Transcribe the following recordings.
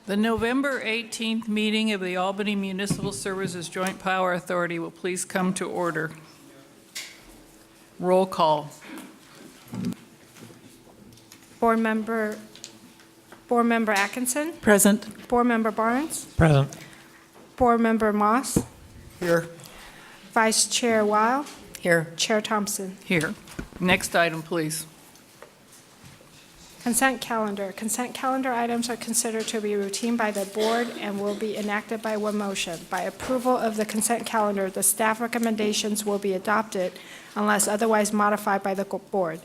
The November 18th meeting of the Albany Municipal Services Joint Power Authority will please come to order. Roll call. Board Member Atkinson. Present. Board Member Barnes. Present. Board Member Moss. Here. Vice Chair Weil. Here. Chair Thompson. Here. Next item, please. Consent calendar. Consent calendar items are considered to be routine by the board and will be enacted by one motion. By approval of the consent calendar, the staff recommendations will be adopted unless otherwise modified by the board.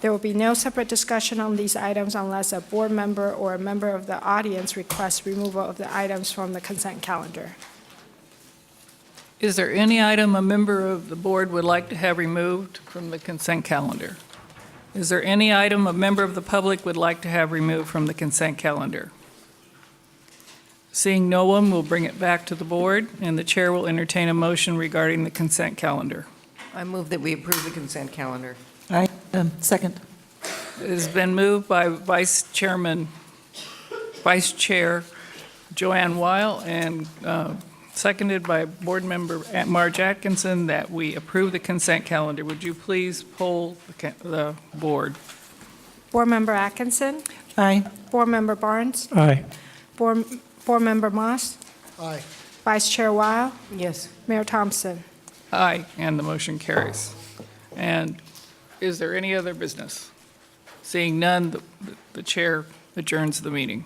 There will be no separate discussion on these items unless a board member or a member of the audience requests removal of the items from the consent calendar. Is there any item a member of the board would like to have removed from the consent calendar? Is there any item a member of the public would like to have removed from the consent calendar? Seeing no one, we'll bring it back to the board, and the chair will entertain a motion regarding the consent calendar. I move that we approve the consent calendar. I second. It has been moved by Vice Chair Joanne Weil and seconded by Board Member Marge Atkinson that we approve the consent calendar. Would you please poll the board? Board Member Atkinson. Aye. Board Member Barnes. Aye. Board Member Moss. Aye. Vice Chair Weil. Yes. Mayor Thompson. Aye, and the motion carries. And is there any other business? Seeing none, the chair adjourns the meeting.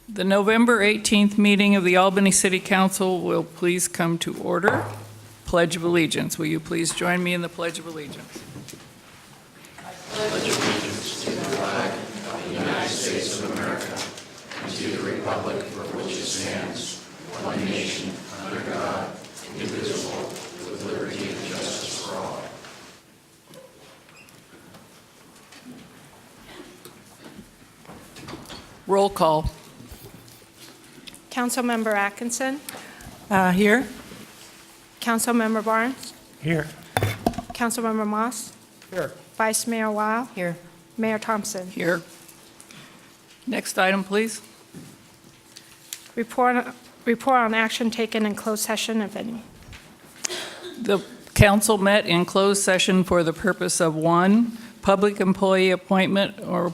The November 18th meeting of the Albany City Council will please come to order. Pledge of Allegiance. Will you please join me in the Pledge of Allegiance? I pledge allegiance to the flag of the United States of America and to the republic for which it stands, one nation, under God, indivisible, with liberty and justice for all. Roll call. Councilmember Atkinson. Here. Councilmember Barnes. Here. Councilmember Moss. Here. Vice Mayor Weil. Here. Mayor Thompson. Here. Next item, please. Report on action taken in closed session, if any. The council met in closed session for the purpose of 1, public employee appointment or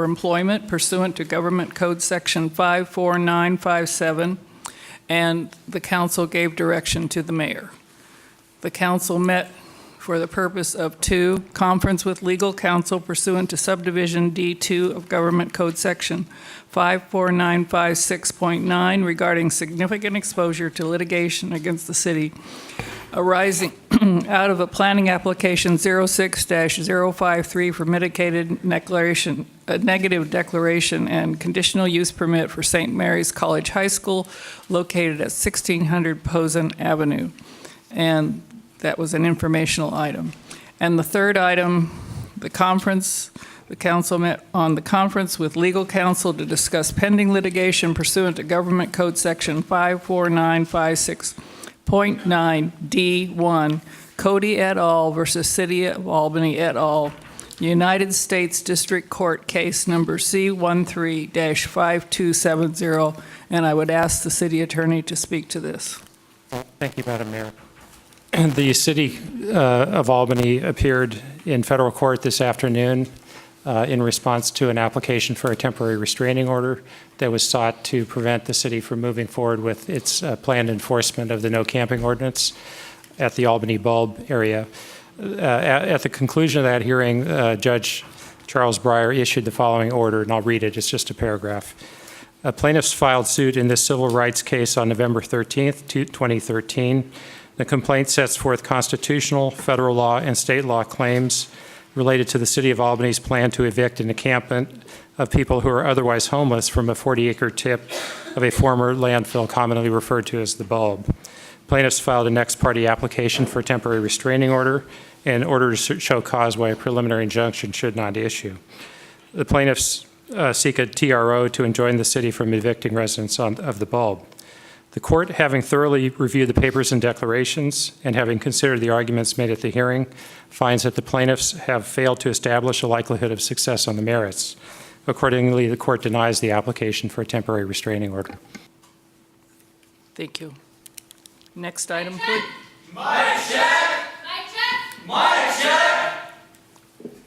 employment pursuant to Government Code Section 54957, and the council gave direction to the mayor. The council met for the purpose of 2, conference with legal counsel pursuant to Subdivision D2 of Government Code Section 54956.9 regarding significant exposure to litigation against the city arising out of a planning application 06-053 for mitigated declaration, negative declaration and conditional use permit for St. Mary's College High School located at 1600 Posen Avenue. And that was an informational item. And the third item, the council met on the conference with legal counsel to discuss pending litigation pursuant to Government Code Section 54956.9 D1, Cody et al. Versus City of Albany et al., United States District Court case number C13-5270, and I would ask the city attorney to speak to this. Thank you, Madam Mayor. The City of Albany appeared in federal court this afternoon in response to an application for a temporary restraining order that was sought to prevent the city from moving forward with its planned enforcement of the no camping ordinance at the Albany Bldg area. At the conclusion of that hearing, Judge Charles Breyer issued the following order, and I'll read it. It's just a paragraph. Plaintiffs filed suit in this civil rights case on November 13th, 2013. The complaint sets forth constitutional, federal law, and state law claims related to the City of Albany's plan to evict an encampment of people who are otherwise homeless from a 40-acre tip of a former landfill commonly referred to as the Bldg. Plaintiffs filed an ex parte application for a temporary restraining order in order to show cause why a preliminary injunction should not issue. The plaintiffs seek a TRO to enjoin the city from evicting residents of the Bldg. The court, having thoroughly reviewed the papers and declarations and having considered the arguments made at the hearing, finds that the plaintiffs have failed to establish a likelihood of success on the merits. Accordingly, the court denies the application for a temporary restraining order. Thank you. Next item, please. Mic check! Mic check! Mic check!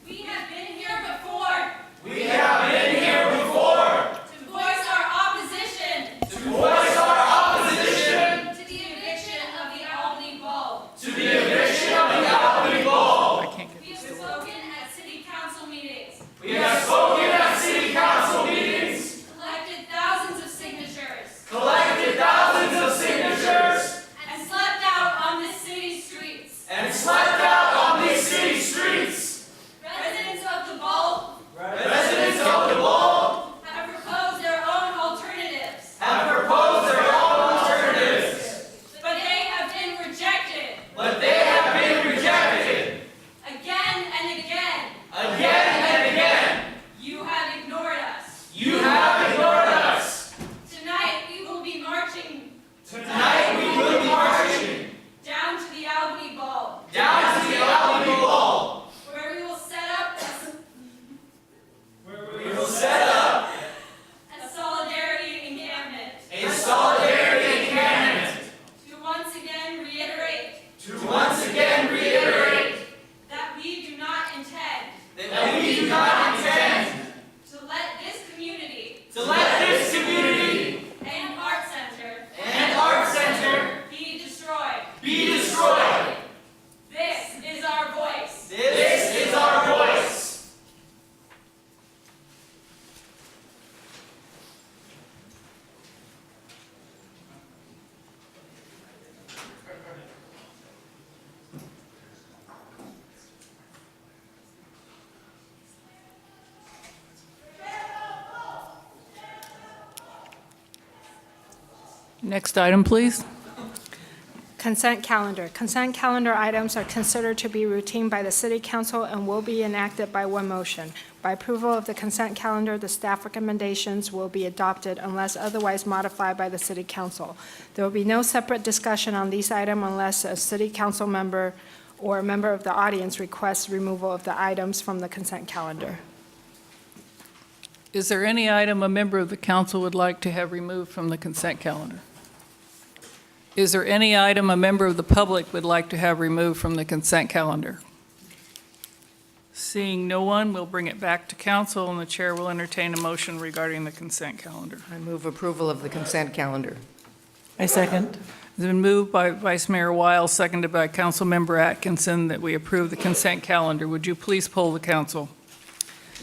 We have been here before. We have been here before. To voice our opposition. To voice our opposition. To the eviction of the Albany Bldg. To the eviction of the Albany Bldg. I can't get We have spoken at city council meetings. We have spoken at city council meetings, Collected thousands of signatures. collected thousands of signatures, And slept out on this city streets. and slept out on these city streets. Residents of the Bldg Residents of the Bldg have proposed their own alternatives. have proposed their own alternatives, But they have been rejected. but they have been rejected Again and again. again and again. You have ignored us. You have ignored us. Tonight we will be marching Tonight we will be marching down to the Albany Bldg, down to the Albany Bldg, where we will set up we will set up a solidarity encampment a solidarity encampment to once again reiterate that we do not intend that we do not intend to let this community to let this community and art center and art center be destroyed. be destroyed. This is our voice. This is our voice. Next item, please. Consent calendar. Consent calendar items are considered to be routine by the city council and will be enacted by one motion. By approval of the consent calendar, the staff recommendations will be adopted unless otherwise modified by the city council. There will be no separate discussion on these items unless a city council member or a member of the audience requests removal of the items from the consent calendar. Is there any item a member of the council would like to have removed from the consent calendar? Is there any item a member of the public would like to have removed from the consent calendar? Seeing no one, we'll bring it back to council, and the chair will entertain a motion regarding the consent calendar. I move approval of the consent calendar. I second. It's been moved by Vice Mayor Wiles, seconded by Councilmember Atkinson, that we approve the consent calendar. Would you please poll the council?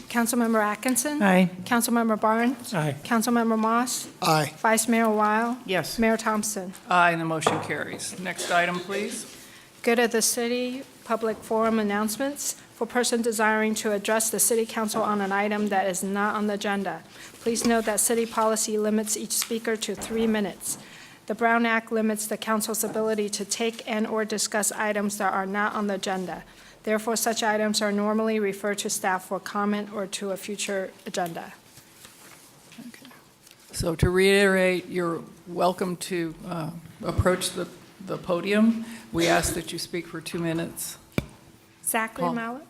Councilmember Atkinson? Aye. Councilmember Barnes? Aye. Councilmember Moss? Aye. Vice Mayor Weil? Yes. Mayor Thompson? Aye, and the motion carries. Next item, please. Good of the city, public forum announcements. For person desiring to address the city council on an item that is not on the agenda, please note that city policy limits each speaker to 3 minutes. The Brown Act limits the council's ability to take and/or discuss items that are not on the agenda. Therefore, such items are normally referred to staff for comment or to a future agenda. So to reiterate, you're welcome to approach the podium. We ask that you speak for 2 minutes. Zachary Paul. Mallett?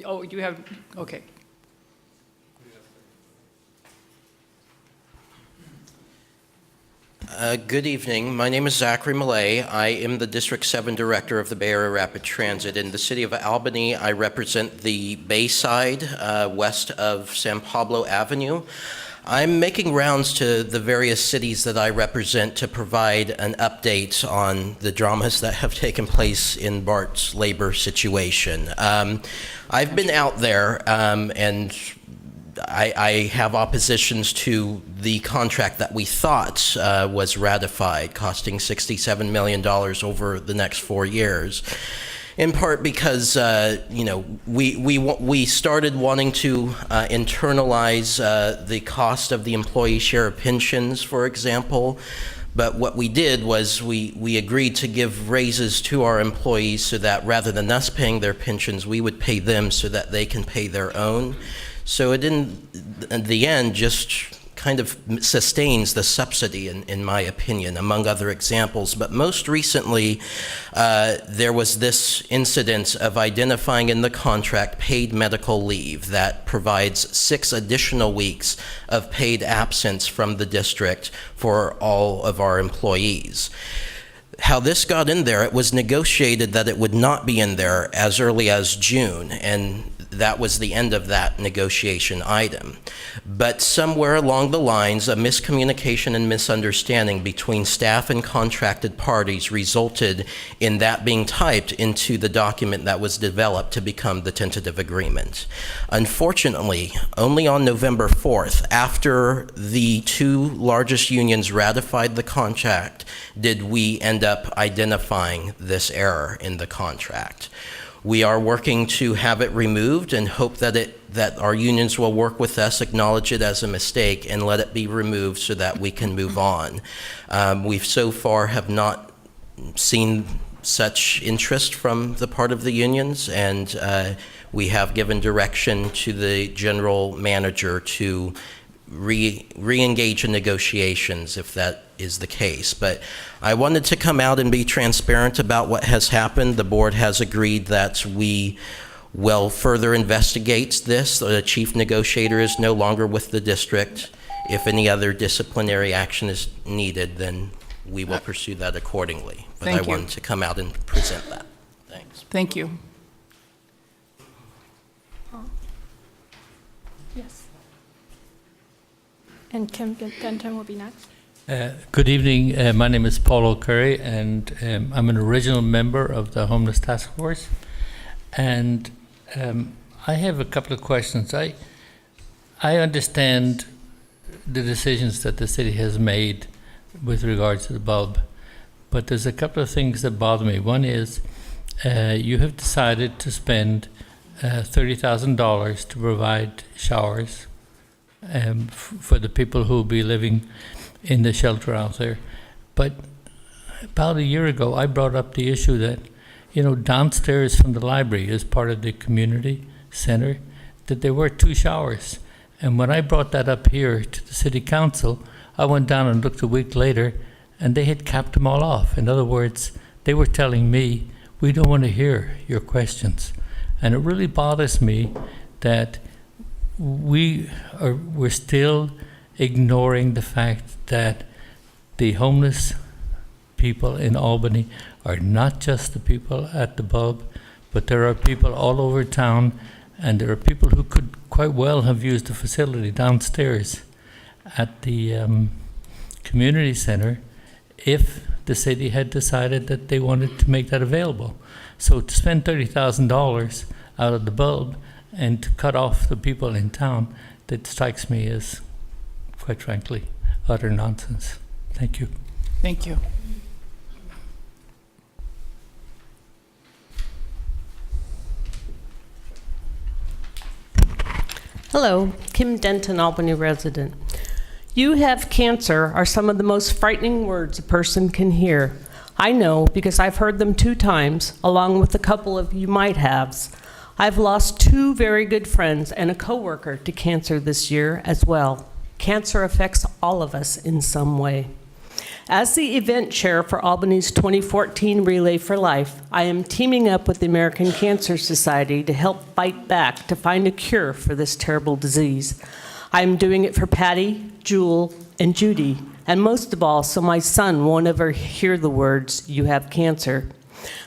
Oh, you have, okay. Good evening. My name is Zachary Millay. I am the District 7 Director of the Bay Area Rapid Transit. In the city of Albany, I represent the Bayside, west of San Pablo Avenue. I'm making rounds to the various cities that I represent to provide an update on the dramas that have taken place in BART's labor situation. I've been out there and I have oppositions to the contract that we thought was ratified, costing $67 million over the next 4 years. In part because, we started wanting to internalize the cost of the employee share of pensions, for example. But what we did was we agreed to give raises to our employees so that rather than us paying their pensions, we would pay them so that they can pay their own. So it in the end just kind of sustains the subsidy, in my opinion, among other examples. But most recently, there was this incident of identifying in the contract paid medical leave that provides 6 additional weeks of paid absence from the district for all of our employees. How this got in there, it was negotiated that it would not be in there as early as June, and that was the end of that negotiation item. But somewhere along the lines, a miscommunication and misunderstanding between staff and contracted parties resulted in that being typed into the document that was developed to become the tentative agreement. Unfortunately, only on November 4th, after the 2 largest unions ratified the contract, did we end up identifying this error in the contract. We are working to have it removed and hope that our unions will work with us, acknowledge it as a mistake, and let it be removed so that we can move on. We've so far have not seen such interest from the part of the unions, and we have given direction to the general manager to re-engage in negotiations if that is the case. But I wanted to come out and be transparent about what has happened. The board has agreed that we will further investigate this. The chief negotiator is no longer with the district. If any other disciplinary action is needed, then we will pursue that accordingly. But Thank I you. wanted to come out and present that. Thanks. Thank you. Yes. And Kim Denton will be next. Good evening. My name is Paul O'Curry, and I'm an original member of the Homeless Task Force. And I have a couple of questions. I understand the decisions that the city has made with regards to the bulb, but there's a couple of things that bother me. One is you have decided to spend $30,000 to provide showers for the people who will be living in the shelter out there. But about a year ago, I brought up the issue that, downstairs from the library, as part of the community center, that there were 2 showers. And when I brought that up here to the city council, I went down and looked a week later, and they had capped them all off. In other words, they were telling me, we don't want to hear your questions. And it really bothers me that we're still ignoring the fact that the homeless people in Albany are not just the people at the Bldg, but there are people all over town, and there are people who could quite well have used the facility downstairs at the community center if the city had decided that they wanted to make that available. So to spend $30,000 out of the Bldg and to cut off the people in town, that strikes me as, quite frankly, utter nonsense. Thank you. Thank you. Hello, Kim Denton, Albany resident. You have cancer are some of the most frightening words a person can hear. I know because I've heard them 2 times, along with a couple of you might haves. I've lost 2 very good friends and a coworker to cancer this year as well. Cancer affects all of us in some way. As the event chair for Albany's 2014 Relay for Life, I am teaming up with the American Cancer Society to help fight back to find a cure for this terrible disease. I am doing it for Patty, Jewel, and Judy, and most of all, so my son won't ever hear the words, "You have cancer."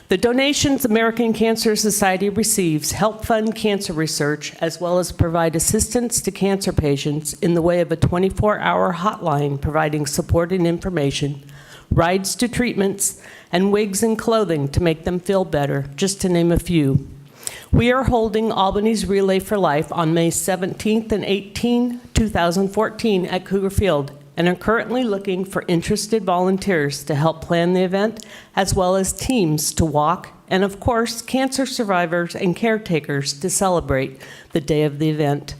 The donations American Cancer Society receives help fund cancer research, as well as provide assistance to cancer patients in the way of a 24-hour hotline providing support and information, rides to treatments, and wigs and clothing to make them feel better, just to name a few. We are holding Albany's Relay for Life on May 17th and 18, 2014 at Cougar Field, and are currently looking for interested volunteers to help plan the event, as well as teams to walk, and of course, cancer survivors and caretakers to celebrate the day of the event.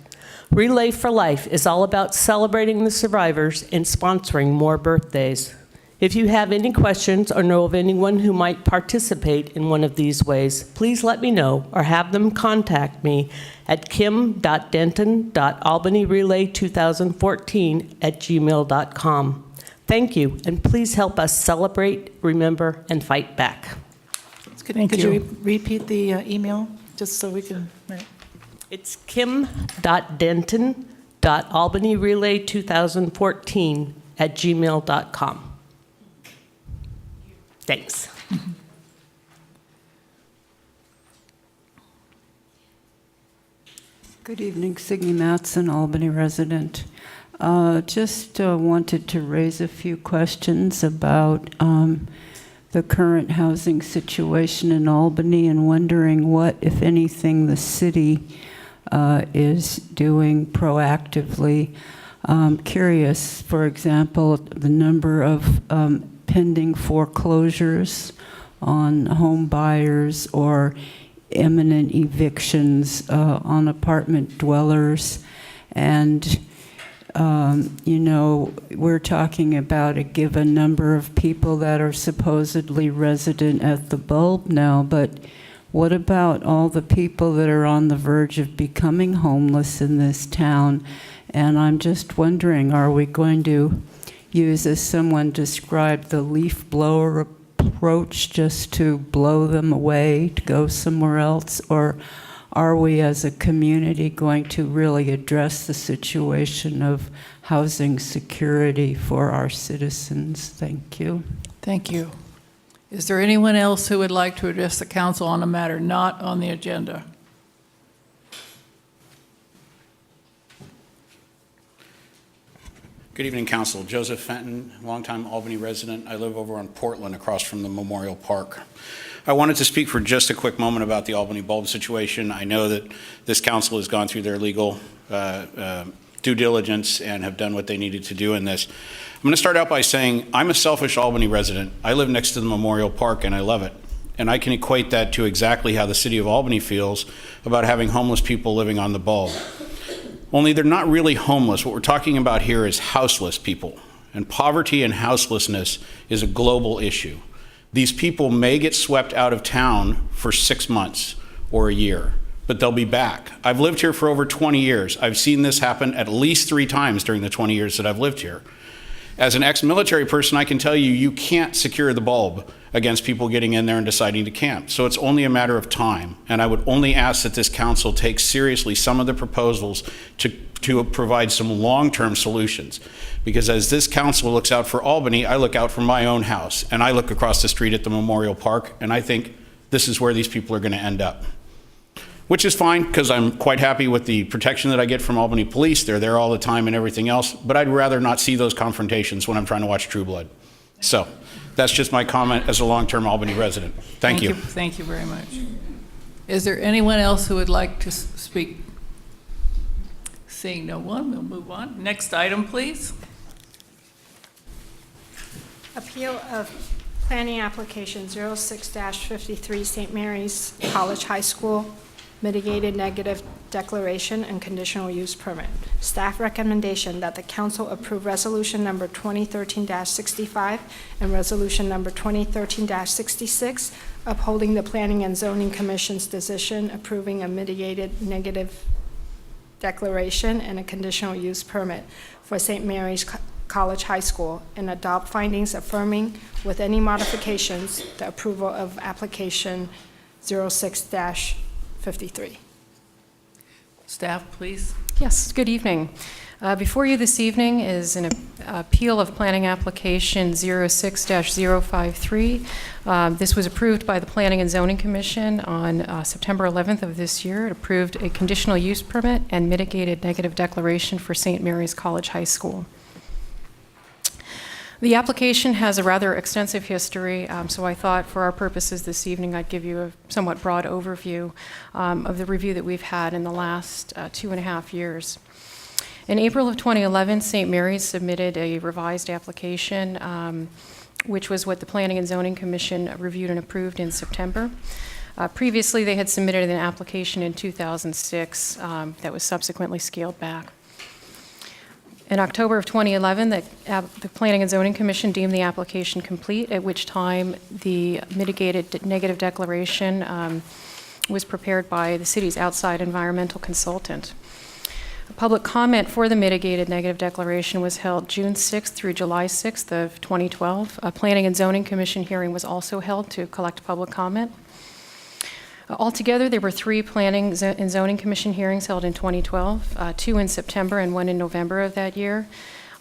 Relay for Life is all about celebrating the survivors and sponsoring more birthdays. If you have any questions or know of anyone who might participate in one of these ways, please let me know or have them contact me at kim.denton.albany.relay2014@gmail.com. Thank you, and please help us celebrate, remember, and fight back. Thank Could you. you repeat the email, just so we can, right. It's kim.denton.albany.relay2014@gmail.com. Thanks. Good evening, Signe Matson, Albany resident. Just wanted to raise a few questions about the current housing situation in Albany and wondering what, if anything, the city is doing proactively. Curious, for example, the number of pending foreclosures on home buyers or imminent evictions on apartment dwellers. And, you know, we're talking about a given number of people that are supposedly resident at the Bldg now, but what about all the people that are on the verge of becoming homeless in this town? And I'm just wondering, are we going to use, as someone described, the leaf blower approach just to blow them away, to go somewhere else? Or are we as a community going to really address the situation of housing security for our citizens? Thank you. Thank you. Is there anyone else who would like to address the council on a matter not on the agenda? Good evening, Council. Joseph Fenton, longtime Albany resident. I live over on Portland across from the Memorial Park. I wanted to speak for just a quick moment about the Albany bulb situation. I know that this council has gone through their legal due diligence and have done what they needed to do in this. I'm going to start out by saying I'm a selfish Albany resident. I live next to the Memorial Park and I love it. And I can equate that to exactly how the city of Albany feels about having homeless people living on the bulb. Only they're not really homeless. What we're talking about here is houseless people. And poverty and houselessness is a global issue. These people may get swept out of town for 6 months or a year, but they'll be back. I've lived here for over 20 years. I've seen this happen at least 3 times during the 20 years that I've lived here. As an ex-military person, I can tell you, you can't secure the bulb against people getting in there and deciding to camp. So it's only a matter of time. And I would only ask that this council take seriously some of the proposals to provide some long-term solutions. Because as this council looks out for Albany, I look out for my own house. And I look across the street at the Memorial Park, and I think this is where these people are going to end up. Which is fine, because I'm quite happy with the protection that I get from Albany Police. They're there all the time and everything else, but I'd rather not see those confrontations when I'm trying to watch True Blood. So that's just my comment as a long-term Albany resident. Thank you. Thank you very much. Is there anyone else who would like to speak? Seeing no one, we'll move on. Next item, please. Appeal of planning application 06-53 St. Mary's College High School, mitigated negative declaration and conditional use permit. Staff recommendation that the council approve resolution number 2013-65 and resolution number 2013-66, upholding the Planning and Zoning Commission's decision approving a mitigated negative declaration and a conditional use permit for St. Mary's College High School, and adopt findings affirming with any modifications the approval of application 06-53. Staff, please. Yes, good evening. Before you this evening is an appeal of planning application 06-053. This was approved by the Planning and Zoning Commission on September 11th of this year. It approved a conditional use permit and mitigated negative declaration for St. Mary's College High School. The application has a rather extensive history, so I thought for our purposes this evening I'd give you a somewhat broad overview of the review that we've had in the last 2.5 years. In April of 2011, St. Mary's submitted a revised application, which was what the Planning and Zoning Commission reviewed and approved in September. Previously, they had submitted an application in 2006 that was subsequently scaled back. In October of 2011, the Planning and Zoning Commission deemed the application complete, at which time the mitigated negative declaration was prepared by the city's outside environmental consultant. A public comment for the mitigated negative declaration was held June 6th through July 6th of 2012. A Planning and Zoning Commission hearing was also held to collect public comment. Altogether, there were 3 Planning and Zoning Commission hearings held in 2012, 2 in September and 1 in November of that year.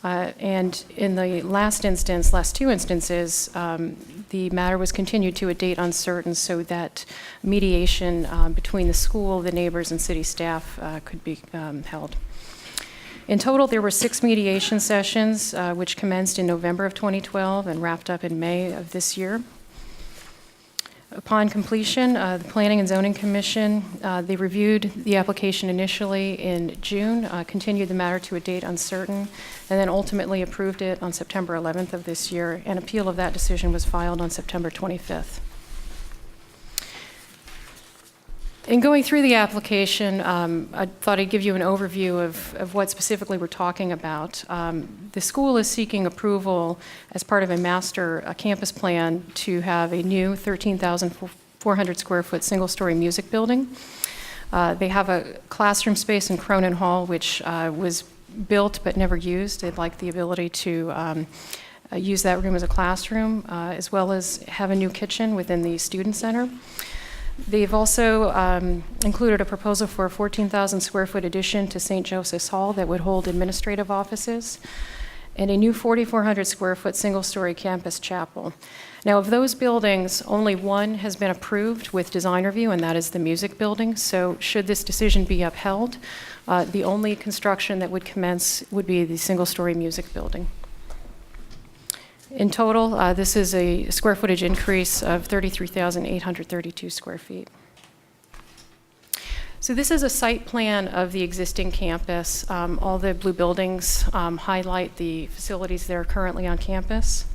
And in the last 2 instances, the matter was continued to a date uncertain so that mediation between the school, the neighbors, and city staff could be held. In total, there were 6 mediation sessions, which commenced in November of 2012 and wrapped up in May of this year. Upon completion, the Planning and Zoning Commission, they reviewed the application initially in June, continued the matter to a date uncertain, and then ultimately approved it on September 11th of this year. An appeal of that decision was filed on September 25th. In going through the application, I thought I'd give you an overview of what specifically we're talking about. The school is seeking approval as part of a master campus plan to have a new 13,400 square foot single-story music building. They have a classroom space in Cronin Hall, which was built but never used. They'd like the ability to use that room as a classroom, as well as have a new kitchen within the student center. They've also included a proposal for a 14,000 square foot addition to St. Joseph's Hall that would hold administrative offices, and a new 4,400 square foot single-story campus chapel. Now, of those buildings, only one has been approved with design review, and that is the music building. So should this decision be upheld, the only construction that would commence would be the single-story music building. In total, this is a square footage increase of 33,832 square feet. So this is a site plan of the existing campus. All the blue buildings highlight the facilities that are currently on campus.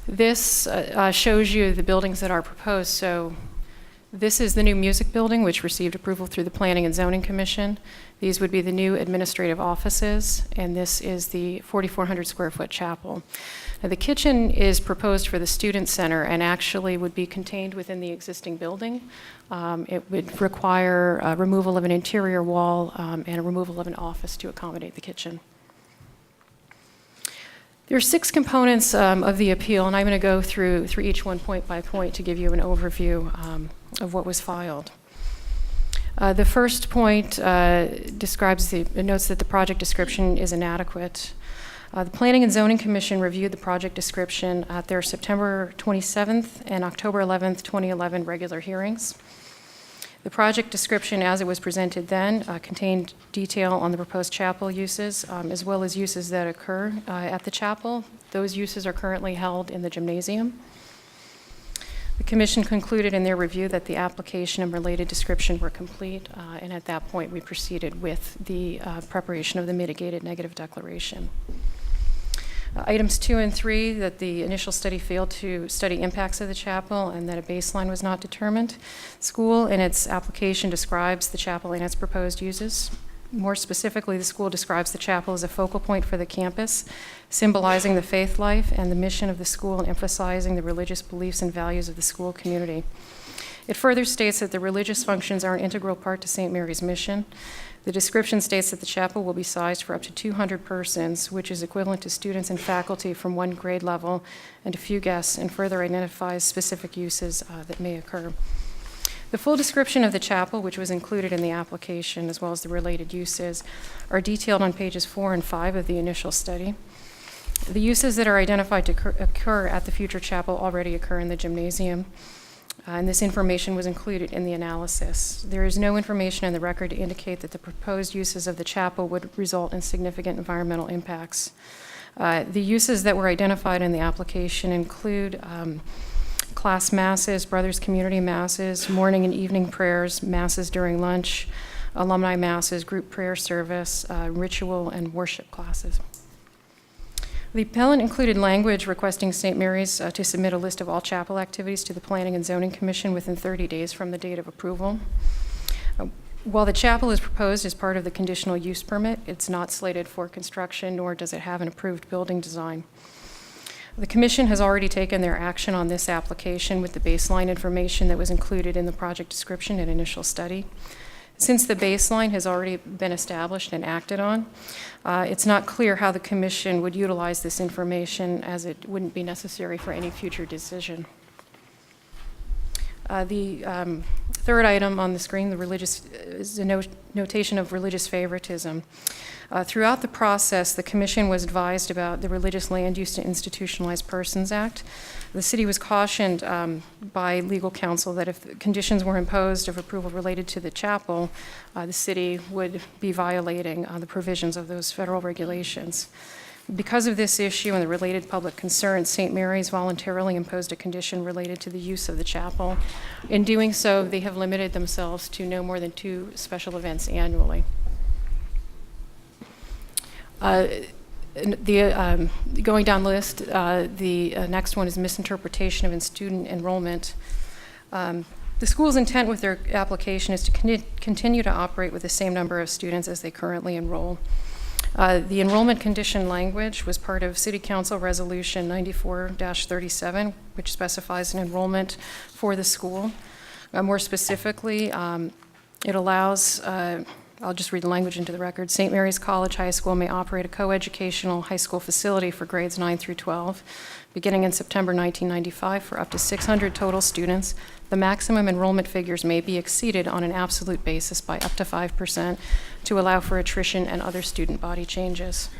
This shows you the buildings that are proposed. So this is the new music building, which received approval through the Planning and Zoning Commission. These would be the new administrative offices, and this is the 4,400 square foot chapel. Now, the kitchen is proposed for the student center and actually would be contained within the existing building. It would require a removal of an interior wall and a removal of an office to accommodate the kitchen. There are 6 components of the appeal, and I'm going to go through each one point by point to give you an overview of what was filed. The first point notes that the project description is inadequate. The Planning and Zoning Commission reviewed the project description at their September 27th and October 11th, 2011 regular hearings. The project description, as it was presented then, contained detail on the proposed chapel uses, as well as uses that occur at the chapel. Those uses are currently held in the gymnasium. The Commission concluded in their review that the application and related description were complete, and at that point we proceeded with the preparation of the mitigated negative declaration. Items 2 and 3, that the initial study failed to study impacts of the chapel and that a baseline was not determined. School in its application describes the chapel and its proposed uses. More specifically, the school describes the chapel as a focal point for the campus, symbolizing the faith life and the mission of the school and emphasizing the religious beliefs and values of the school community. It further states that the religious functions are an integral part to St. Mary's mission. The description states that the chapel will be sized for up to 200 persons, which is equivalent to students and faculty from one grade level and a few guests, and further identifies specific uses that may occur. The full description of the chapel, which was included in the application, as well as the related uses, are detailed on pages 4 and 5 of the initial study. The uses that are identified to occur at the future chapel already occur in the gymnasium, and this information was included in the analysis. There is no information in the record to indicate that the proposed uses of the chapel would result in significant environmental impacts. The uses that were identified in the application include class masses, brothers community masses, morning and evening prayers, masses during lunch, alumni masses, group prayer service, ritual and worship classes. The appellant included language requesting St. Mary's to submit a list of all chapel activities to the Planning and Zoning Commission within 30 days from the date of approval. While the chapel is proposed as part of the conditional use permit, it's not slated for construction, nor does it have an approved building design. The Commission has already taken their action on this application with the baseline information that was included in the project description and initial study. Since the baseline has already been established and acted on, it's not clear how the Commission would utilize this information, as it wouldn't be necessary for any future decision. The third item on the screen, the religious, is a notation of religious favoritism. Throughout the process, the Commission was advised about the Religious Land Use to Institutionalized Persons Act. The city was cautioned by legal counsel that if conditions were imposed of approval related to the chapel, the city would be violating the provisions of those federal regulations. Because of this issue and the related public concerns, St. Mary's voluntarily imposed a condition related to the use of the chapel. In doing so, they have limited themselves to no more than 2 special events annually. Going down the list, the next one is misinterpretation of student enrollment. The school's intent with their application is to continue to operate with the same number of students as they currently enroll. The enrollment condition language was part of City Council Resolution 94-37, which specifies an enrollment for the school. More specifically, it allows, I'll just read the language into the record. St. Mary's College High School may operate a coeducational high school facility for grades 9 through 12, beginning in September 1995 for up to 600 total students. The maximum enrollment figures may be exceeded on an absolute basis by up to 5% to allow for attrition and other student body changes.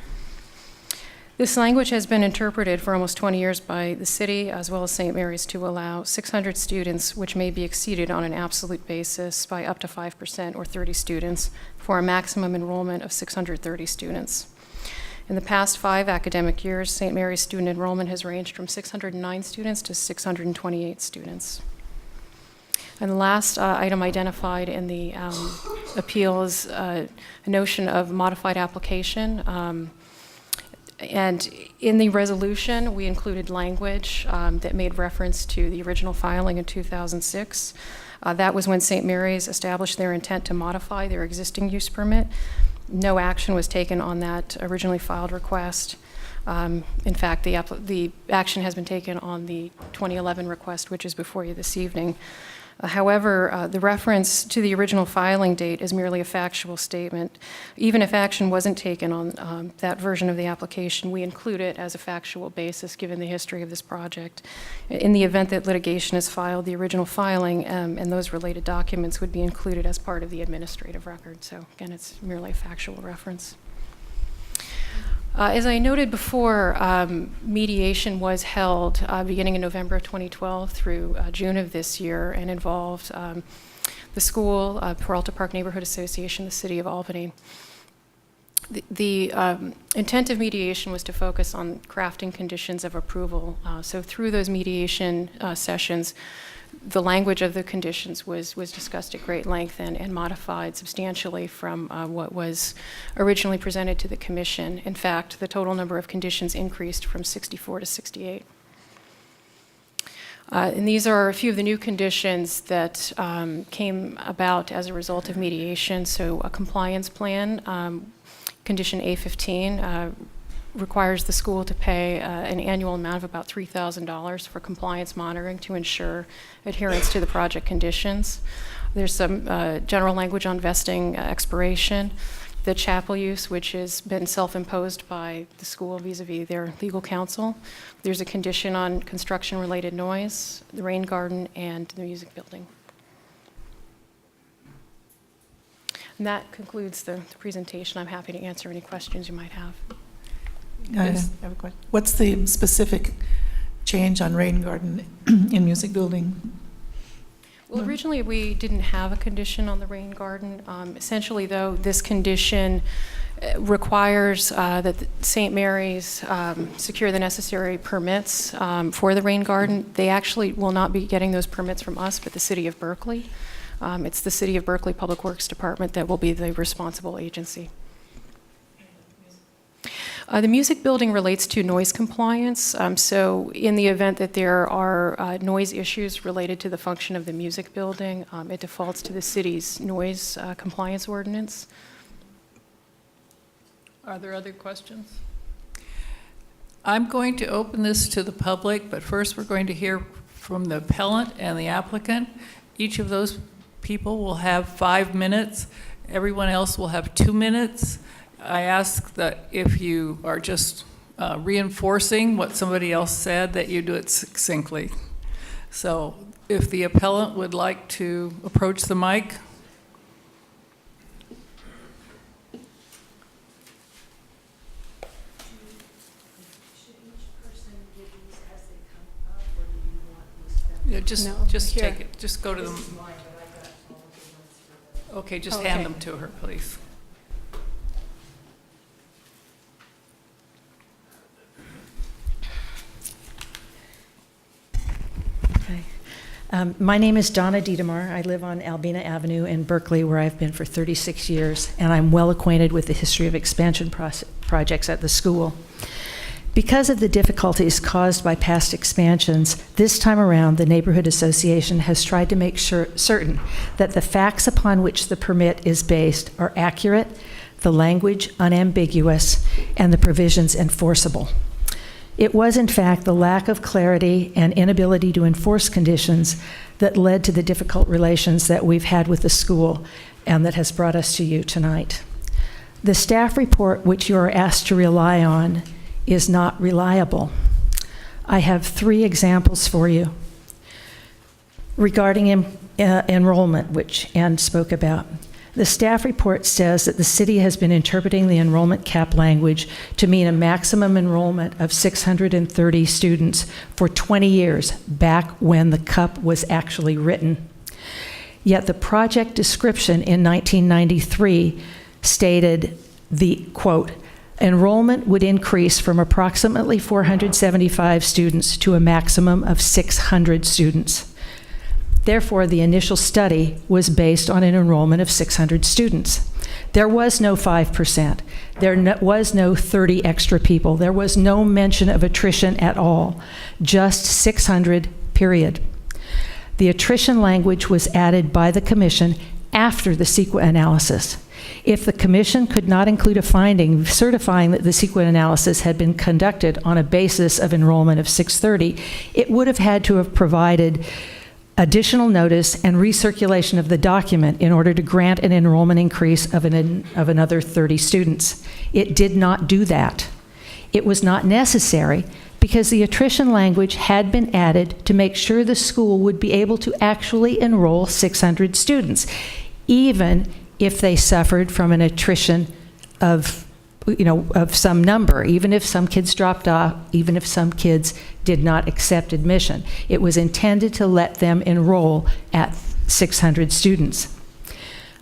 This language has been interpreted for almost 20 years by the city as well as St. Mary's to allow 600 students, which may be exceeded on an absolute basis by up to 5% or 30 students for a maximum enrollment of 630 students. In the past 5 academic years, St. Mary's student enrollment has ranged from 609 students to 628 students. And the last item identified in the appeal is a notion of modified application. And in the resolution, we included language that made reference to the original filing in 2006. That was when St. Mary's established their intent to modify their existing use permit. No action was taken on that originally filed request. In fact, the action has been taken on the 2011 request, which is before you this evening. However, the reference to the original filing date is merely a factual statement. Even if action wasn't taken on that version of the application, we include it as a factual basis given the history of this project. In the event that litigation is filed, the original filing and those related documents would be included as part of the administrative record. So again, it's merely a factual reference. As I noted before, mediation was held beginning in November of 2012 through June of this year and involved the school, Peralta Park Neighborhood Association, the City of Albany. The intent of mediation was to focus on crafting conditions of approval. So through those mediation sessions, the language of the conditions was discussed at great length and modified substantially from what was originally presented to the Commission. In fact, the total number of conditions increased from 64 to 68. And these are a few of the new conditions that came about as a result of mediation. So a compliance plan, condition A15, requires the school to pay an annual amount of about $3,000 for compliance monitoring to ensure adherence to the project conditions. There's some general language on vesting expiration. The chapel use, which has been self-imposed by the school vis-a-vis their legal counsel. There's a condition on construction-related noise, the rain garden, and the music building. And that concludes the presentation. I'm happy to answer any questions you might have. I have a question. What's the specific change on rain garden in music building? Well, originally we didn't have a condition on the rain garden. Essentially, though, this condition requires that St. Mary's secure the necessary permits for the rain garden. They actually will not be getting those permits from us, but the City of Berkeley. It's the City of Berkeley Public Works Department that will be the responsible agency. The music building relates to noise compliance. So in the event that there are noise issues related to the function of the music building, it defaults to the city's noise compliance ordinance. Are there other questions? I'm going to open this to the public, but first we're going to hear from the appellant and the applicant. Each of those people will have 5 minutes. Everyone else will have 2 minutes. I ask that if you are just reinforcing what somebody else said, that you do it succinctly. So if the appellant would like to approach the mic. Yeah, just here. take it. Just go to them. Okay, just hand them to her, please. My name is Donna Dietmar. I live on Albany Avenue in Berkeley, where I've been for 36 years, and I'm well acquainted with the history of expansion projects at the school. Because of the difficulties caused by past expansions, this time around the Neighborhood Association has tried to make certain that the facts upon which the permit is based are accurate, the language unambiguous, and the provisions enforceable. It was, in fact, the lack of clarity and inability to enforce conditions that led to the difficult relations that we've had with the school and that has brought us to you tonight. The staff report, which you are asked to rely on, is not reliable. I have 3 examples for you regarding enrollment, which Ann spoke about. The staff report says that the city has been interpreting the enrollment cap language to mean a maximum enrollment of 630 students for 20 years, back when the CUP was actually written. Yet the project description in 1993 stated the, quote, enrollment would increase from approximately 475 students to a maximum of 600 students. Therefore, the initial study was based on an enrollment of 600 students. There was no 5%. There was no 30 extra people. There was no mention of attrition at all, just 600, period. The attrition language was added by the commission after the CEQA analysis. If the commission could not include a finding certifying that the CEQA analysis had been conducted on a basis of enrollment of 630, it would have had to have provided additional notice and recirculation of the document in order to grant an enrollment increase of another 30 students. It did not do that. It was not necessary because the attrition language had been added to make sure the school would be able to actually enroll 600 students, even if they suffered from an attrition of some number, even if some kids dropped off, even if some kids did not accept admission. It was intended to let them enroll at 600 students.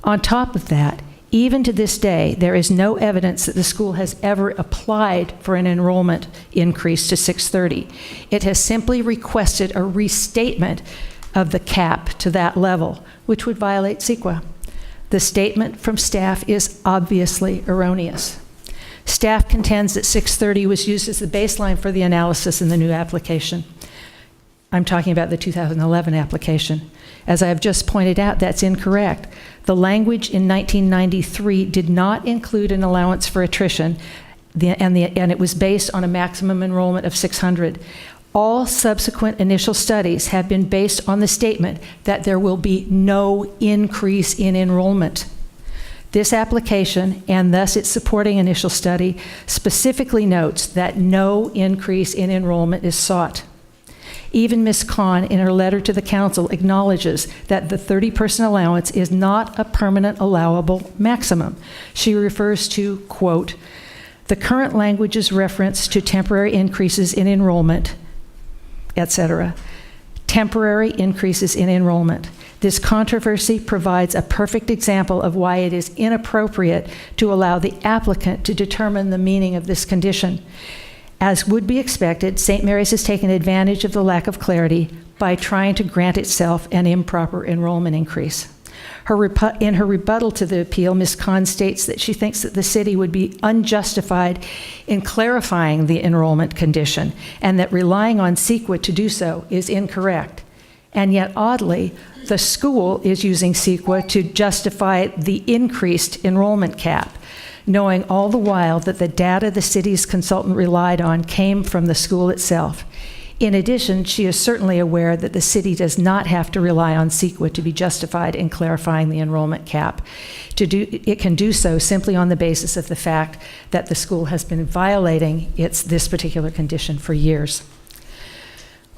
On top of that, even to this day, there is no evidence that the school has ever applied for an enrollment increase to 630. It has simply requested a restatement of the cap to that level, which would violate CEQA. The statement from staff is obviously erroneous. Staff contends that 630 was used as the baseline for the analysis in the new application. I'm talking about the 2011 application. As I have just pointed out, that's incorrect. The language in 1993 did not include an allowance for attrition, and it was based on a maximum enrollment of 600. All subsequent initial studies have been based on the statement that there will be no increase in enrollment. This application, and thus its supporting initial study, specifically notes that no increase in enrollment is sought. Even Ms. Kahn, in her letter to the council, acknowledges that the 30-person allowance is not a permanent allowable maximum. She refers to, quote, the current language's reference to temporary increases in enrollment, etc. Temporary increases in enrollment. This controversy provides a perfect example of why it is inappropriate to allow the applicant to determine the meaning of this condition. As would be expected, St. Mary's has taken advantage of the lack of clarity by trying to grant itself an improper enrollment increase. In her rebuttal to the appeal, Ms. Kahn states that she thinks that the city would be unjustified in clarifying the enrollment condition and that relying on CEQA to do so is incorrect. And yet, oddly, the school is using CEQA to justify the increased enrollment cap, knowing all the while that the data the city's consultant relied on came from the school itself. In addition, she is certainly aware that the city does not have to rely on CEQA to be justified in clarifying the enrollment cap. It can do so simply on the basis of the fact that the school has been violating this particular condition for years.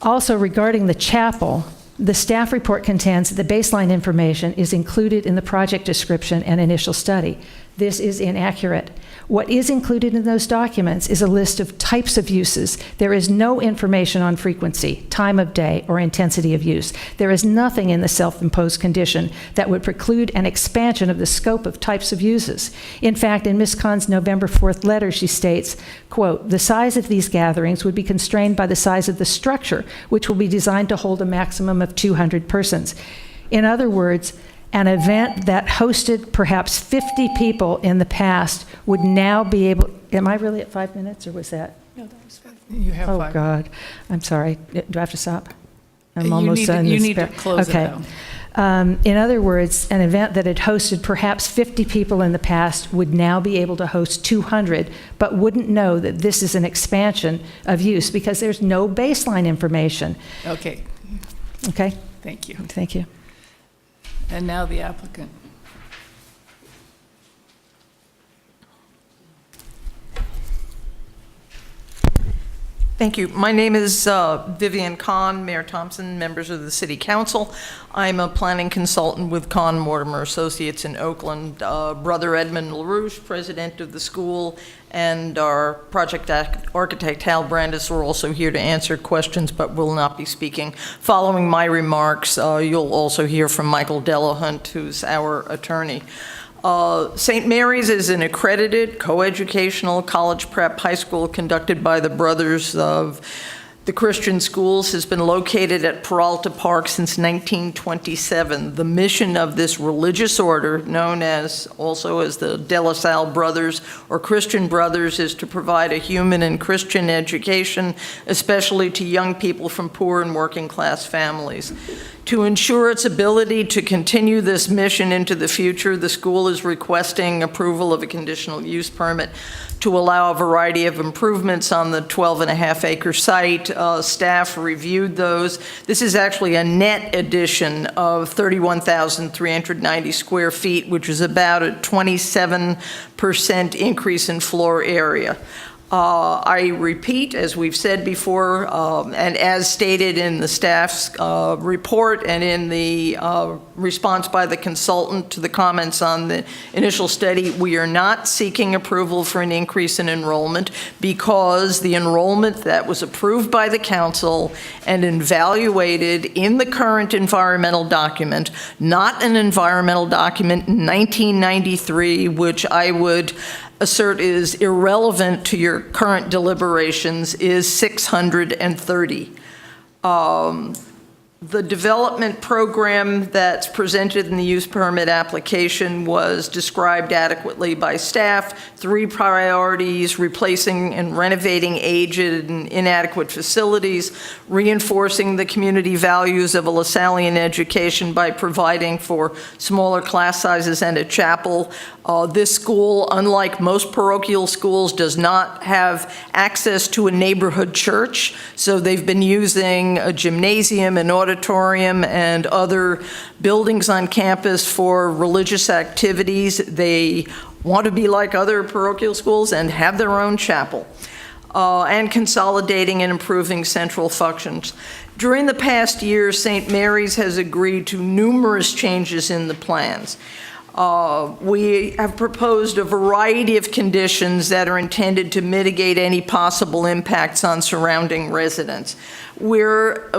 Also, regarding the chapel, the staff report contends that the baseline information is included in the project description and initial study. This is inaccurate. What is included in those documents is a list of types of uses. There is no information on frequency, time of day, or intensity of use. There is nothing in the self-imposed condition that would preclude an expansion of the scope of types of uses. In fact, in Ms. Kahn's November 4th letter, she states, quote, "The size of these gatherings would be constrained by the size of the structure, which will be designed to hold a maximum of 200 persons." In other words, an event that hosted perhaps 50 people in the past would now be able, am I really at 5 minutes, or was that? No, that was fine. You have Oh, 5. God. I'm sorry. Do I have to stop? I'm You almost need done. to- you this need to par- close it Okay. In other words, an event that had hosted perhaps 50 people in the past would now be able to host 200, but wouldn't know that this is an expansion of use because there's no baseline information. Okay, Okay? thank you. Thank you. And now the applicant. Thank you. My name is Vivian Kahn, Mayor Thompson, members of the City Council. I'm a planning consultant with Kahn Mortimer Associates in Oakland. Brother Edmund LaRouche, president of the school, and our project architect Hal Brandis are also here to answer questions, but will not be speaking. Following my remarks, you'll also hear from Michael Delahunt, who's our attorney. St. Mary's is an accredited coeducational college prep high school conducted by the Brothers of the Christian Schools, has been located at Peralta Park since 1927. The mission of this religious order, known as also as the De La Salle Brothers or Christian Brothers, is to provide a human and Christian education, especially to young people from poor and working class families. To ensure its ability to continue this mission into the future, the school is requesting approval of a conditional use permit to allow a variety of improvements on the 12.5-acre site. Staff reviewed those. This is actually a net addition of 31,390 square feet, which is about a 27% increase in floor area. I repeat, as we've said before, and as stated in the staff's report and in the response by the consultant to the comments on the initial study, we are not seeking approval for an increase in enrollment because the enrollment that was approved by the council and evaluated in the current environmental document, not an environmental document in 1993, which I would assert is irrelevant to your current deliberations, is 630. The development program that's presented in the use permit application was described adequately by staff. 3 priorities: replacing and renovating aged and inadequate facilities, reinforcing the community values of a LaSallian education by providing for smaller class sizes and a chapel. This school, unlike most parochial schools, does not have access to a neighborhood church, so they've been using a gymnasium, an auditorium, and other buildings on campus for religious activities. They want to be like other parochial schools and have their own chapel, and consolidating and improving central functions. During the past year, St. Mary's has agreed to numerous changes in the plans. We have proposed a variety of conditions that are intended to mitigate any possible impacts on surrounding residents. We're,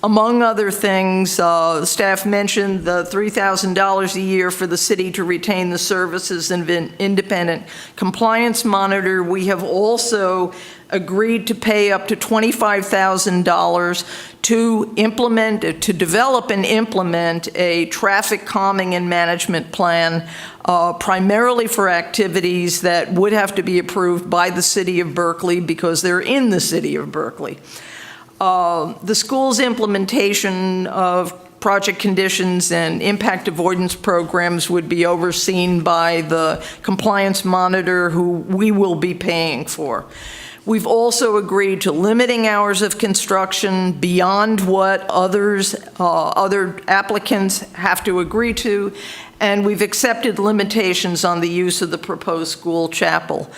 among other things, staff mentioned the $3,000 a year for the city to retain the services of an independent compliance monitor. We have also agreed to pay up to $25,000 to develop and implement a traffic calming and management plan, primarily for activities that would have to be approved by the city of Berkeley because they're in the city of Berkeley. The school's implementation of project conditions and impact avoidance programs would be overseen by the compliance monitor who we will be paying for. We've also agreed to limiting hours of construction beyond what other applicants have to agree to, and we've accepted limitations on the use of the proposed school chapel.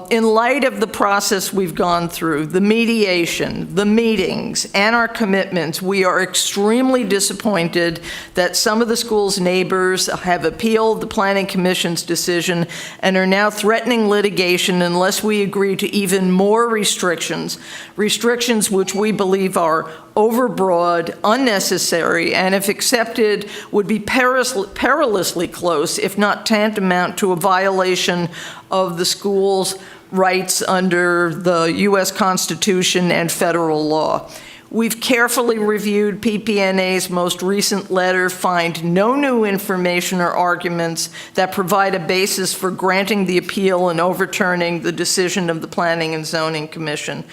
In light of the process we've gone through, the mediation, the meetings, and our commitments, we are extremely disappointed that some of the school's neighbors have appealed the Planning Commission's decision and are now threatening litigation unless we agree to even more restrictions which we believe are overbroad, unnecessary, and if accepted, would be perilously close, if not tantamount to a violation of the school's rights under the U.S. Constitution and federal law. We've carefully reviewed PPNA's most recent letter, find no new information or arguments that provide a basis for granting the appeal and overturning the decision of the Planning and Zoning Commission.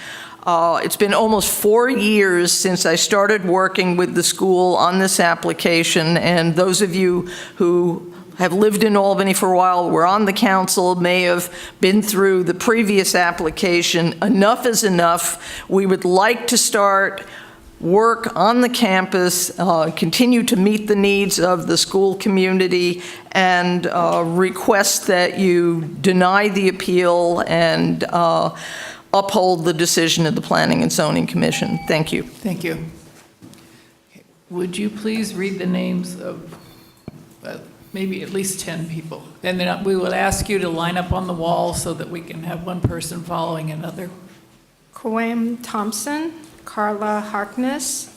It's been almost 4 years since I started working with the school on this application, and those of you who have lived in Albany for a while, were on the council, may have been through the previous application. Enough is enough. We would like to start work on the campus, continue to meet the needs of the school community, and request that you deny the appeal and uphold the decision of the Planning and Zoning Commission. Thank you. Thank you. Would you please read the names of maybe at least 10 people? And then we will ask you to line up on the wall so that we can have one person following another. Coen Thompson, Carla Harkness,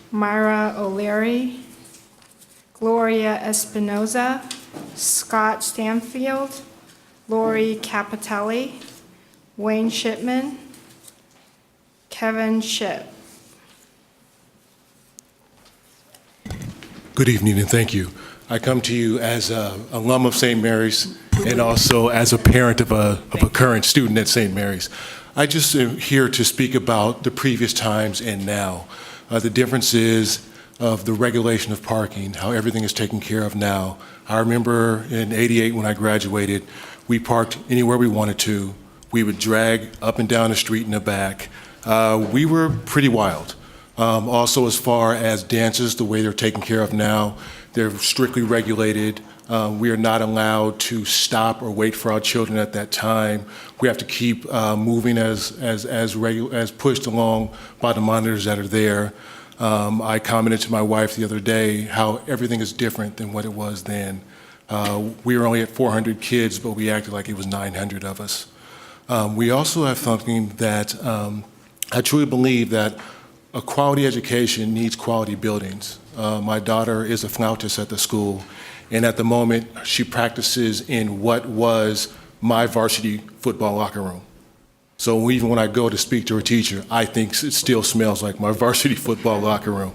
Myra O'Leary, Gloria Espinoza, Scott Stanfield, Lori Capitelli, Wayne Shipman, Kevin Ship. Good evening and thank you. I come to you as an alum of St. Mary's and also as a parent of a current student at St. Mary's. I just am here to speak about the previous times and now. The differences of the regulation of parking, how everything is taken care of now. I remember in '88 when I graduated, we parked anywhere we wanted to. We would drag up and down the street in the back. We were pretty wild. Also, as far as dances, the way they're taken care of now, they're strictly regulated. We are not allowed to stop or wait for our children at that time. We have to keep moving as pushed along by the monitors that are there. I commented to my wife the other day how everything is different than what it was then. We were only at 400 kids, but we acted like it was 900 of us. We also have something that I truly believe that a quality education needs quality buildings. My daughter is a flautist at the school, and at the moment she practices in what was my varsity football locker room. So even when I go to speak to her teacher, I think it still smells like my varsity football locker room.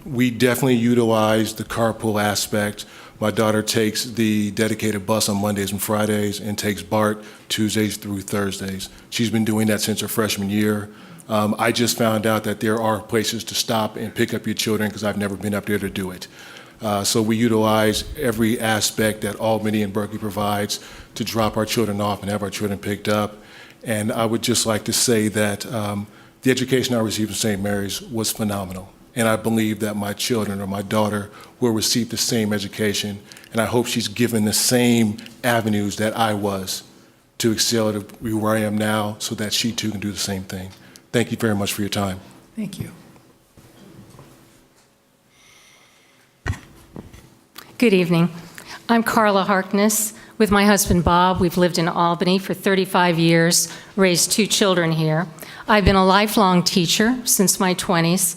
We definitely utilize the carpool aspect. My daughter takes the dedicated bus on Mondays and Fridays and takes BART Tuesdays through Thursdays. She's been doing that since her freshman year. I just found out that there are places to stop and pick up your children because I've never been up there to do it. So we utilize every aspect that Albany and Berkeley provides to drop our children off and have our children picked up. And I would just like to say that the education I received at St. Mary's was phenomenal. And I believe that my children or my daughter will receive the same education. And I hope she's given the same avenues that I was to excel at where I am now so that she too can do the same thing. Thank you very much for your time. Thank you. Good evening. I'm Carla Harkness with my husband Bob. We've lived in Albany for 35 years, raised 2 children here. I've been a lifelong teacher since my 20s,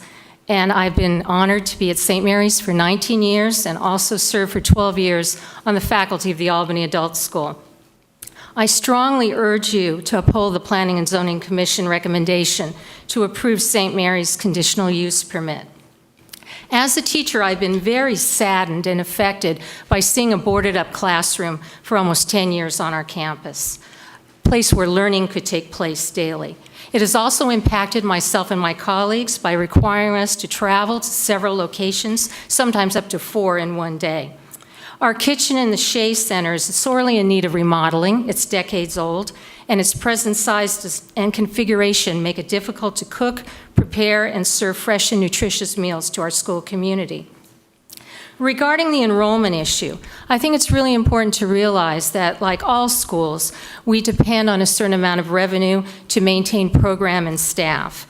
and I've been honored to be at St. Mary's for 19 years and also served for 12 years on the faculty of the Albany Adult School. I strongly urge you to uphold the Planning and Zoning Commission recommendation to approve St. Mary's conditional use permit. As a teacher, I've been very saddened and affected by seeing a boarded-up classroom for almost 10 years on our campus, a place where learning could take place daily. It has also impacted myself and my colleagues by requiring us to travel to several locations, sometimes up to 4 in one day. Our kitchen in the Shea Center is sorely in need of remodeling. It's decades old, and its present size and configuration make it difficult to cook, prepare, and serve fresh and nutritious meals to our school community. Regarding the enrollment issue, I think it's really important to realize that, like all schools, we depend on a certain amount of revenue to maintain program and staff.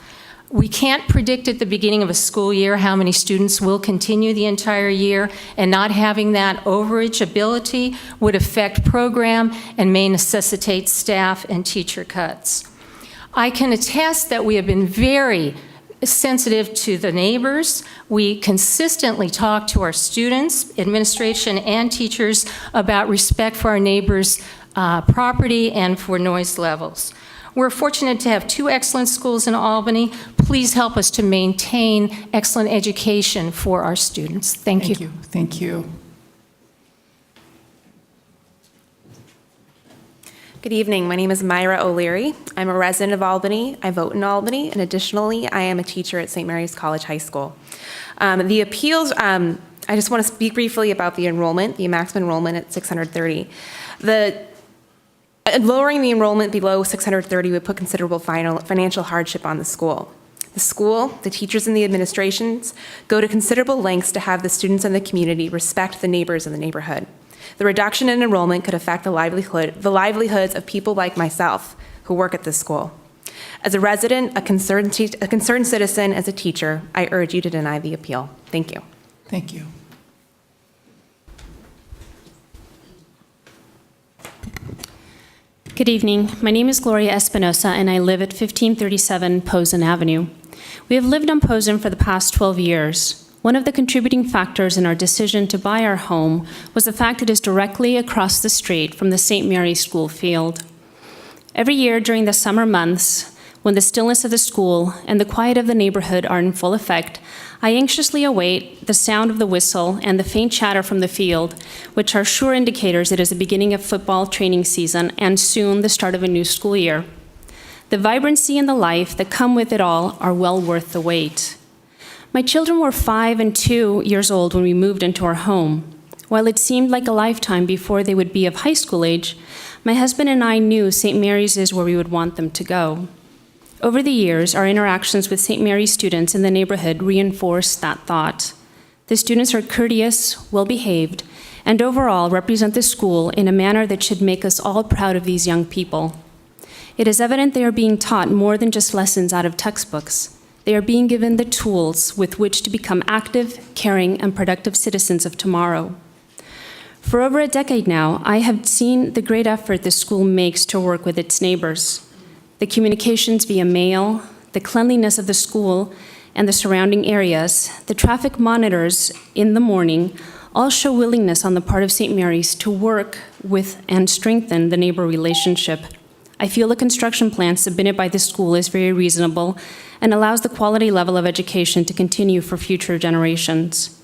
We can't predict at the beginning of a school year how many students will continue the entire year, and not having that overage ability would affect program and may necessitate staff and teacher cuts. I can attest that we have been very sensitive to the neighbors. We consistently talk to our students, administration, and teachers about respect for our neighbors' property and for noise levels. We're fortunate to have 2 excellent schools in Albany. Please help us to maintain excellent education for our students. Thank you. Thank you. Good evening. My name is Myra O'Leary. I'm a resident of Albany. I vote in Albany, and additionally, I am a teacher at St. Mary's College High School. The appeals, I just want to speak briefly about the enrollment, the maximum enrollment at 630. Lowering the enrollment below 630 would put considerable financial hardship on the school. The school, the teachers, and the administrations go to considerable lengths to have the students and the community respect the neighbors in the neighborhood. The reduction in enrollment could affect the livelihoods of people like myself who work at this school. As a resident, a concerned citizen, as a teacher, I urge you to deny the appeal. Thank you. Thank you. Good evening. My name is Gloria Espinosa, and I live at 1537 Posen Avenue. We have lived on Posen for the past 12 years. One of the contributing factors in our decision to buy our home was the fact it is directly across the street from the St. Mary's School field. Every year during the summer months, when the stillness of the school and the quiet of the neighborhood are in full effect, I anxiously await the sound of the whistle and the faint chatter from the field, which are sure indicators it is the beginning of football training season and soon the start of a new school year. The vibrancy and the life that come with it all are well worth the wait. My children were 5 and 2 years old when we moved into our home. While it seemed like a lifetime before they would be of high school age, my husband and I knew St. Mary's is where we would want them to go. Over the years, our interactions with St. Mary's students in the neighborhood reinforced that thought. The students are courteous, well-behaved, and overall represent the school in a manner that should make us all proud of these young people. It is evident they are being taught more than just lessons out of textbooks. They are being given the tools with which to become active, caring, and productive citizens of tomorrow. For over a decade now, I have seen the great effort the school makes to work with its neighbors. The communications via mail, the cleanliness of the school and the surrounding areas, the traffic monitors in the morning, all show willingness on the part of St. Mary's to work with and strengthen the neighbor relationship. I feel the construction plan submitted by the school is very reasonable and allows the quality level of education to continue for future generations.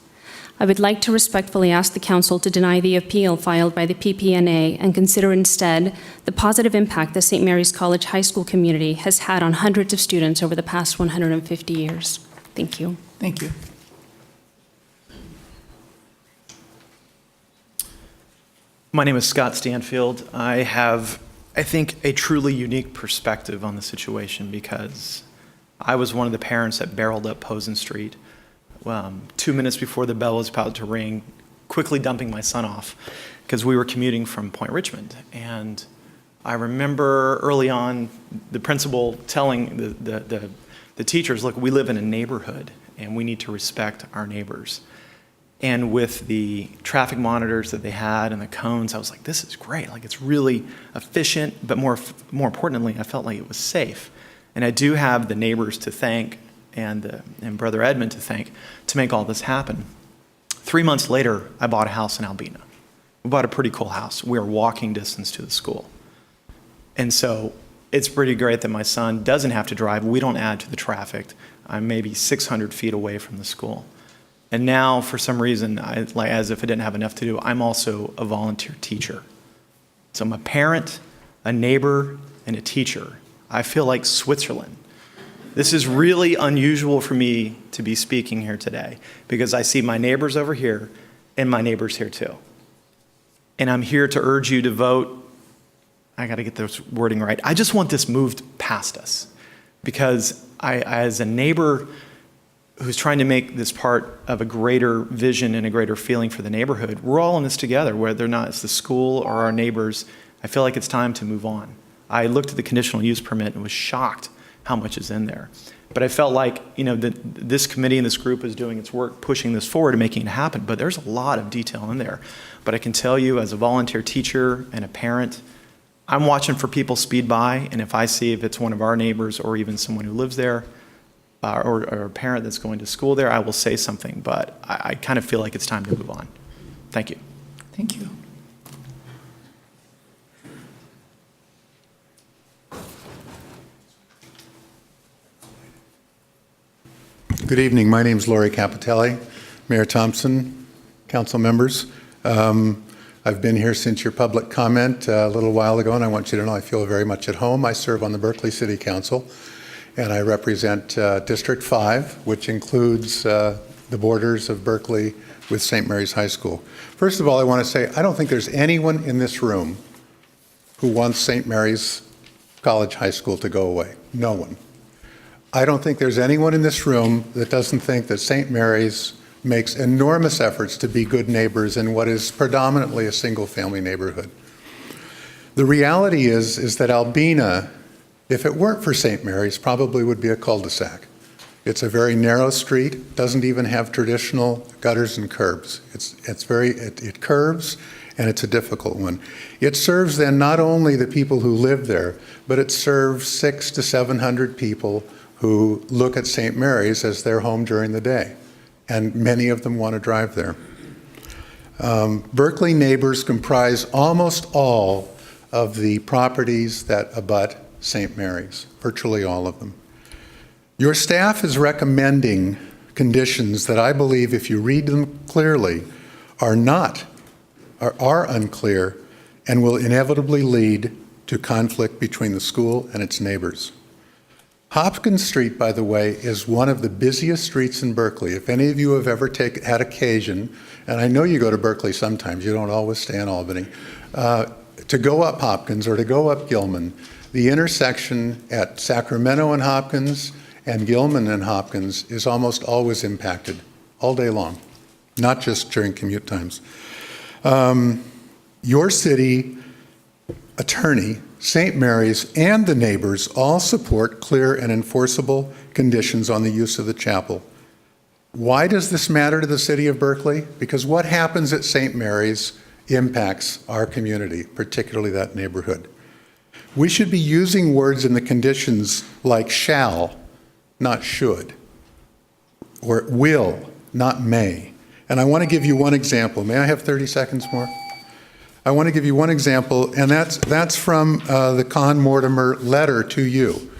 I would like to respectfully ask the Council to deny the appeal filed by the PPNA and consider instead the positive impact the St. Mary's College High School community has had on hundreds of students over the past 150 years. Thank you. Thank you. My name is Scott Stanfield. I have, I think, a truly unique perspective on the situation because I was one of the parents that barreled up Posen Street 2 minutes before the bell was about to ring, quickly dumping my son off because we were commuting from Point Richmond. And I remember early on the principal telling the teachers, look, we live in a neighborhood and we need to respect our neighbors. And with the traffic monitors that they had and the cones, I was like, this is great. Like, it's really efficient, but more importantly, I felt like it was safe. And I do have the neighbors to thank and Brother Edmund to thank to make all this happen. 3 months later, I bought a house in Albany. We bought a pretty cool house. We were walking distance to the school. And so it's pretty great that my son doesn't have to drive. We don't add to the traffic. I'm maybe 600 feet away from the school. And now, for some reason, as if I didn't have enough to do, I'm also a volunteer teacher. So I'm a parent, a neighbor, and a teacher. I feel like Switzerland. This is really unusual for me to be speaking here today because I see my neighbors over here and my neighbors here too. And I'm here to urge you to vote. I got to get this wording right. I just want this moved past us because as a neighbor who's trying to make this part of a greater vision and a greater feeling for the neighborhood, we're all in this together, whether or not it's the school or our neighbors. I feel like it's time to move on. I looked at the conditional use permit and was shocked how much is in there. But I felt like, this committee and this group is doing its work pushing this forward and making it happen, but there's a lot of detail in there. But I can tell you as a volunteer teacher and a parent, I'm watching for people speed by, and if I see if it's one of our neighbors or even someone who lives there, or a parent that's going to school there, I will say something, but I kind of feel like it's time to move on. Thank you. Thank you. Good evening. My name is Lori Capitelli. Mayor Thompson, council members. I've been here since your public comment a little while ago, and I want you to know I feel very much at home. I serve on the Berkeley City Council, and I represent District 5, which includes the borders of Berkeley with St. Mary's High School. First of all, I want to say I don't think there's anyone in this room who wants St. Mary's College High School to go away. No one. I don't think there's anyone in this room that doesn't think that St. Mary's makes enormous efforts to be good neighbors in what is predominantly a single-family neighborhood. The reality is that Albany, if it weren't for St. Mary's, probably would be a cul-de-sac. It's a very narrow street, doesn't even have traditional gutters and curbs. It curves, and it's a difficult one. It serves then not only the people who live there, but it serves 600 to 700 people who look at St. Mary's as their home during the day, and many of them want to drive there. Berkeley neighbors comprise almost all of the properties that abut St. Mary's, virtually all of them. Your staff is recommending conditions that I believe, if you read them clearly, are unclear and will inevitably lead to conflict between the school and its neighbors. Hopkins Street, by the way, is one of the busiest streets in Berkeley. If any of you have ever had occasion, and I know you go to Berkeley sometimes, you don't always stay in Albany, to go up Hopkins or to go up Gilman, the intersection at Sacramento and Hopkins and Gilman and Hopkins is almost always impacted all day long, not just during commute times. Your city attorney, St. Mary's, and the neighbors all support clear and enforceable conditions on the use of the chapel. Why does this matter to the city of Berkeley? Because what happens at St. Mary's impacts our community, particularly that neighborhood. We should be using words in the conditions like shall, not should, or will, not may. And I want to give you one example. May I have 30 seconds more? I want to give you one example, and that's from the Con Mortimer letter to you.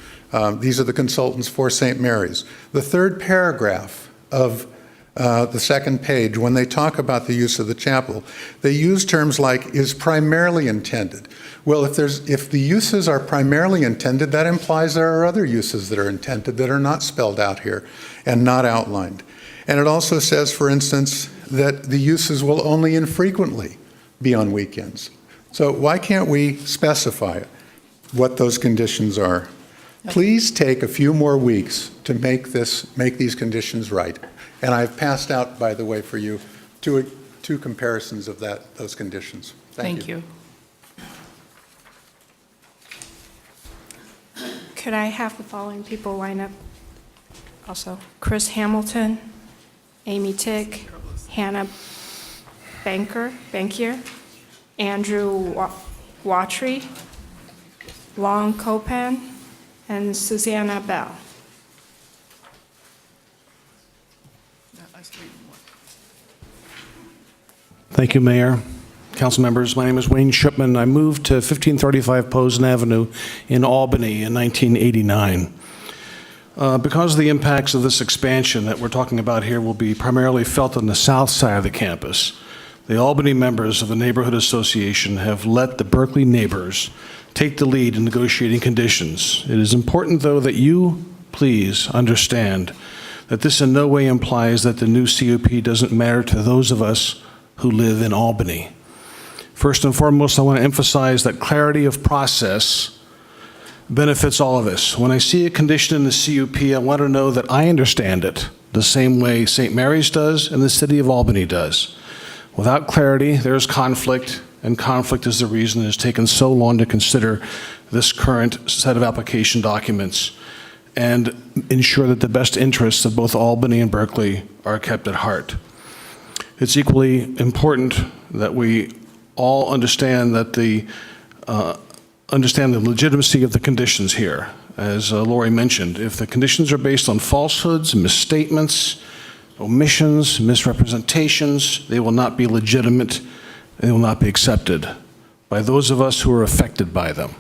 These are the consultants for St. Mary's. The third paragraph of the second page, when they talk about the use of the chapel, they use terms like is primarily intended. Well, if the uses are primarily intended, that implies there are other uses that are intended that are not spelled out here and not outlined. And it also says, for instance, that the uses will only infrequently be on weekends. So why can't we specify what those conditions are? Please take a few more weeks to make these conditions right. And I've passed out, by the way, for you, two comparisons of those conditions. Thank you. Could I have the following people line up also? Chris Hamilton, Amy Tick, Hannah Bankier, Andrew Watry, Long Copan, and Susanna Bell. Thank you, Mayor. council members. My name is Wayne Shipman. I moved to 1535 Posen Avenue in Albany in 1989. Because of the impacts of this expansion that we're talking about here will be primarily felt on the south side of the campus, the Albany members of the Neighborhood Association have let the Berkeley neighbors take the lead in negotiating conditions. It is important, though, that you please understand that this in no way implies that the new CUP doesn't matter to those of us who live in Albany. First and foremost, I want to emphasize that clarity of process benefits all of us. When I see a condition in the CUP, I want to know that I understand it the same way St. Mary's does and the city of Albany does. Without clarity, there's conflict, and conflict is the reason it has taken so long to consider this current set of application documents and ensure that the best interests of both Albany and Berkeley are kept at heart. It's equally important that we all understand that the legitimacy of the conditions here. As Lori mentioned, if the conditions are based on falsehoods, misstatements, omissions, misrepresentations, they will not be legitimate and they will not be accepted by those of us who are affected by them.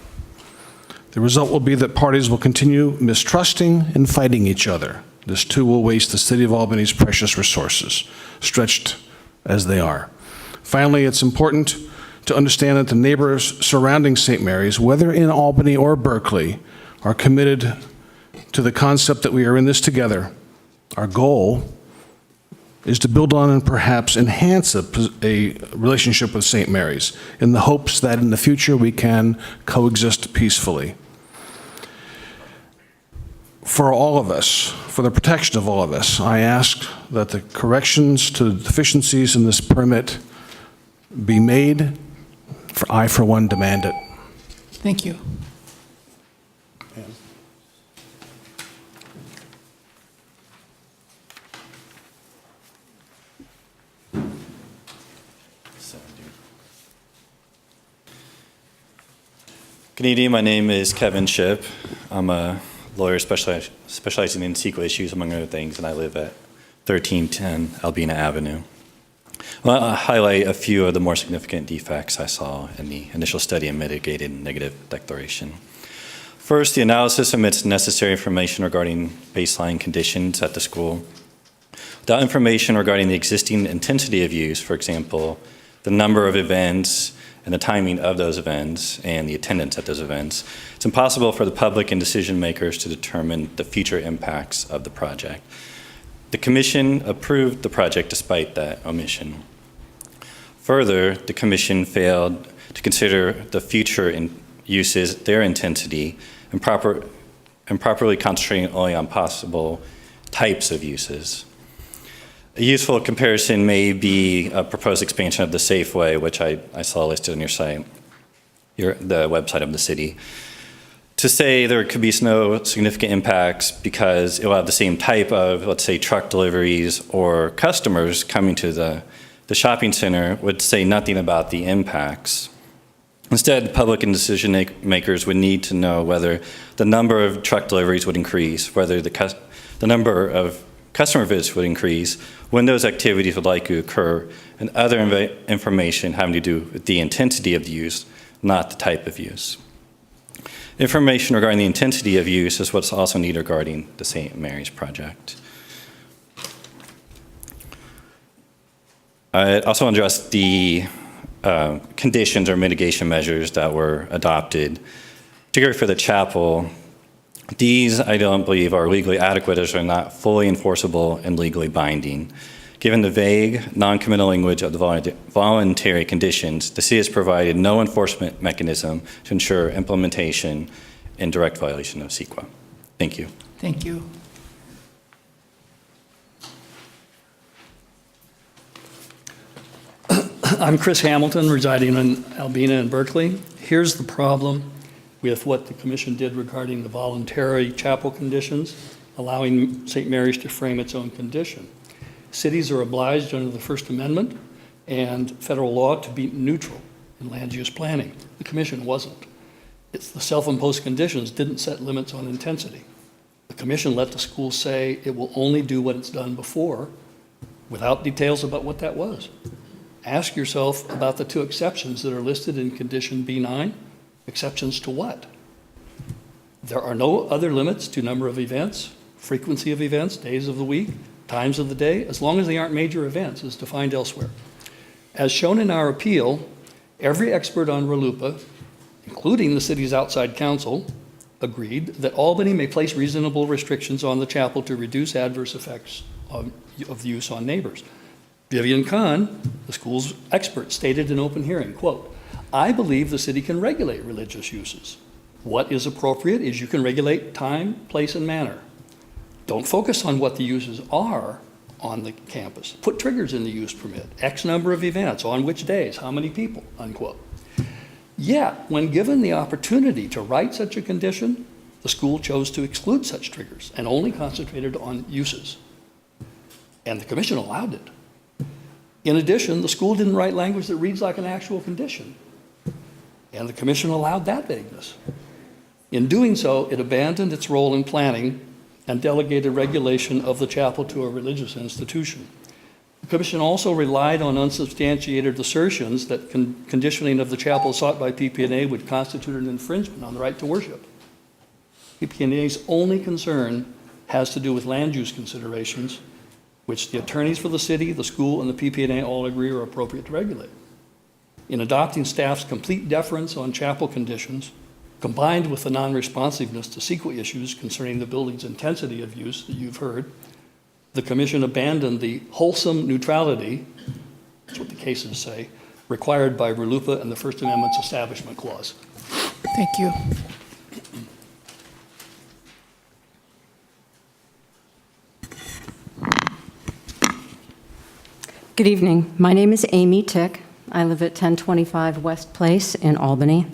The result will be that parties will continue mistrusting and fighting each other. This too will waste the city of Albany's precious resources, stretched as they are. Finally, it's important to understand that the neighbors surrounding St. Mary's, whether in Albany or Berkeley, are committed to the concept that we are in this together. Our goal is to build on and perhaps enhance a relationship with St. Mary's in the hopes that in the future we can coexist peacefully. For all of us, for the protection of all of us, I ask that the corrections to the deficiencies in this permit be made. I, for one, demand it. Thank you. Good evening. My name is Kevin Shipp. I'm a lawyer specializing in CEQA issues, among other things, and I live at 1310 Albany Avenue. I'll highlight a few of the more significant defects I saw in the initial study and mitigated negative declaration. First, the analysis omits necessary information regarding baseline conditions at the school. Without information regarding the existing intensity of use, for example, the number of events and the timing of those events and the attendance at those events, it's impossible for the public and decision makers to determine the future impacts of the project. The Commission approved the project despite that omission. Further, the Commission failed to consider the future uses, their intensity, and properly concentrating only on possible types of uses. A useful comparison may be a proposed expansion of the Safeway, which I saw listed on your site, the website of the city. To say there could be no significant impacts because it will have the same type of, let's say, truck deliveries or customers coming to the shopping center would say nothing about the impacts. Instead, public and decision makers would need to know whether the number of truck deliveries would increase, whether the number of customer visits would increase, when those activities would likely occur, and other information having to do with the intensity of the use, not the type of use. Information regarding the intensity of use is what's also needed regarding the St. Mary's project. I also want to address the conditions or mitigation measures that were adopted, particularly for the chapel. These, I don't believe, are legally adequate as are not fully enforceable and legally binding. Given the vague, non-committal language of the voluntary conditions, the city has provided no enforcement mechanism to ensure implementation in direct violation of CEQA. Thank you. Thank you. I'm Chris Hamilton, residing in Albany and Berkeley. Here's the problem with what the Commission did regarding the voluntary chapel conditions, allowing St. Mary's to frame its own condition. Cities are obliged under the First Amendment and federal law to be neutral in land use planning. The Commission wasn't. It's the self-imposed conditions didn't set limits on intensity. The Commission let the school say it will only do what it's done before without details about what that was. Ask yourself about the two exceptions that are listed in condition B9. Exceptions to what? There are no other limits to number of events, frequency of events, days of the week, times of the day, as long as they aren't major events as defined elsewhere. As shown in our appeal, every expert on RLUIPA, including the city's outside counsel, agreed that Albany may place reasonable restrictions on the chapel to reduce adverse effects of the use on neighbors. Vivian Kahn, the school's expert, stated in open hearing, quote, "I believe the city can regulate religious uses. What is appropriate is you can regulate time, place, and manner. Don't focus on what the uses are on the campus. Put triggers in the use permit, X number of events, on which days, how many people," unquote. Yet, when given the opportunity to write such a condition, the school chose to exclude such triggers and only concentrated on uses. And the commission allowed it. In addition, the school didn't write language that reads like an actual condition. And the commission allowed that vagueness. In doing so, it abandoned its role in planning and delegated regulation of the chapel to a religious institution. The commission also relied on unsubstantiated assertions that conditioning of the chapel sought by PPNA would constitute an infringement on the right to worship. PPNA's only concern has to do with land use considerations, which the attorneys for the city, the school, and the PPNA all agree are appropriate to regulate. In adopting staff's complete deference on chapel conditions, combined with the non-responsiveness to CEQA issues concerning the building's intensity of use that you've heard, the commission abandoned the wholesome neutrality, that's what the cases say, required by RLUIPA and the First Amendment's Establishment Clause. Thank you. Good evening. My name is Amy Tick. I live at 1025 West Place in Albany.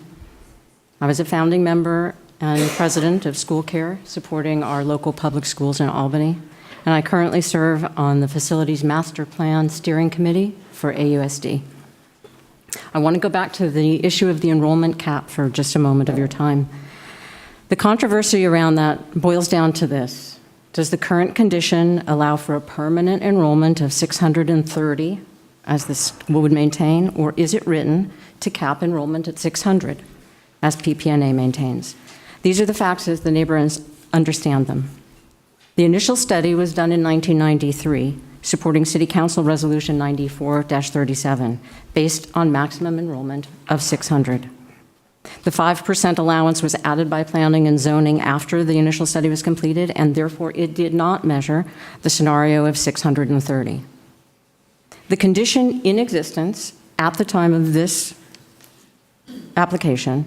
I was a founding member and president of School Care, supporting our local public schools in Albany, and I currently serve on the Facilities Master Plan Steering Committee for AUSD. I want to go back to the issue of the enrollment cap for just a moment of your time. The controversy around that boils down to this. Does the current condition allow for a permanent enrollment of 630, as the school would maintain, or is it written to cap enrollment at 600? As PPNA maintains. These are the facts as the neighbors understand them. The initial study was done in 1993, supporting City Council Resolution 94-37, based on maximum enrollment of 600. The 5% allowance was added by planning and zoning after the initial study was completed, and therefore it did not measure the scenario of 630. The condition in existence at the time of this application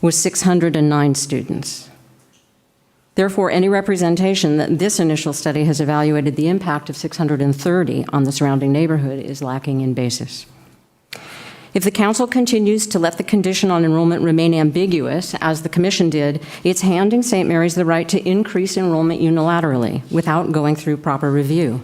was 609 students. Therefore, any representation that this initial study has evaluated the impact of 630 on the surrounding neighborhood is lacking in basis. If the council continues to let the condition on enrollment remain ambiguous, as the commission did, it's handing St. Mary's the right to increase enrollment unilaterally without going through proper review.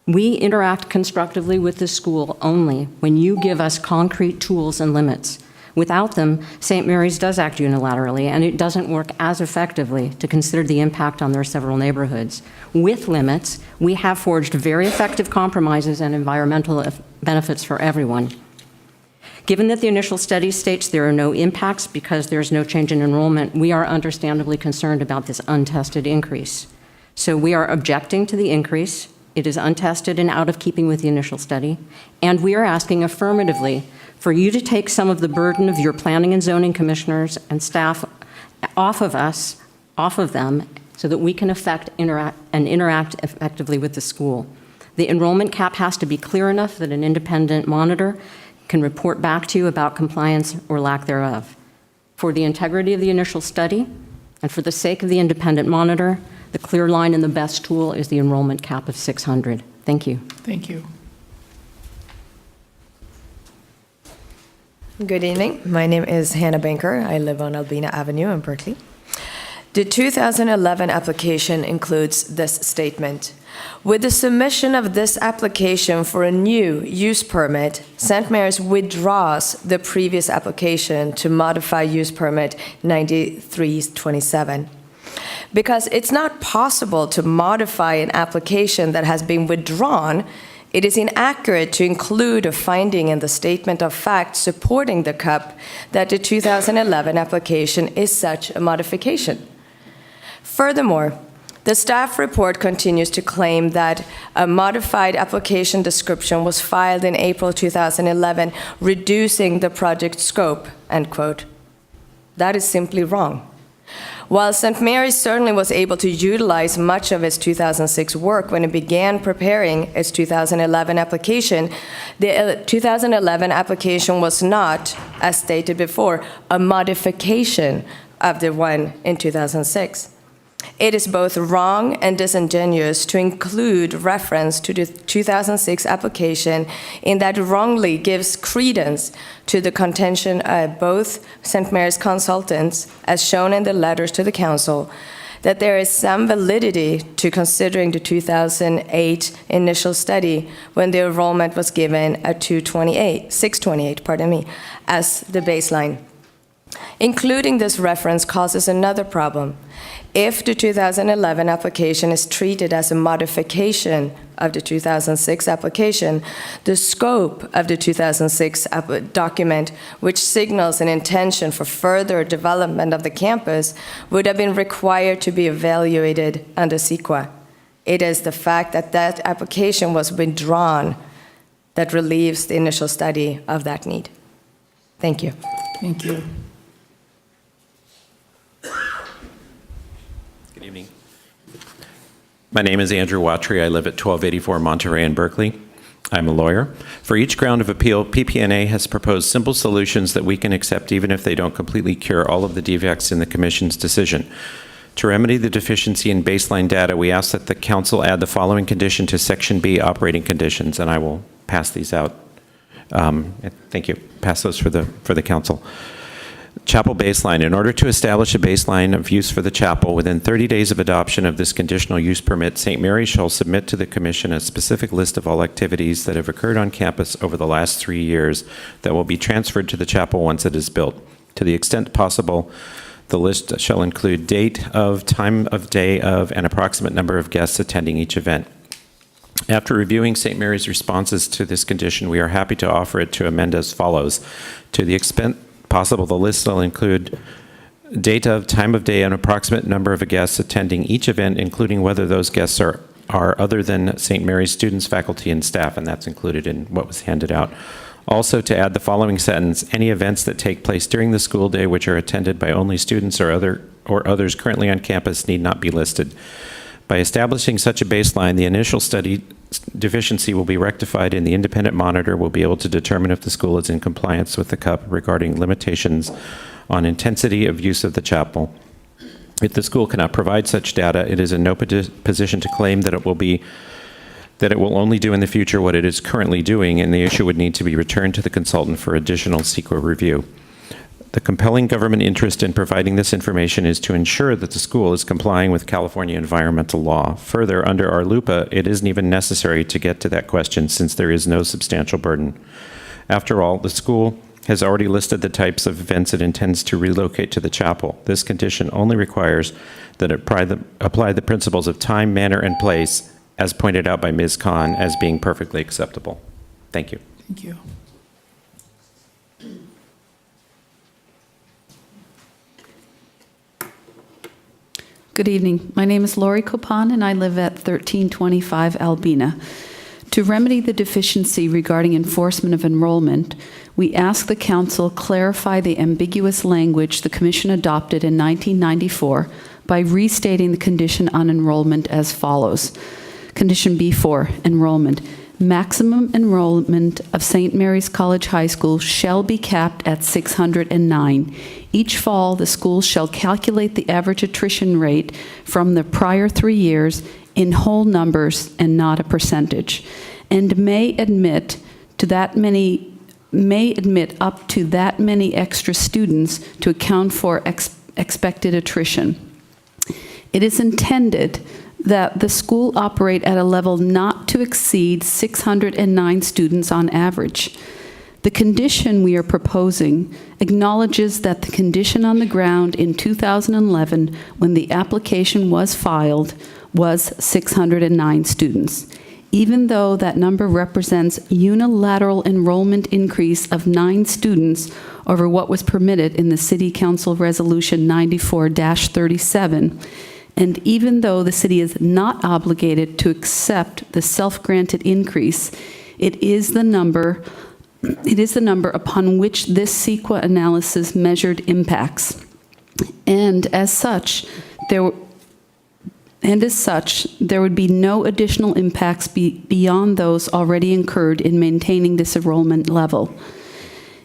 We interact constructively with the school only when you give us concrete tools and limits. Without them, St. Mary's does act unilaterally, and it doesn't work as effectively to consider the impact on their several neighborhoods. With limits, we have forged very effective compromises and environmental benefits for everyone. Given that the initial study states there are no impacts because there's no change in enrollment, we are understandably concerned about this untested increase. So we are objecting to the increase. It is untested and out of keeping with the initial study, and we are asking affirmatively for you to take some of the burden of your planning and zoning commissioners and staff off of us, off of them, so that we can interact effectively with the school. The enrollment cap has to be clear enough that an independent monitor can report back to you about compliance or lack thereof. For the integrity of the initial study and for the sake of the independent monitor, the clear line and the best tool is the enrollment cap of 600. Thank you. Thank you. Good evening. My name is Hannah Banker. I live on Albany Avenue in Berkeley. The 2011 application includes this statement. With the submission of this application for a new use permit, St. Mary's withdraws the previous application to modify use permit 9327. Because it's not possible to modify an application that has been withdrawn, It is inaccurate to include a finding in the statement of fact supporting the CUP that the 2011 application is such a modification. Furthermore, the staff report continues to claim that a modified application description was filed in April 2011, reducing the project scope, end quote. That is simply wrong. While St. Mary's certainly was able to utilize much of its 2006 work when it began preparing its 2011 application, the 2011 application was not, as stated before, a modification of the one in 2006. It is both wrong and disingenuous to include reference to the 2006 application in that wrongly gives credence to the contention of both St. Mary's consultants, as shown in the letters to the council, that there is some validity to considering the 2008 initial study when the enrollment was given at 628, as the baseline. Including this reference causes another problem. If the 2011 application is treated as a modification of the 2006 application, the scope of the 2006 document, which signals an intention for further development of the campus, would have been required to be evaluated under CEQA. It is the fact that that application was withdrawn that relieves the initial study of that need. Thank you. Thank you. Good evening. My name is Andrew Watry. I live at 1284 Monterey in Berkeley. I'm a lawyer. For each ground of appeal, PPNA has proposed simple solutions that we can accept even if they don't completely cure all of the defects in the Commission's decision. To remedy the deficiency in baseline data, we ask that the Council add the following condition to Section B, operating conditions, and I will pass these out. Thank you. Pass those for the Council. Chapel baseline. In order to establish a baseline of use for the chapel, within 30 days of adoption of this conditional use permit, St. Mary's shall submit to the Commission a specific list of all activities that have occurred on campus over the last 3 years that will be transferred to the chapel once it is built. To the extent possible, the list shall include date of, time of day of, and approximate number of guests attending each event. After reviewing St. Mary's responses to this condition, we are happy to offer it to amend as follows. To the extent possible, the list will include date of, time of day, and approximate number of guests attending each event, including whether those guests are other than St. Mary's students, faculty, and staff, and that's included in what was handed out. Also, to add the following sentence: any events that take place during the school day which are attended by only students or others currently on campus need not be listed. By establishing such a baseline, the initial study deficiency will be rectified, and the independent monitor will be able to determine if the school is in compliance with the CUP regarding limitations on intensity of use of the chapel. If the school cannot provide such data, it is in no position to claim that it will only do in the future what it is currently doing, and the issue would need to be returned to the consultant for additional CEQA review. The compelling government interest in providing this information is to ensure that the school is complying with California environmental law. Further, under our LUPA, it isn't even necessary to get to that question since there is no substantial burden. After all, the school has already listed the types of events it intends to relocate to the chapel. This condition only requires that it apply the principles of time, manner, and place, as pointed out by Ms. Khan, as being perfectly acceptable. Thank you. Thank you. Good evening. My name is Lori Copan, and I live at 1325 Albany. To remedy the deficiency regarding enforcement of enrollment, we ask the Council clarify the ambiguous language the Commission adopted in 1994 by restating the condition on enrollment as follows. Condition B4, enrollment. Maximum enrollment of St. Mary's College High School shall be capped at 609. Each fall, the school shall calculate the average attrition rate from the prior 3 years in whole numbers and not a percentage, and may admit up to that many extra students to account for expected attrition. It is intended that the school operate at a level not to exceed 609 students on average. The condition we are proposing acknowledges that the condition on the ground in 2011, when the application was filed, was 609 students. even though that number represents unilateral enrollment increase of 9 students over what was permitted in the City Council Resolution 94-37, and even though the city is not obligated to accept the self-granted increase, it is the number upon which this CEQA analysis measured impacts. And as such, there would be no additional impacts beyond those already incurred in maintaining this enrollment level.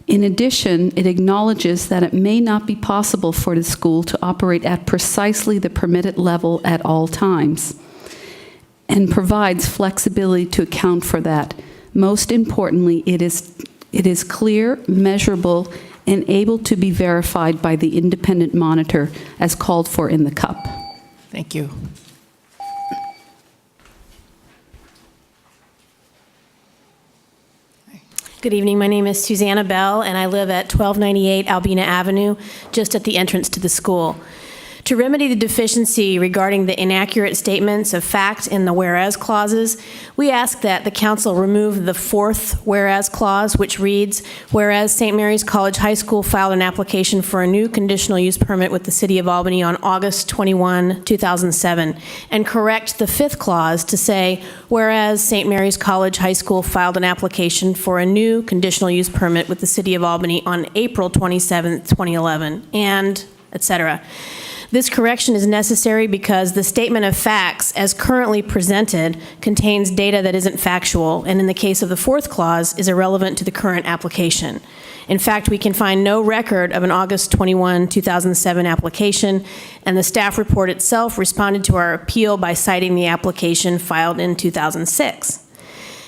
In addition, it acknowledges that it may not be possible for the school to operate at precisely the permitted level at all times, and provides flexibility to account for that. Most importantly, it is clear, measurable, and able to be verified by the independent monitor as called for in the CUP. Thank you. Good evening. My name is Susanna Bell, and I live at 1298 Albina Avenue, just at the entrance to the school. To remedy the deficiency regarding the inaccurate statements of fact in the whereas clauses, we ask that the council remove the 4th whereas clause, which reads, whereas St. Mary's College High School filed an application for a new conditional use permit with the City of Albany on August 21, 2007, and correct the 5th clause to say, whereas St. Mary's College High School filed an application for a new conditional use permit with the City of Albany on April 27, 2011, and etc. This correction is necessary because the statement of facts as currently presented contains data that isn't factual, and in the case of the 4th clause is irrelevant to the current application. In fact, we can find no record of an August 21, 2007 application, and the staff report itself responded to our appeal by citing the application filed in 2006.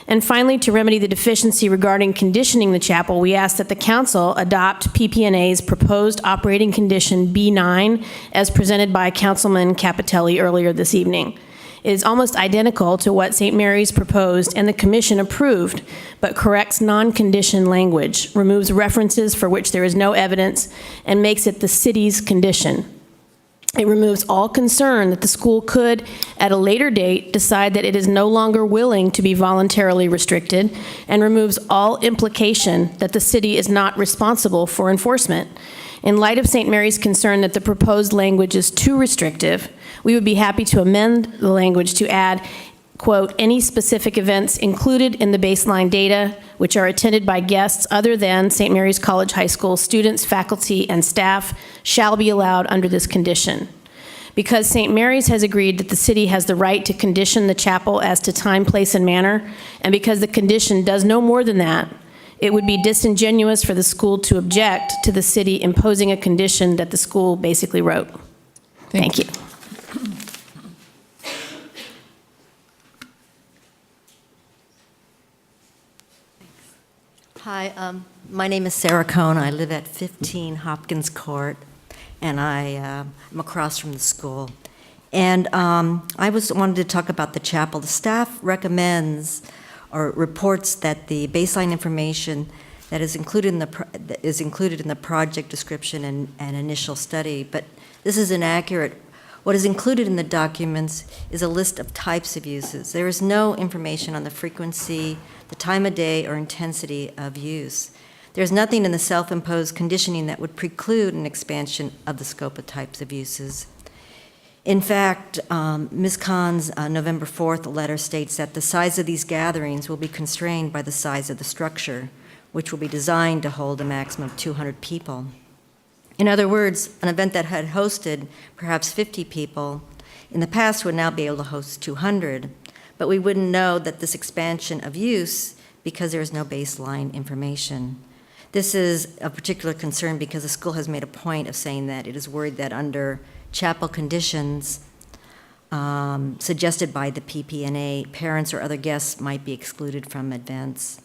And finally, to remedy the deficiency regarding conditioning the chapel, we ask that the council adopt PPNA's proposed operating condition B9 as presented by Councilman Capitelli earlier this evening. It is almost identical to what St. Mary's proposed and the commission approved, but corrects non-condition language, removes references for which there is no evidence, and makes it the city's condition. It removes all concern that the school could, at a later date, decide that it is no longer willing to be voluntarily restricted, and removes all implication that the city is not responsible for enforcement. In light of St. Mary's concern that the proposed language is too restrictive, we would be happy to amend the language to add, quote, any specific events included in the baseline data which are attended by guests other than St. Mary's College High School students, faculty, and staff shall be allowed under this condition. Because St. Mary's has agreed that the city has the right to condition the chapel as to time, place, and manner, and because the condition does no more than that, it would be disingenuous for the school to object to the city imposing a condition that the school basically wrote. Thank you. Hi, my name is Sarah Cohn. I live at 15 Hopkins Court, and I'm across from the school. And I wanted to talk about the chapel. The staff recommends or reports that the baseline information that is included in the project description and initial study, but this is inaccurate. What is included in the documents is a list of types of uses. There is no information on the frequency, the time of day, or intensity of use. There's nothing in the self-imposed conditioning that would preclude an expansion of the scope of types of uses. In fact, Ms. Khan's November 4th letter states that the size of these gatherings will be constrained by the size of the structure, which will be designed to hold a maximum of 200 people. In other words, an event that had hosted perhaps 50 people in the past would now be able to host 200, but we wouldn't know that this expansion of use because there is no baseline information. This is a particular concern because the school has made a point of saying that it is worried that under chapel conditions suggested by the PPNA, parents or other guests might be excluded from events.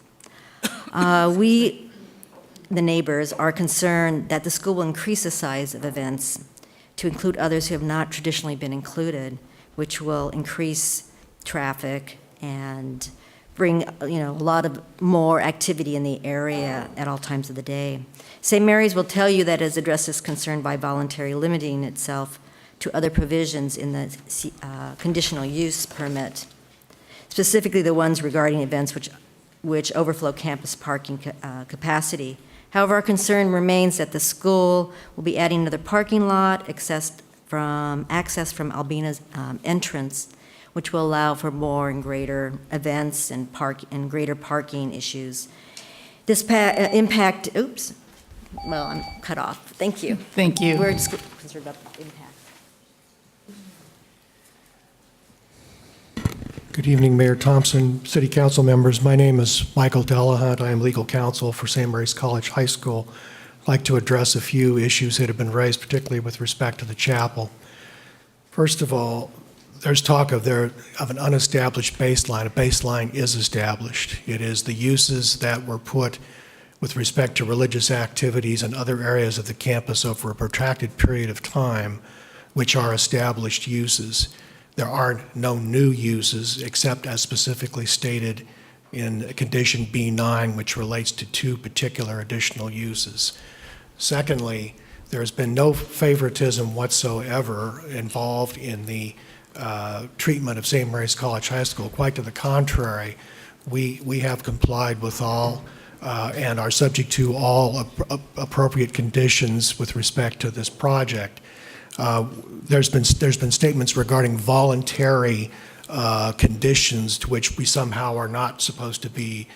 We, the neighbors, are concerned that the school will increase the size of events to include others who have not traditionally been included, which will increase traffic and bring a lot of more activity in the area at all times of the day. St. Mary's will tell you that it has addressed this concern by voluntarily limiting itself to other provisions in the conditional use permit. specifically the ones regarding events which overflow campus parking capacity. However, our concern remains that the school will be adding another parking lot accessed from Albina's entrance, which will allow for more and greater events and greater parking issues. This impact, oops, well, I'm cut off. Thank you. Thank you. We're just concerned about the impact. Good evening, Mayor Thompson, City Council members. My name is Michael Delahunt. I am legal counsel for St. Mary's College High School. I'd like to address a few issues that have been raised, particularly with respect to the chapel. First of all, there's talk of an unestablished baseline. A baseline is established. It is the uses that were put with respect to religious activities and other areas of the campus over a protracted period of time, which are established uses. There are no new uses except as specifically stated in condition B9, which relates to 2 particular additional uses. Secondly, there has been no favoritism whatsoever involved in the treatment of St. Mary's College High School. Quite to the contrary, we have complied with all and are subject to all appropriate conditions with respect to this project. There's been statements regarding voluntary conditions to which we somehow are not supposed to be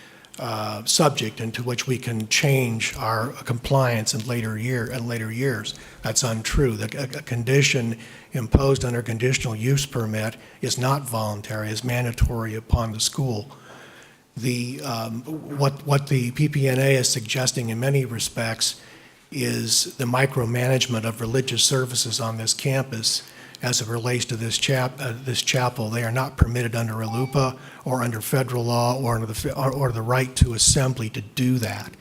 subject and to which we can change our compliance in later years. That's untrue. A condition imposed under conditional use permit is not voluntary, is mandatory upon the school. What the PPNA is suggesting in many respects is the micromanagement of religious services on this campus as it relates to this chapel. They are not permitted under RLUIPA or under federal law or the right to assembly to do that.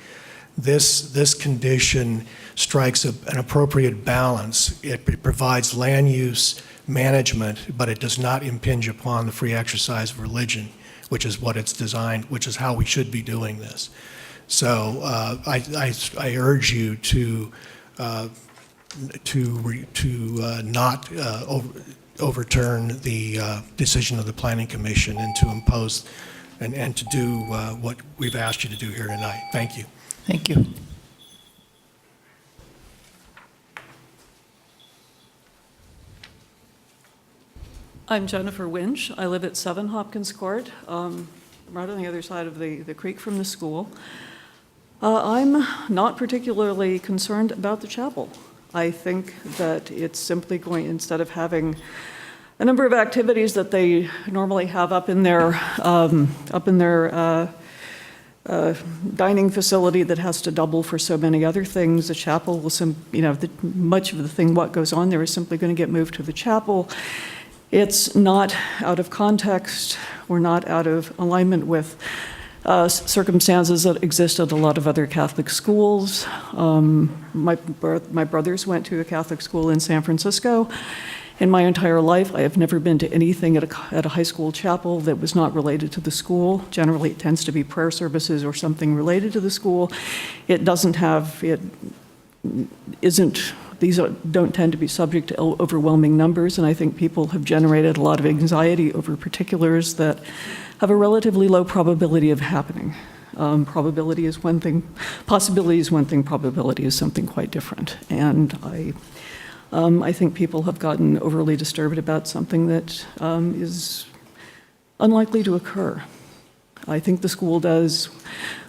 This condition strikes an appropriate balance. It provides land use management, but it does not impinge upon the free exercise of religion, which is what it's designed, which is how we should be doing this. So I urge you to not overturn the decision of the Planning Commission and to impose and to do what we've asked you to do here tonight. Thank you. Thank you. I'm Jennifer Winch. I live at 7 Hopkins Court, right on the other side of the creek from the school. I'm not particularly concerned about the chapel. I think that it's simply going, instead of having a number of activities that they normally have up in their dining facility that has to double for so many other things, the chapel will, much of the thing, what goes on there is simply going to get moved to the chapel. It's not out of context. We're not out of alignment with circumstances that exist at a lot of other Catholic schools. My brothers went to a Catholic school in San Francisco. In my entire life, I have never been to anything at a high school chapel that was not related to the school. Generally, it tends to be prayer services or something related to the school. These don't tend to be subject to overwhelming numbers, and I think people have generated a lot of anxiety over particulars that have a relatively low probability of happening. Probability is one thing, possibility is one thing, probability is something quite different. And I think people have gotten overly disturbed about something that is unlikely to occur. I think the school does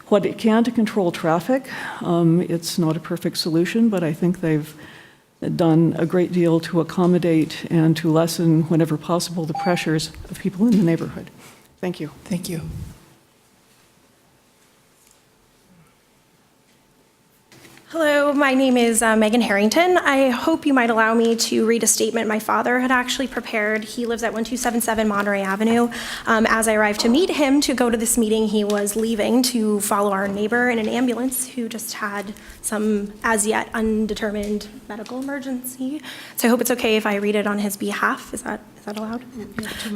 what it can to control traffic. It's not a perfect solution, but I think they've done a great deal to accommodate and to lessen, whenever possible, the pressures of people in the neighborhood. Thank you. Thank you. Hello, my name is Megan Harrington. I hope you might allow me to read a statement my father had actually prepared. He lives at 1277 Monterey Avenue. As I arrived to meet him to go to this meeting, he was leaving to follow our neighbor in an ambulance who just had some as yet undetermined medical emergency. So I hope it's okay if I read it on his behalf. Is that Is that allowed?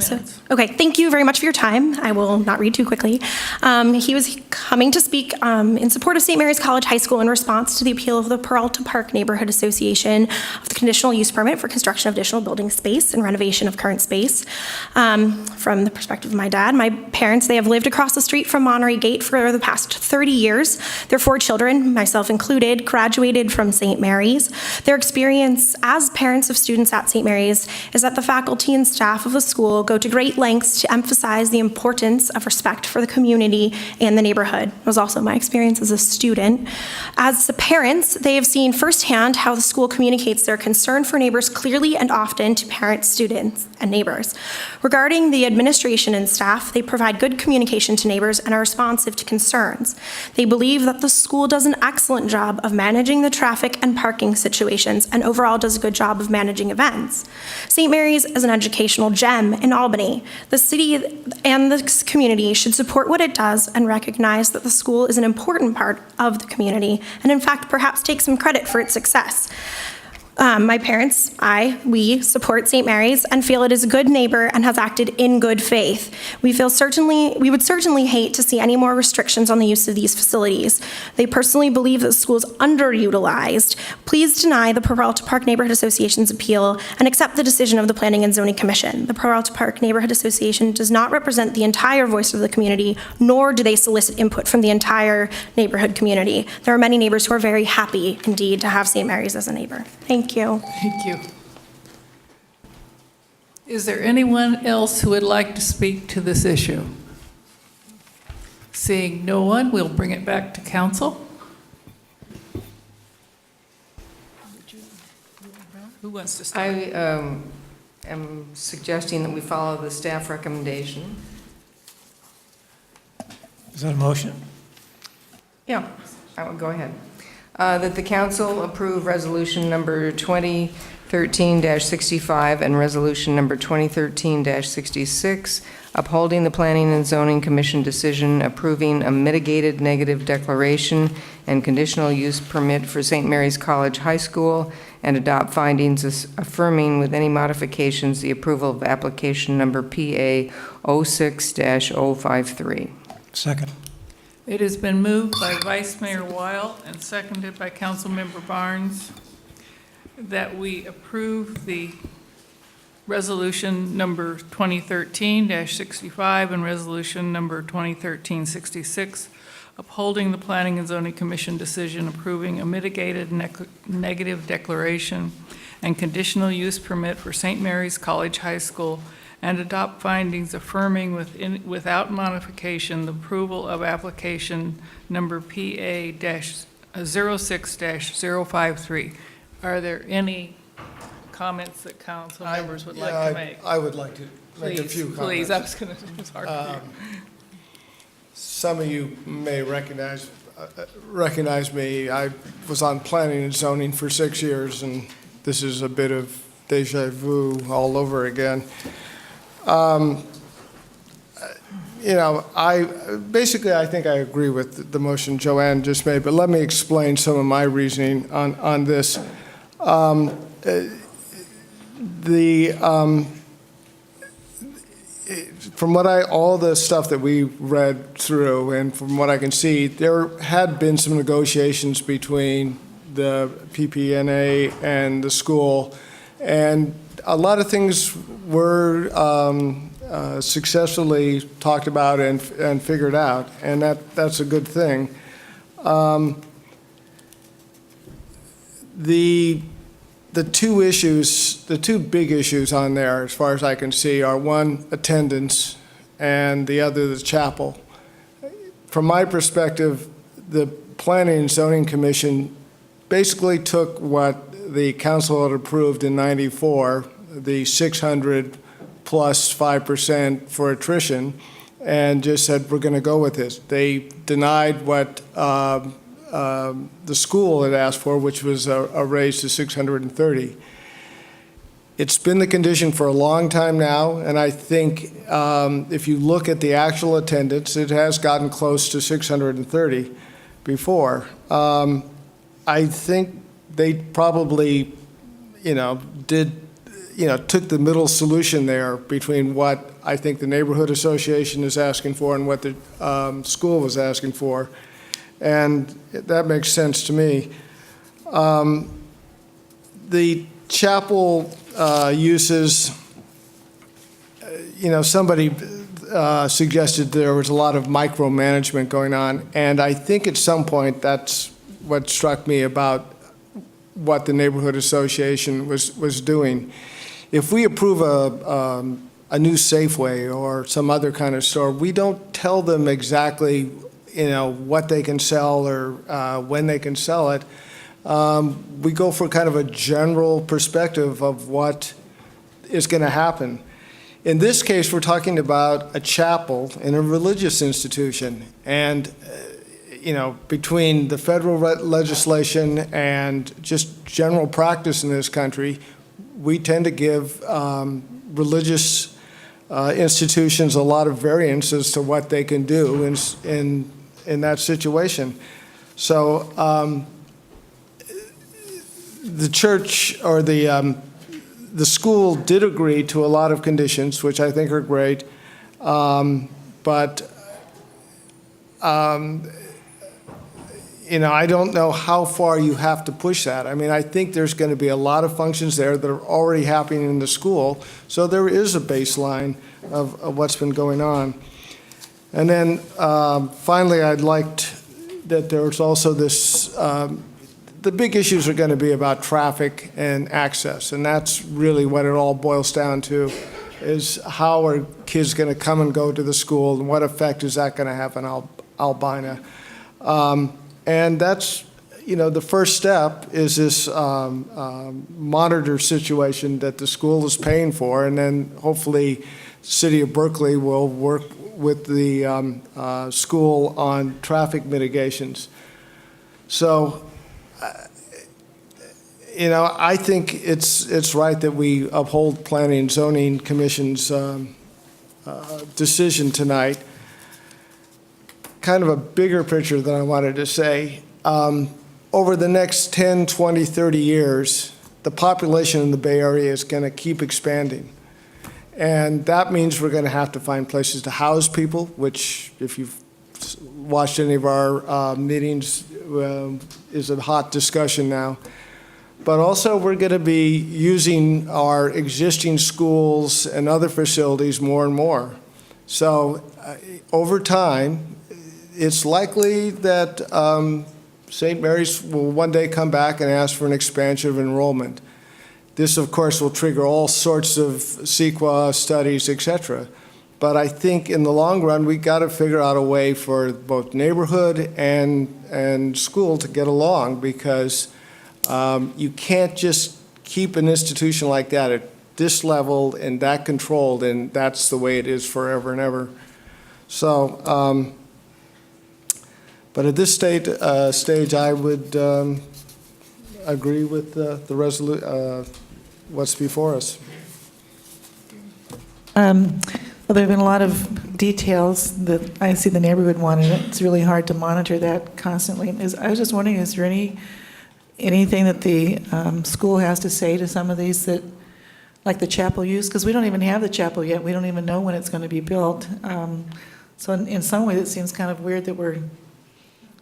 So, okay, thank you very much for your time. I will not read too quickly. He was coming to speak in support of St. Mary's College High School in response to the appeal of the Peralta Park Neighborhood Association of the conditional use permit for construction of additional building space and renovation of current space. From the perspective of my dad, my parents, they have lived across the street from Monterey Gate for the past 30 years. Their 4 children, myself included, graduated from St. Mary's. Their experience as parents of students at St. Mary's is that the faculty and staff of the school go to great lengths to emphasize the importance of respect for the community and the neighborhood. It was also my experience as a student. As the parents, they have seen firsthand how the school communicates their concern for neighbors clearly and often to parents, students, and neighbors. Regarding the administration and staff, they provide good communication to neighbors and are responsive to concerns. They believe that the school does an excellent job of managing the traffic and parking situations and overall does a good job of managing events. St. Mary's is an educational gem in Albany. The city and the community should support what it does and recognize that the school is an important part of the community and in fact perhaps take some credit for its success. My parents, we support St. Mary's and feel it is a good neighbor and has acted in good faith. We would certainly hate to see any more restrictions on the use of these facilities. They personally believe that the school is underutilized. Please deny the Peralta Park Neighborhood Association's appeal and accept the decision of the Planning and Zoning Commission. The Peralta Park Neighborhood Association does not represent the entire voice of the community, nor do they solicit input from the entire neighborhood community. There are many neighbors who are very happy indeed to have St. Mary's as a neighbor. Thank you. Thank you. Is there anyone else who would like to speak to this issue? Seeing no one, we'll bring it back to council. Who wants to start? I am suggesting that we follow the staff recommendation. Is that a motion? Yeah, I will go ahead. That the council approve resolution number 2013-65 and resolution number 2013-66, upholding the Planning and Zoning Commission decision approving a mitigated negative declaration and conditional use permit for St. Mary's College High School, and adopt findings affirming with any modifications the approval of application number PA 06-053. Second. It has been moved by Vice Mayor Weil and seconded by Councilmember Barnes that we approve the resolution number 2013-65 and resolution number 2013-66, upholding the Planning and Zoning Commission decision approving a mitigated negative declaration and conditional use permit for St. Mary's College High School, and adopt findings affirming without modification the approval of application number PA-06-053. Are there any comments that council members would like to make? I would like to make a few comments. Please, I was going to, it's hard for you. Some of you may recognize me. I was on planning and zoning for 6 years, and this is a bit of deja vu all over again. I think I agree with the motion Joanne just made, but let me explain some of my reasoning on this. From all the stuff that we read through, and from what I can see, there had been some negotiations between the PPNA and the school, and a lot of things were successfully talked about and figured out, and that's a good thing. The two big issues on there, as far as I can see, are one, attendance, and the other, the chapel. From my perspective, the Planning and Zoning Commission basically took what the council had approved in '94, the 600 plus 5% for attrition, and just said, we're going to go with this. They denied what the school had asked for, which was a raise to 630. It's been the condition for a long time now, and I think if you look at the actual attendance, it has gotten close to 630 before. I think they probably, did, took the middle solution there between what I think the neighborhood association is asking for and what the school was asking for. And that makes sense to me. The chapel uses, somebody suggested there was a lot of micromanagement going on, and I think at some point that's what struck me about what the neighborhood association was doing. If we approve a new Safeway or some other kind of store, we don't tell them exactly, what they can sell or when they can sell it. We go for kind of a general perspective of what is going to happen. In this case, we're talking about a chapel in a religious institution, and between the federal legislation and just general practice in this country, we tend to give religious institutions a lot of variance as to what they can do in that situation. So the church or the school did agree to a lot of conditions, which I think are great, but I don't know how far you have to push that. I mean, I think there's going to be a lot of functions there that are already happening in the school, so there is a baseline of what's been going on. And then finally, I'd liked that there's also this, the big issues are going to be about traffic and access, and that's really what it all boils down to, is how are kids going to come and go to the school, and what effect is that going to have on Albina. And that's, the first step is this monitor situation that the school is paying for, and then hopefully City of Berkeley will work with the school on traffic mitigations. So, I think it's right that we uphold Planning and Zoning Commission's decision tonight. Kind of a bigger picture than I wanted to say. Over the next 10, 20, 30 years, the population in the Bay Area is going to keep expanding. And that means we're going to have to find places to house people, which, if you've watched any of our meetings, is a hot discussion now. But also, we're going to be using our existing schools and other facilities more and more. So over time, it's likely that St. Mary's will one day come back and ask for an expansion of enrollment. This, of course, will trigger all sorts of CEQA studies, et cetera. But I think in the long run, we've got to figure out a way for both neighborhood and school to get along, because you can't just keep an institution like that at this level and that controlled, and that's the way it is forever and ever. So, but at this stage, I would agree with the what's before us. Well, there have been a lot of details that I see the neighborhood wanted. It's really hard to monitor that constantly. I was just wondering, is there anything that the school has to say to some of these that, like the chapel use? Because we don't even have the chapel yet. We don't even know when it's going to be built. So in some ways, it seems kind of weird that we're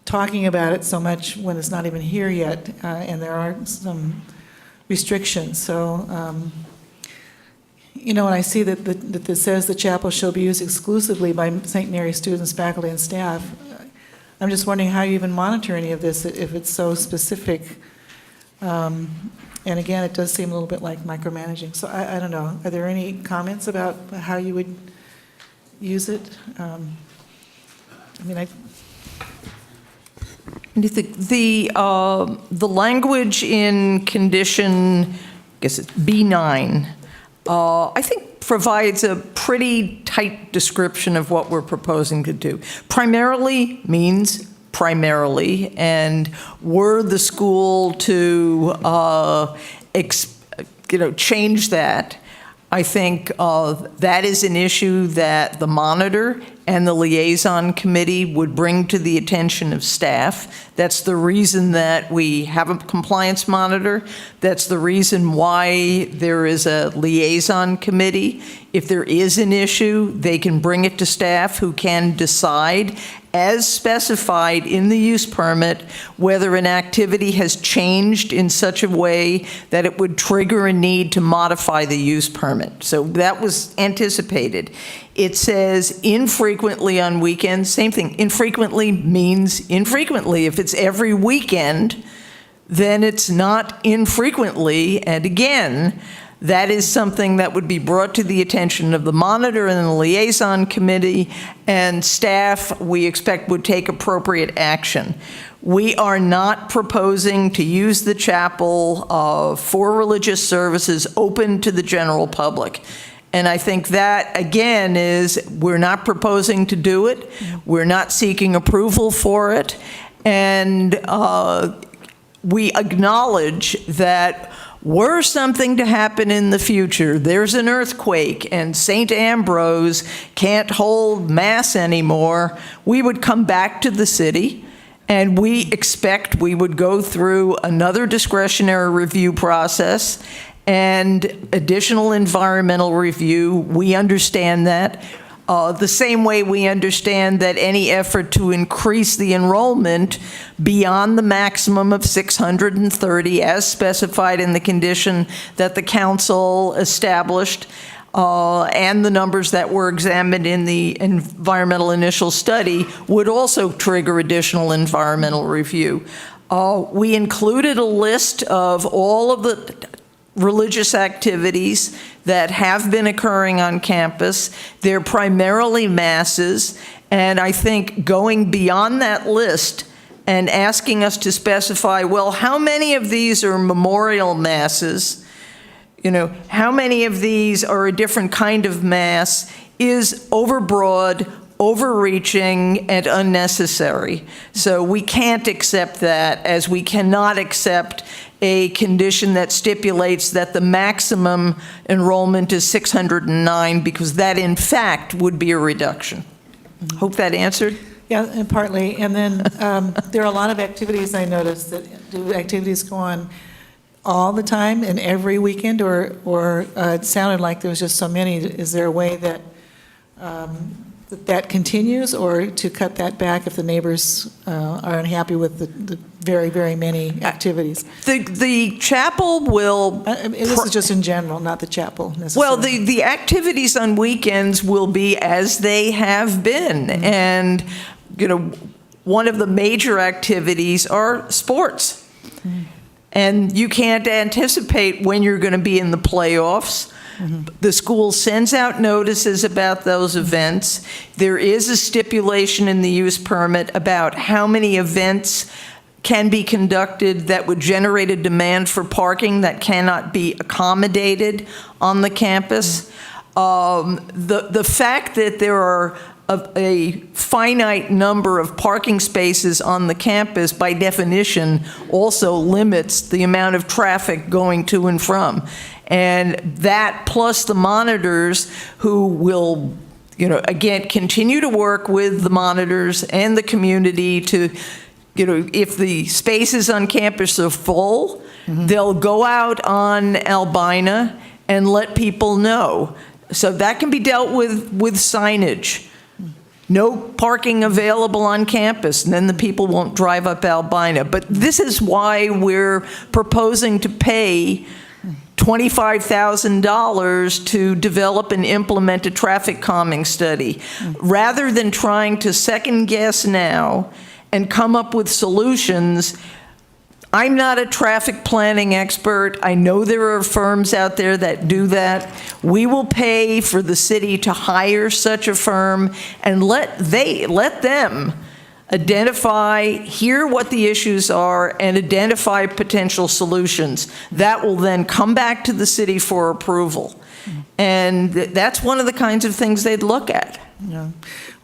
talking about it so much when it's not even here yet, and there are some restrictions. So, when I see that this says the chapel shall be used exclusively by St. Mary's students, faculty, and staff, I'm just wondering how you even monitor any of this if it's so specific. And again, it does seem a little bit like micromanaging. So I don't know. Are there any comments about how you would use it? The language in condition, I guess it's B9, I think provides a pretty tight description of what we're proposing to do. Primarily means primarily, and were the school to change that, I think that is an issue that the monitor and the liaison committee would bring to the attention of staff. That's the reason that we have a compliance monitor. That's the reason why there is a liaison committee. If there is an issue, they can bring it to staff, who can decide, as specified in the use permit, whether an activity has changed in such a way that it would trigger a need to modify the use permit. So that was anticipated. It says infrequently on weekends. Same thing. Infrequently means infrequently. If it's every weekend, then it's not infrequently. And again, that is something that would be brought to the attention of the monitor and the liaison committee, and staff, we expect, would take appropriate action. We are not proposing to use the chapel for religious services open to the general public. And I think that, again, is we're not proposing to do it. We're not seeking approval for it. And we acknowledge that were something to happen in the future, there's an earthquake and St. Ambrose can't hold Mass anymore, we would come back to the city, and we expect we would go through another discretionary review process and additional environmental review. We understand that. The same way we understand that any effort to increase the enrollment beyond the maximum of 630, as specified in the condition that the council established, and the numbers that were examined in the environmental initial study, would also trigger additional environmental review. We included a list of all of the religious activities that have been occurring on campus. They're primarily masses, and I think going beyond that list and asking us to specify, well, how many of these are memorial masses? You know, how many of these are a different kind of mass is overbroad, overreaching, and unnecessary. So we can't accept that, as we cannot accept a condition that stipulates that the maximum enrollment is 609, because that, in fact, would be a reduction. Hope that answered. Yeah, and partly. And then there are a lot of activities I noticed. Do activities go on all the time and every weekend, or it sounded like there was just so many? Is there a way that that continues, or to cut that back if the neighbors are unhappy with the very, very many activities? The chapel will... this is just in general, not the chapel necessarily. Well, the activities on weekends will be as they have been. Mm-hmm. And, you know, one of the major activities are sports. Mm-hmm. And you can't anticipate when you're going to be in the playoffs. Mm-hmm. The school sends out notices about those events. There is a stipulation in the use permit about how many events can be conducted that would generate a demand for parking that cannot be accommodated on the campus. The fact that there are a finite number of parking spaces on the campus, by definition, also limits the amount of traffic going to and from. And that, plus the monitors, who will, you know, again, continue to work with the monitors and the community to, you know, if the spaces on campus are full, mm-hmm. they'll go out on Albina and let people know. So that can be dealt with signage. No parking available on campus, and then the people won't drive up Albina. But this is why we're proposing to pay $25,000 to develop and implement a traffic calming study, rather than trying to second guess now and come up with solutions. I'm not a traffic planning expert. I know there are firms out there that do that. We will pay for the city to hire such a firm and let them identify, hear what the issues are, and identify potential solutions. That will then come back to the city for approval. And that's one of the kinds of things they'd look at. Yeah.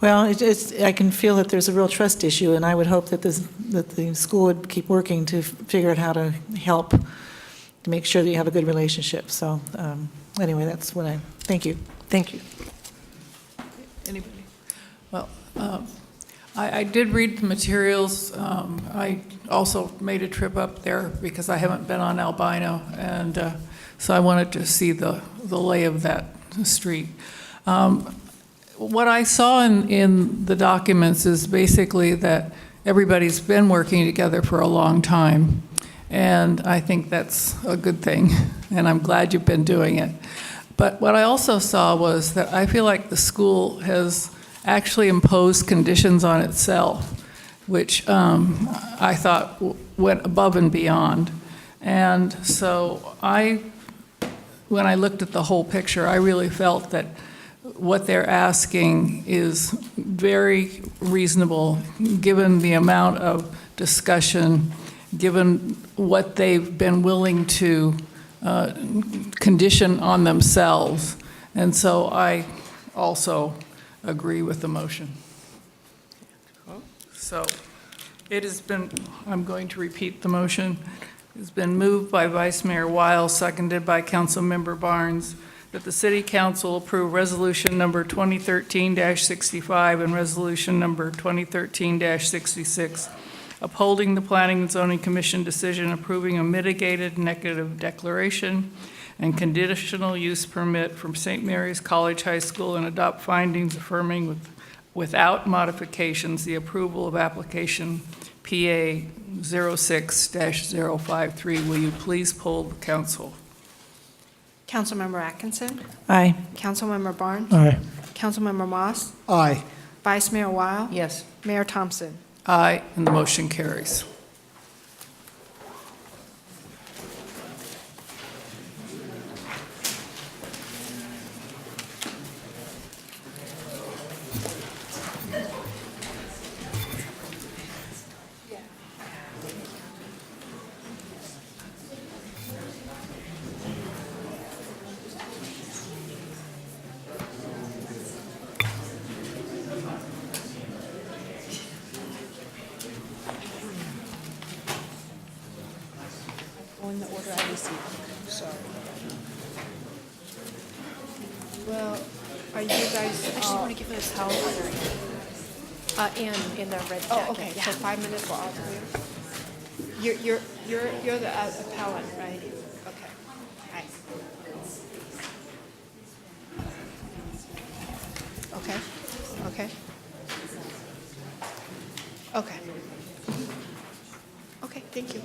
Well, I can feel that there's a real trust issue, and I would hope that the school would keep working to figure out how to help to make sure that you have a good relationship. So anyway, that's what thank you. Thank you. Anybody? Well, I did read the materials. I also made a trip up there because I haven't been on Albino, and so I wanted to see the lay of that street. What I saw in the documents is basically that everybody's been working together for a long time, and I think that's a good thing, and I'm glad you've been doing it. But what I also saw was that I feel like the school has actually imposed conditions on itself, which I thought went above and beyond. And so when I looked at the whole picture, I really felt that what they're asking is very reasonable, given the amount of discussion, given what they've been willing to condition on themselves. And so I also agree with the motion. So it has been, I'm going to repeat the motion. It's been moved by Vice Mayor Wiles, seconded by Councilmember Barnes, that the City Council approve Resolution Number 2013-65 and Resolution Number 2013-66, upholding the Planning and Zoning Commission decision approving a mitigated negative declaration and conditional use permit from St. Mary's College High School, and adopt findings affirming without modifications the approval of application PA 06-053. Will you please poll the council? Councilmember Atkinson? Aye. Councilmember Barnes? Aye. Councilmember Moss? Aye. Vice Mayor Weil? Yes. Mayor Thompson? Aye, and the motion carries. In the order I received, sorry. Well, are you guys? I just want to give this how in the red jacket. Oh, okay, so 5 minutes for all of you? You're the appellant, right? Okay. Hi. Okay, okay. Okay. Okay, thank you.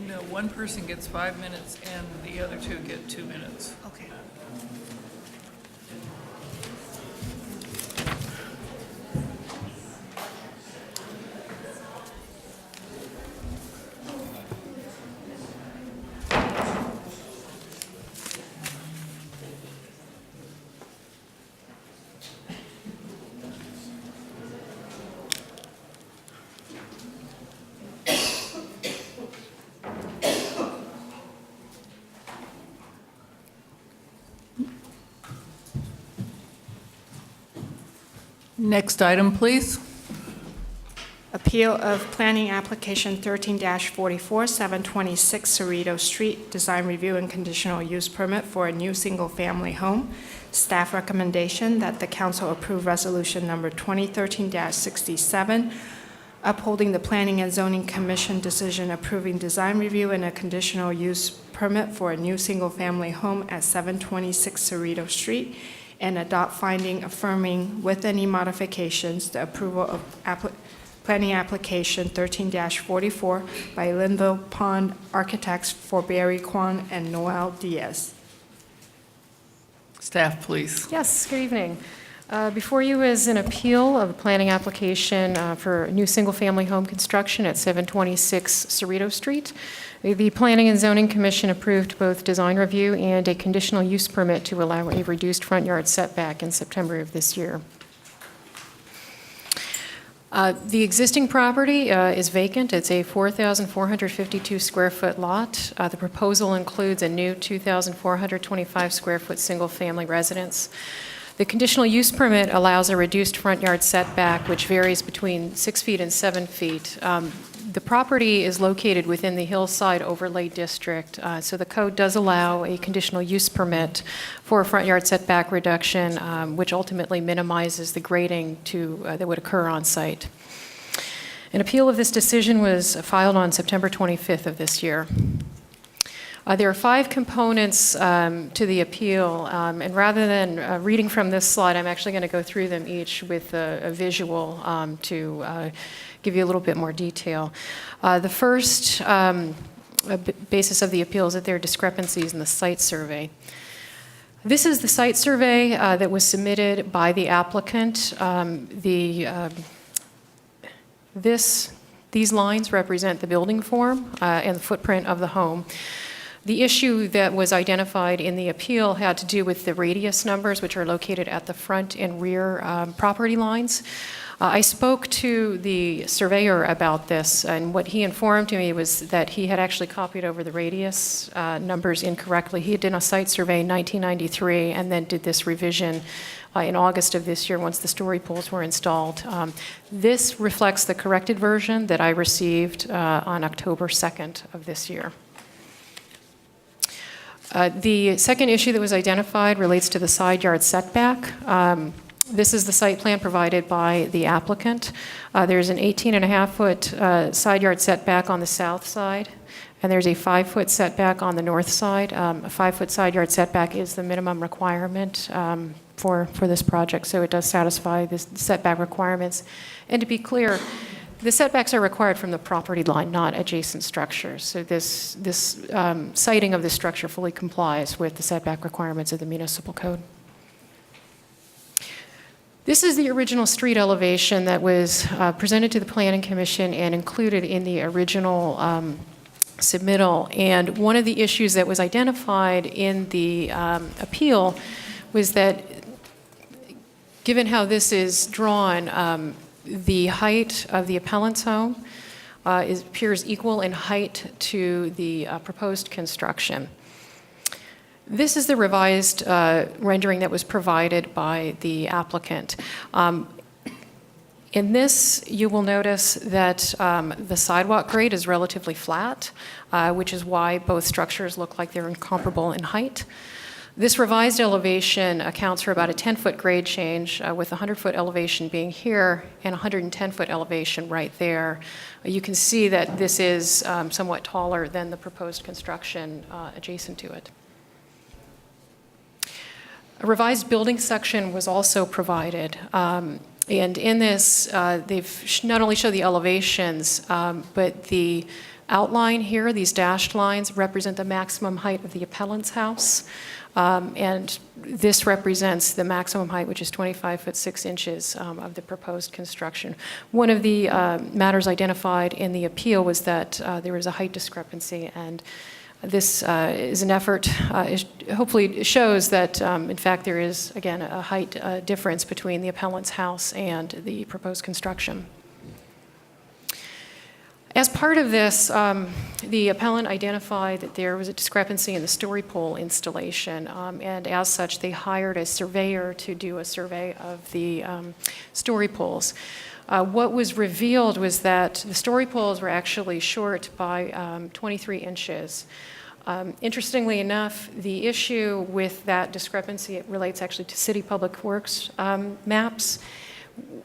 No, one person gets 5 minutes and the other two get 2 minutes. Okay. Next item, please. Appeal of Planning Application 13-44, 726 Cerrito Street, Design Review and Conditional Use Permit for a new single-family home. Staff recommendation that the council approve Resolution Number 2013-67, upholding the Planning and Zoning Commission decision approving design review and a conditional use permit for a new single-family home at 726 Cerrito Street, and adopt finding affirming with any modifications the approval of Planning Application 13-44 by Linville Pond Architects for Barry Kwan and Noel Diaz. Staff, please. Yes, good evening. Before you is an appeal of a planning application for a new single-family home construction at 726 Cerrito Street. The Planning and Zoning Commission approved both design review and a conditional use permit to allow a reduced front yard setback in September of this year. The existing property is vacant. It's a 4,452 square foot lot. The proposal includes a new 2,425 square foot single-family residence. The conditional use permit allows a reduced front yard setback, which varies between 6 feet and 7 feet. The property is located within the Hillside Overlay District, so the code does allow a conditional use permit for a front yard setback reduction, which ultimately minimizes the grading that would occur on site. An appeal of this decision was filed on September 25th of this year. There are 5 components to the appeal, and rather than reading from this slide, I'm actually going to go through them each with a visual to give you a little bit more detail. The first basis of the appeal is that there are discrepancies in the site survey. This is the site survey that was submitted by the applicant. These lines represent the building form and the footprint of the home. The issue that was identified in the appeal had to do with the radius numbers, which are located at the front and rear property lines. I spoke to the surveyor about this, and what he informed me was that he had actually copied over the radius numbers incorrectly. He had done a site survey in 1993 and then did this revision in August of this year once the story poles were installed. This reflects the corrected version that I received on October 2nd of this year. The second issue that was identified relates to the side yard setback. This is the site plan provided by the applicant. There's an 18.5-foot side yard setback on the south side, and there's a 5-foot setback on the north side. A 5-foot side yard setback is the minimum requirement for this project, so it does satisfy the setback requirements. And to be clear, the setbacks are required from the property line, not adjacent structures. So this siting of this structure fully complies with the setback requirements of the municipal code. This is the original street elevation that was presented to the Planning Commission and included in the original submittal. And one of the issues that was identified in the appeal was that, given how this is drawn, the height of the appellant's home appears equal in height to the proposed construction. This is the revised rendering that was provided by the applicant. In this, you will notice that the sidewalk grade is relatively flat, which is why both structures look like they're comparable in height. This revised elevation accounts for about a 10-foot grade change, with a 100-foot elevation being here and a 110-foot elevation right there. You can see that this is somewhat taller than the proposed construction adjacent to it. A revised building section was also provided. And in this, they've not only show the elevations, but the outline here, these dashed lines, represent the maximum height of the appellant's house. And this represents the maximum height, which is 25 foot 6 inches of the proposed construction. One of the matters identified in the appeal was that there was a height discrepancy, and this is an effort, hopefully shows that, in fact, there is, again, a height difference between the appellant's house and the proposed construction. As part of this, the appellant identified that there was a discrepancy in the story pole installation, and as such, they hired a surveyor to do a survey of the story poles. What was revealed was that the story poles were actually short by 23 inches. Interestingly enough, the issue with that discrepancy, it relates actually to City Public Works maps.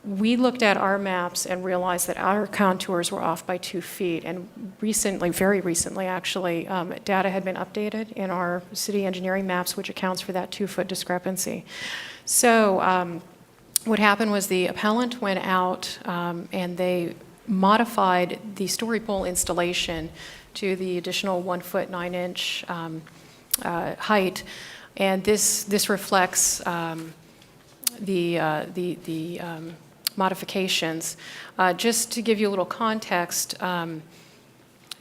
We looked at our maps and realized that our contours were off by 2 feet. And recently, very recently actually, data had been updated in our city engineering maps, which accounts for that 2-foot discrepancy. So what happened was the appellant went out and they modified the story pole installation to the additional 1 foot 9 inch height. And this reflects the modifications. Just to give you a little context,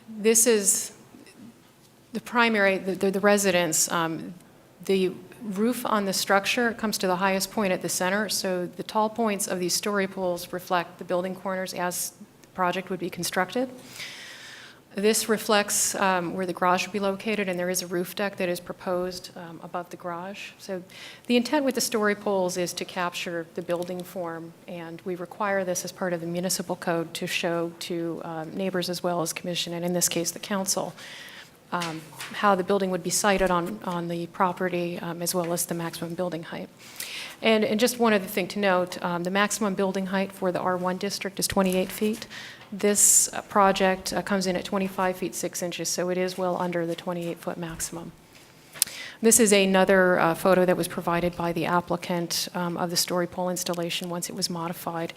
this is the primary, the residence. The roof on the structure comes to the highest point at the center, so the tall points of these story poles reflect the building corners as the project would be constructed. This reflects where the garage would be located, and there is a roof deck that is proposed above the garage. So the intent with the story poles is to capture the building form, and we require this as part of the municipal code to show to neighbors as well as commission, and in this case, the council, how the building would be sited on the property, as well as the maximum building height. And just one other thing to note, the maximum building height for the R1 district is 28 feet. This project comes in at 25 feet 6 inches, so it is well under the 28-foot maximum. This is another photo that was provided by the applicant of the story pole installation once it was modified.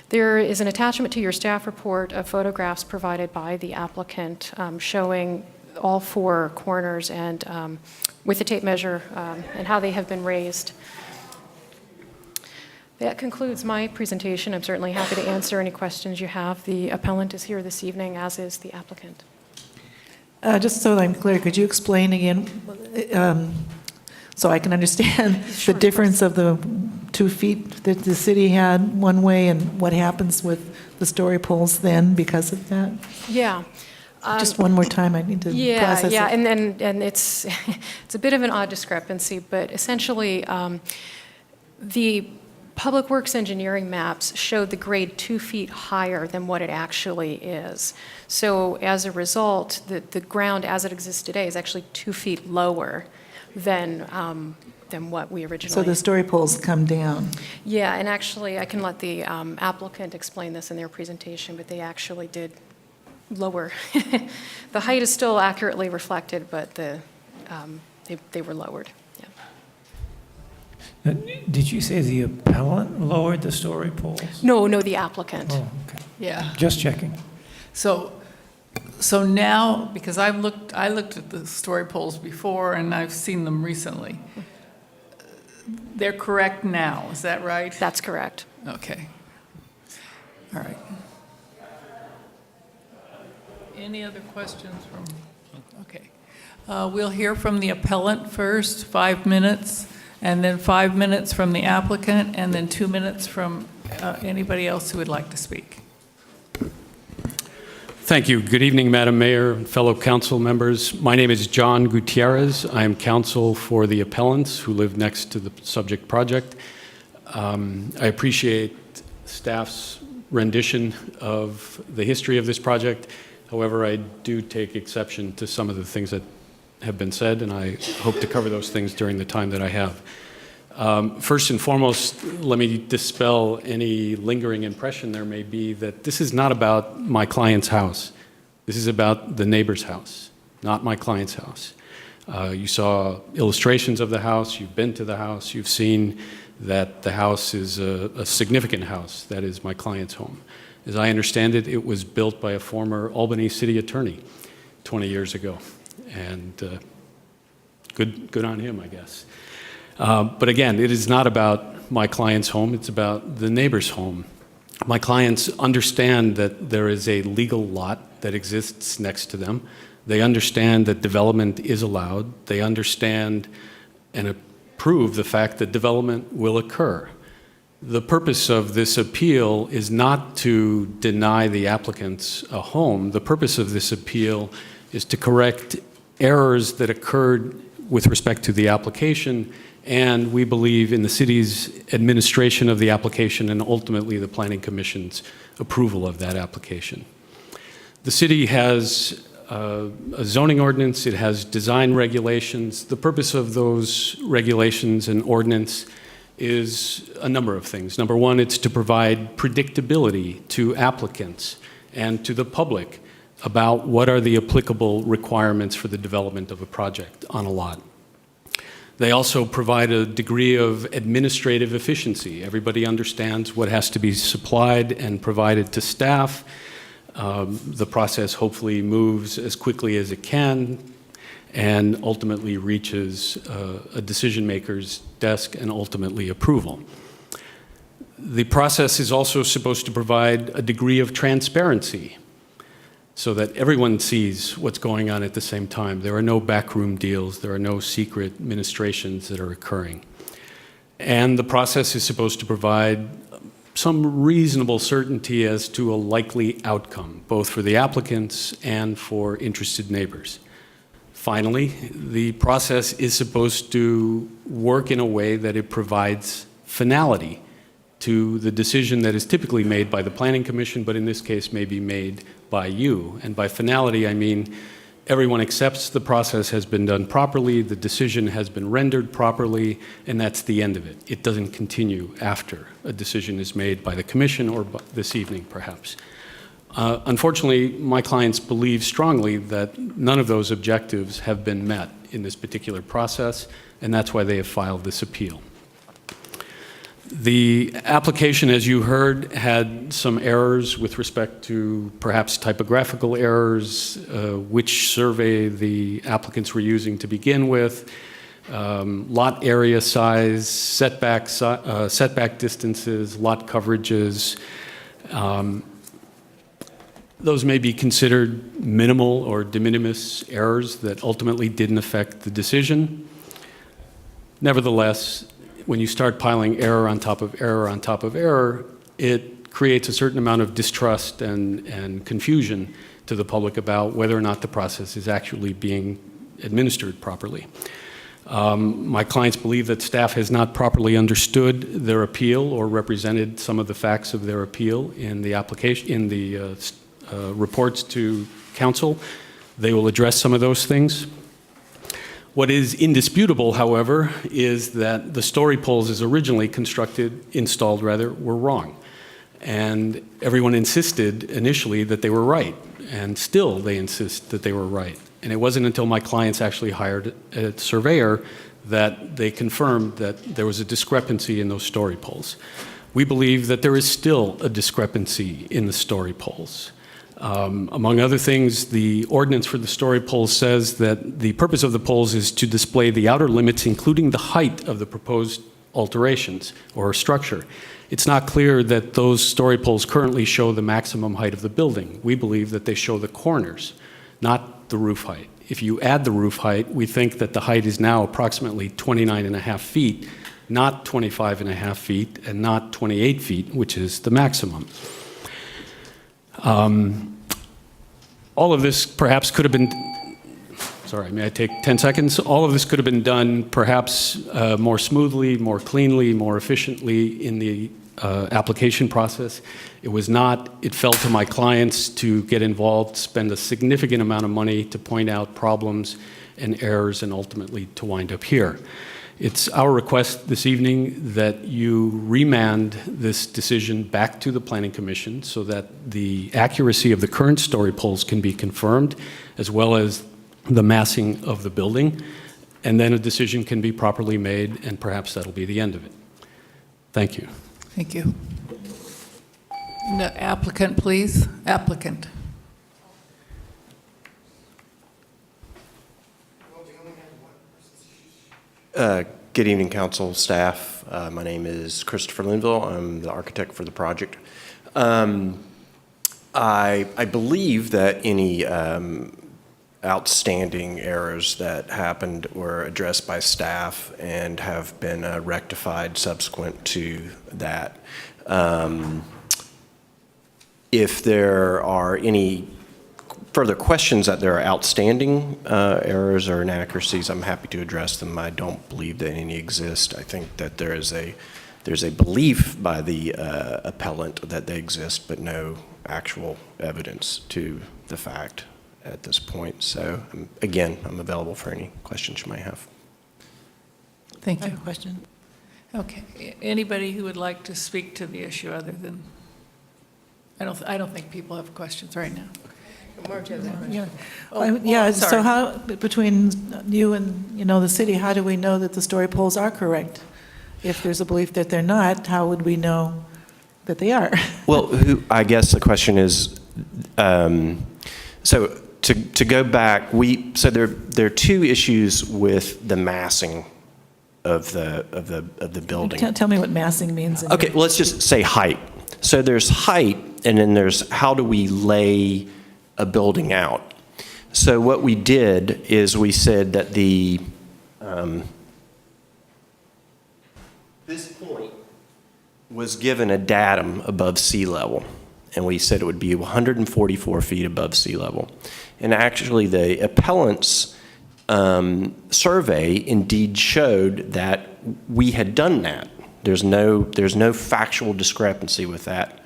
There is an attachment to your staff report of photographs provided by the applicant showing all four corners and with the tape measure and how they have been raised. That concludes my presentation. I'm certainly happy to answer any questions you have. The appellant is here this evening, as is the applicant. Just so that I'm clear, could you explain again, so I can understand the difference of the 2 feet that the city had one way and what happens with the story poles then because of that? Yeah. Just one more time, I need to process it. And it's it's a bit of an odd discrepancy, but essentially the Public Works engineering maps showed the grade 2 feet higher than what it actually is. So as a result, the ground as it exists today is actually 2 feet lower than what we originally. So the story poles come down. Yeah, and actually I can let the applicant explain this in their presentation, but they actually did lower. The height is still accurately reflected, but they were lowered. Did you say the appellant lowered the story poles? No, the applicant. Oh, okay. Yeah. Just checking. So now, because I looked at the story poles before and I've seen them recently. They're correct now, is that right? That's correct. Okay. All right. Any other questions from, okay. We'll hear from the appellant first, 5 minutes, and then 5 minutes from the applicant, and then 2 minutes from anybody else who would like to speak. Thank you. Good evening, Madam Mayor and fellow council members. My name is John Gutierrez. I am counsel for the appellants who live next to the subject project. I appreciate staff's rendition of the history of this project. However, I do take exception to some of the things that have been said, and I hope to cover those things during the time that I have. First and foremost, let me dispel any lingering impression there may be that this is not about my client's house. This is about the neighbor's house, not my client's house. You saw illustrations of the house, you've been to the house, you've seen that the house is a significant house. That is my client's home. As I understand it, it was built by a former Albany city attorney 20 years ago. And good on him, I guess. But again, it is not about my client's home, it's about the neighbor's home. My clients understand that there is a legal lot that exists next to them. They understand that development is allowed. They understand and approve the fact that development will occur. The purpose of this appeal is not to deny the applicants a home. The purpose of this appeal is to correct errors that occurred with respect to the application, and we believe in the city's administration of the application and ultimately the Planning Commission's approval of that application. The city has a zoning ordinance, it has design regulations. The purpose of those regulations and ordinance is a number of things. Number one, it's to provide predictability to applicants and to the public about what are the applicable requirements for the development of a project on a lot. They also provide a degree of administrative efficiency. Everybody understands what has to be supplied and provided to staff. The process hopefully moves as quickly as it can and ultimately reaches a decision maker's desk and ultimately approval. The process is also supposed to provide a degree of transparency. so that everyone sees what's going on at the same time. There are no backroom deals. There are no secret ministrations that are occurring. And the process is supposed to provide some reasonable certainty as to a likely outcome, both for the applicants and for interested neighbors. Finally, the process is supposed to work in a way that it provides finality to the decision that is typically made by the Planning Commission, but in this case may be made by you. And by finality, I mean everyone accepts the process has been done properly, the decision has been rendered properly, and that's the end of it. It doesn't continue after a decision is made by the Commission or this evening, perhaps. Unfortunately, my clients believe strongly that none of those objectives have been met in this particular process, and that's why they have filed this appeal. The application, as you heard, had some errors with respect to perhaps typographical errors, which survey the applicants were using to begin with, lot area size, setback distances, lot coverages. Those may be considered minimal or de minimis errors that ultimately didn't affect the decision. Nevertheless, when you start piling error on top of error on top of error, it creates a certain amount of distrust and confusion to the public about whether or not the process is actually being administered properly. My clients believe that staff has not properly understood their appeal or represented some of the facts of their appeal in the application, in the reports to council. They will address some of those things. What is indisputable, however, is that the story poles as originally installed, were wrong. And everyone insisted initially that they were right, and still they insist that they were right. And it wasn't until my clients actually hired a surveyor that they confirmed that there was a discrepancy in those story poles. We believe that there is still a discrepancy in the story poles. Among other things, the ordinance for the story poles says that the purpose of the poles is to display the outer limits, including the height of the proposed alterations or structure. It's not clear that those story poles currently show the maximum height of the building. We believe that they show the corners, not the roof height. If you add the roof height, we think that the height is now approximately 29.5 feet, not 25.5 feet, and not 28 feet, which is the maximum. All of this perhaps could have been, sorry, may I take 10 seconds? All of this could have been done perhaps more smoothly, more cleanly, more efficiently in the application process. It was not. It fell to my clients to get involved, spend a significant amount of money to point out problems and errors, and ultimately to wind up here. It's our request this evening that you remand this decision back to the Planning Commission so that the accuracy of the current story poles can be confirmed, as well as the massing of the building, and then a decision can be properly made, and perhaps that'll be the end of it. Thank you. Thank you. The applicant, please. Applicant. Good evening, council, staff. My name is Christopher Linville. I'm the architect for the project. I believe that any outstanding errors that happened were addressed by staff and have been rectified subsequent to that. If there are any further questions that there are outstanding errors or inaccuracies, I'm happy to address them. I don't believe that any exist. I think that there's a belief by the appellant that they exist, but no actual evidence to the fact at this point. So again, I'm available for any questions you might have. Thank you. I have a question. Okay. Anybody who would like to speak to the issue other than, I don't think people have questions right now. Yeah, so how, between you and, the city, how do we know that the story poles are correct? If there's a belief that they're not, how would we know that they are? Well, I guess the question is, so to go back, so there are two issues with the massing of the building. Tell me what massing means. Okay, well, let's just say height. So there's height, and then there's how do we lay a building out. So what we did is we said that this point was given a datum above sea level, and we said it would be 144 feet above sea level. And actually, the appellant's survey indeed showed that we had done that. There's no factual discrepancy with that.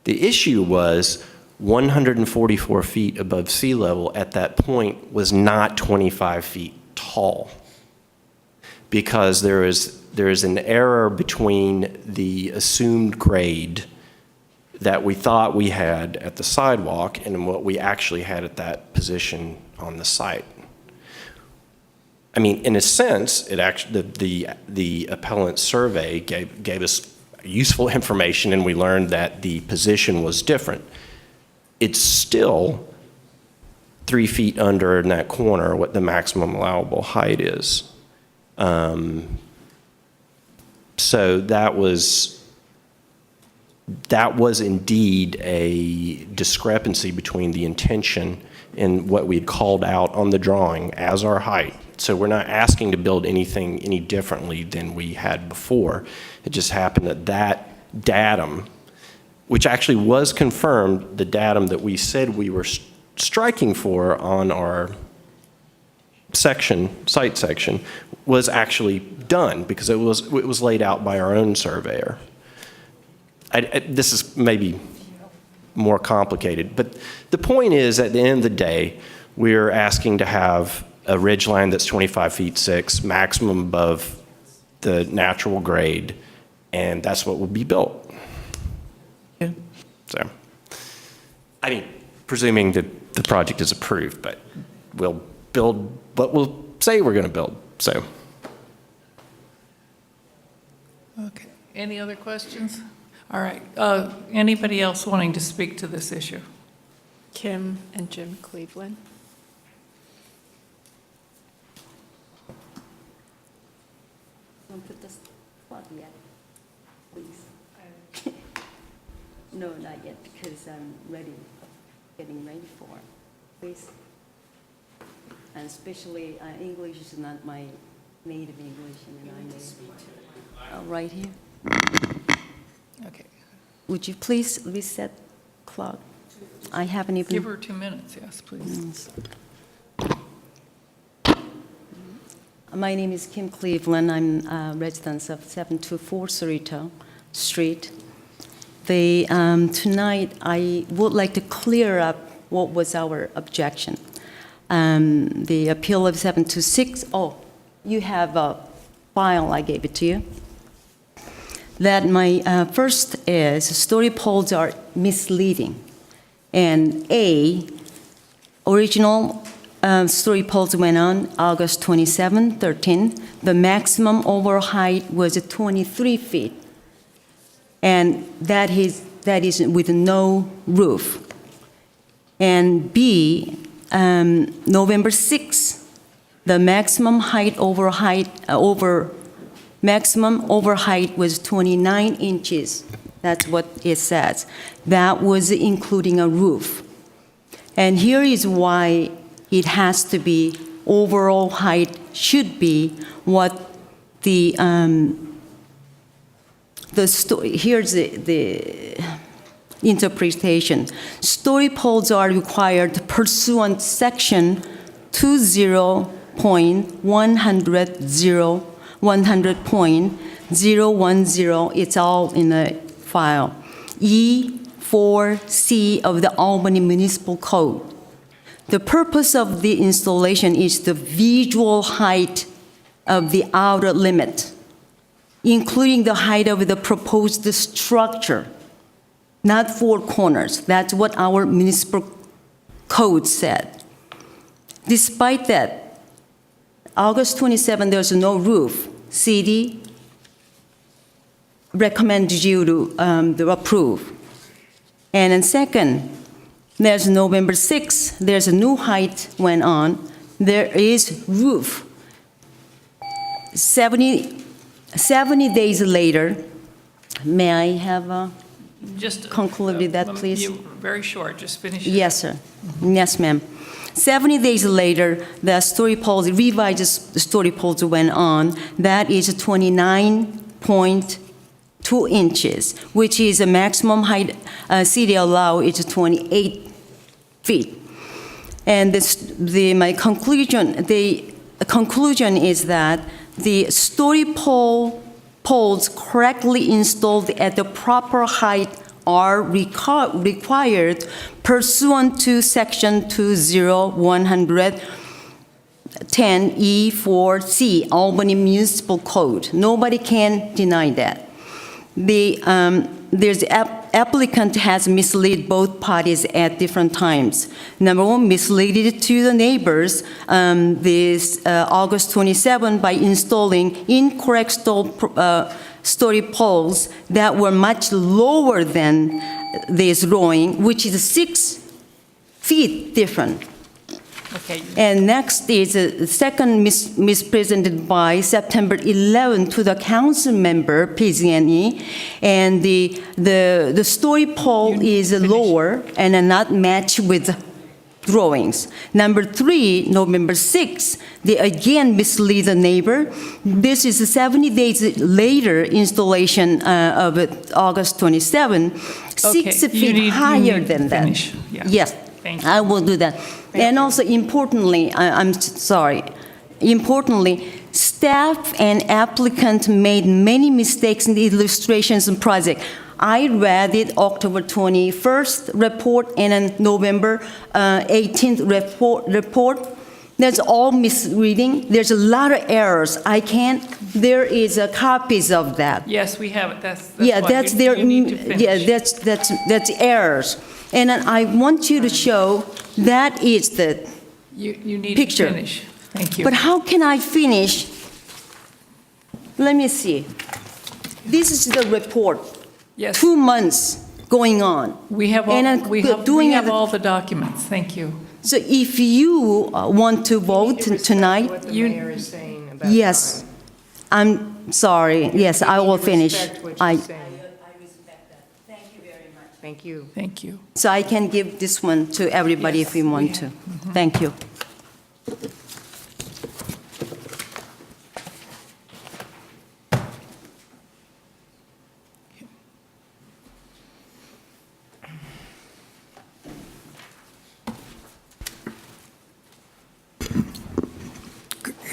The issue was 144 feet above sea level at that point was not 25 feet tall, because there is an error between the assumed grade that we thought we had at the sidewalk and what we actually had at that position on the site. I mean, in a sense, it actually the appellant survey gave us useful information, and we learned that the position was different. It's still 3 feet under in that corner what the maximum allowable height is. So that was indeed a discrepancy between the intention and what we had called out on the drawing as our height. So we're not asking to build anything any differently than we had before. It just happened that that datum, which actually was confirmed, the datum that we said we were striking for on our site section, was actually done because it was laid out by our own surveyor. This is maybe more complicated, but the point is, at the end of the day, we're asking to have a ridge line that's 25 feet 6, maximum above the natural grade, and that's what will be built. Yeah. So, I mean, presuming that the project is approved, but we'll build what we'll say we're going to build. So. Okay. Any other questions? All right. Anybody else wanting to speak to this issue? Kim and Jim Cleveland. Don't put this plug yet, please. No, not yet, because I'm getting ready for it. Please. And especially, English is not my native English, and I may. Right here. Okay. Would you please reset clock? I haven't even. Give her 2 minutes, yes, please. My name is Kim Cleveland. I'm a resident of 724 Cerrito Street. Tonight, I would like to clear up what was our objection. The appeal of 726, you have a file, I gave it to you. That my first is story poles are misleading. And original story poles went on August 27, 13. The maximum overall height was 23 feet. And that is with no roof. And B, November 6, the maximum maximum over height was 29 inches. That's what it says. That was including a roof. And here is why it has to be, overall height should be what here's the interpretation. Story poles are required pursuant section 20.100.010. It's all in the file. E4C of the Albany Municipal Code. The purpose of the installation is the visual height of the outer limit, including the height of the proposed structure, not four corners. That's what our municipal code said. Despite that, August 27, there's no roof. CD recommends you to approve. And then second, there's November 6, there's a new height went on. There is roof. 70 days later, may I have just concluded that, please? You very short, just finish it. Yes, sir. Yes, ma'am. 70 days later, the story poles, revised story poles went on. That is 29.2 inches, which is the maximum height city allow is 28 feet. And my conclusion, the conclusion is that the story poles correctly installed at the proper height are required pursuant to Section 20110E4C, Albany Municipal Code. Nobody can deny that. There's applicant has misled both parties at different times. Number one, misled to the neighbors this August 27 by installing incorrect story poles that were much lower than this drawing, which is 6 feet different. Okay. And next is a second mispresented by September 11 to the council member, PG&E, and the story pole is lower and not matched with drawings. Number 3, November 6, they again mislead the neighbor. This is 70 days later installation of August 27, 6 feet higher than that. Yeah. Yes, Thank you. I will do that. And also importantly, importantly, staff and applicant made many mistakes in the illustrations and project. I read it October 21st report and then November 18th report. That's all misreading. There's a lot of errors. There is copies of that. Yes, we have it. That's yeah, why that's you need to finish. yeah, that's errors. And then I want you to show that is the You need picture. to finish. Thank you. But how can I finish? Let me see. This is the report. Yes. 2 months going on. We have all, And I'm we doing have it- all the documents. Thank you. So if you want to vote tonight, What the mayor is saying about yes, I'm sorry. Yes, I will finish. Respect what you're saying. Thank you. Thank you. So I can give this one to everybody if you want to. Thank you.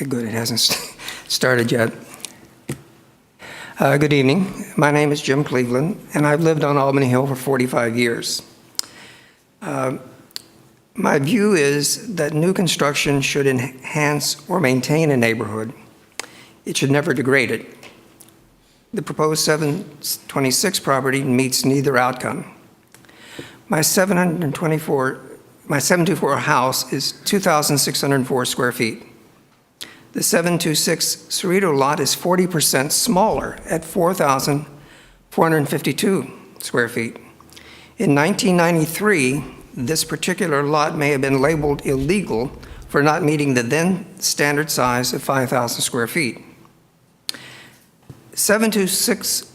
Good, it hasn't started yet. Good evening. My name is Jim Cleveland, and I've lived on Albany Hill for 45 years. My view is that new construction should enhance or maintain a neighborhood. It should never degrade it. The proposed 726 property meets neither outcome. My 724 house is 2,604 square feet. The 726 Cerrito lot is 40% smaller at 4,452 square feet. In 1993, this particular lot may have been labeled illegal for not meeting the then standard size of 5,000 square feet. 726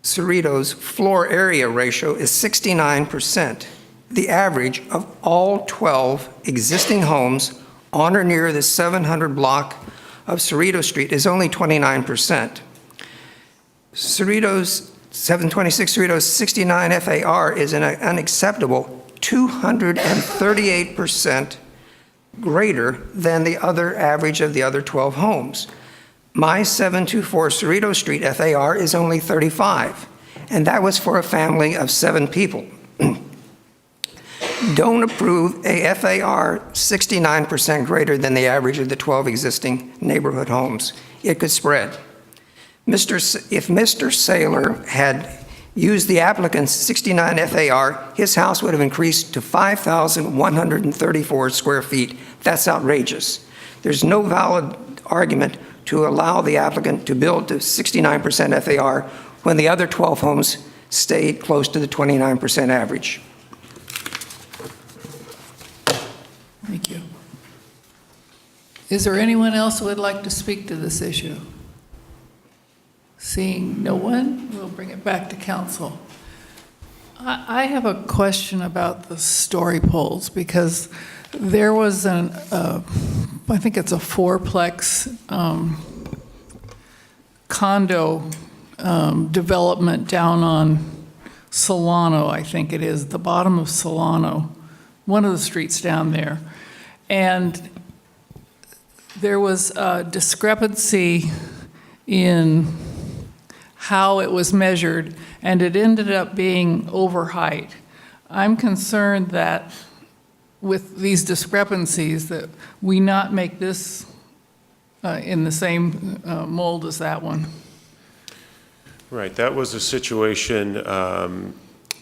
Cerrito's floor area ratio is 69%, the average of all 12 existing homes on or near the 700 block of Cerrito Street is only 29%. 726 Cerrito's 69 FAR is an unacceptable 238% greater than the other average of the other 12 homes. My 724 Cerrito Street FAR is only 35, and that was for a family of 7 people. Don't approve a FAR 69% greater than the average of the 12 existing neighborhood homes. It could spread. If Mr. Saylor had used the applicant's 69 FAR, his house would have increased to 5,134 square feet. That's outrageous. There's no valid argument to allow the applicant to build to 69% FAR when the other 12 homes stayed close to the 29% average. Thank you. Is there anyone else who would like to speak to this issue? Seeing no one, we'll bring it back to council. I have a question about the story poles, because there was I think it's a fourplex condo development down on Solano, I think it is, the bottom of Solano, one of the streets down there. And there was a discrepancy in how it was measured, and it ended up being over height. I'm concerned that with these discrepancies that we not make this in the same mold as that one. Right, that was a situation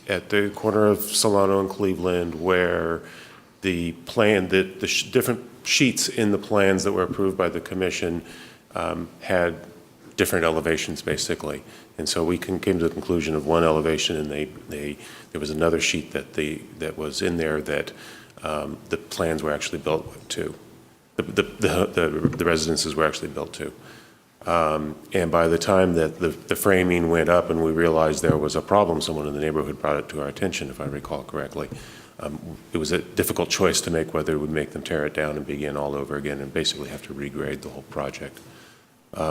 at the corner of Solano and Cleveland where the plan, the different sheets in the plans that were approved by the commission had different elevations, basically. And so we came to the conclusion of one elevation, and there was another sheet that was in there that the plans were actually built to. The residences were actually built to. And by the time that the framing went up and we realized there was a problem, someone in the neighborhood brought it to our attention, if I recall correctly. It was a difficult choice to make whether it would make them tear it down and begin all over again and basically have to regrade the whole project.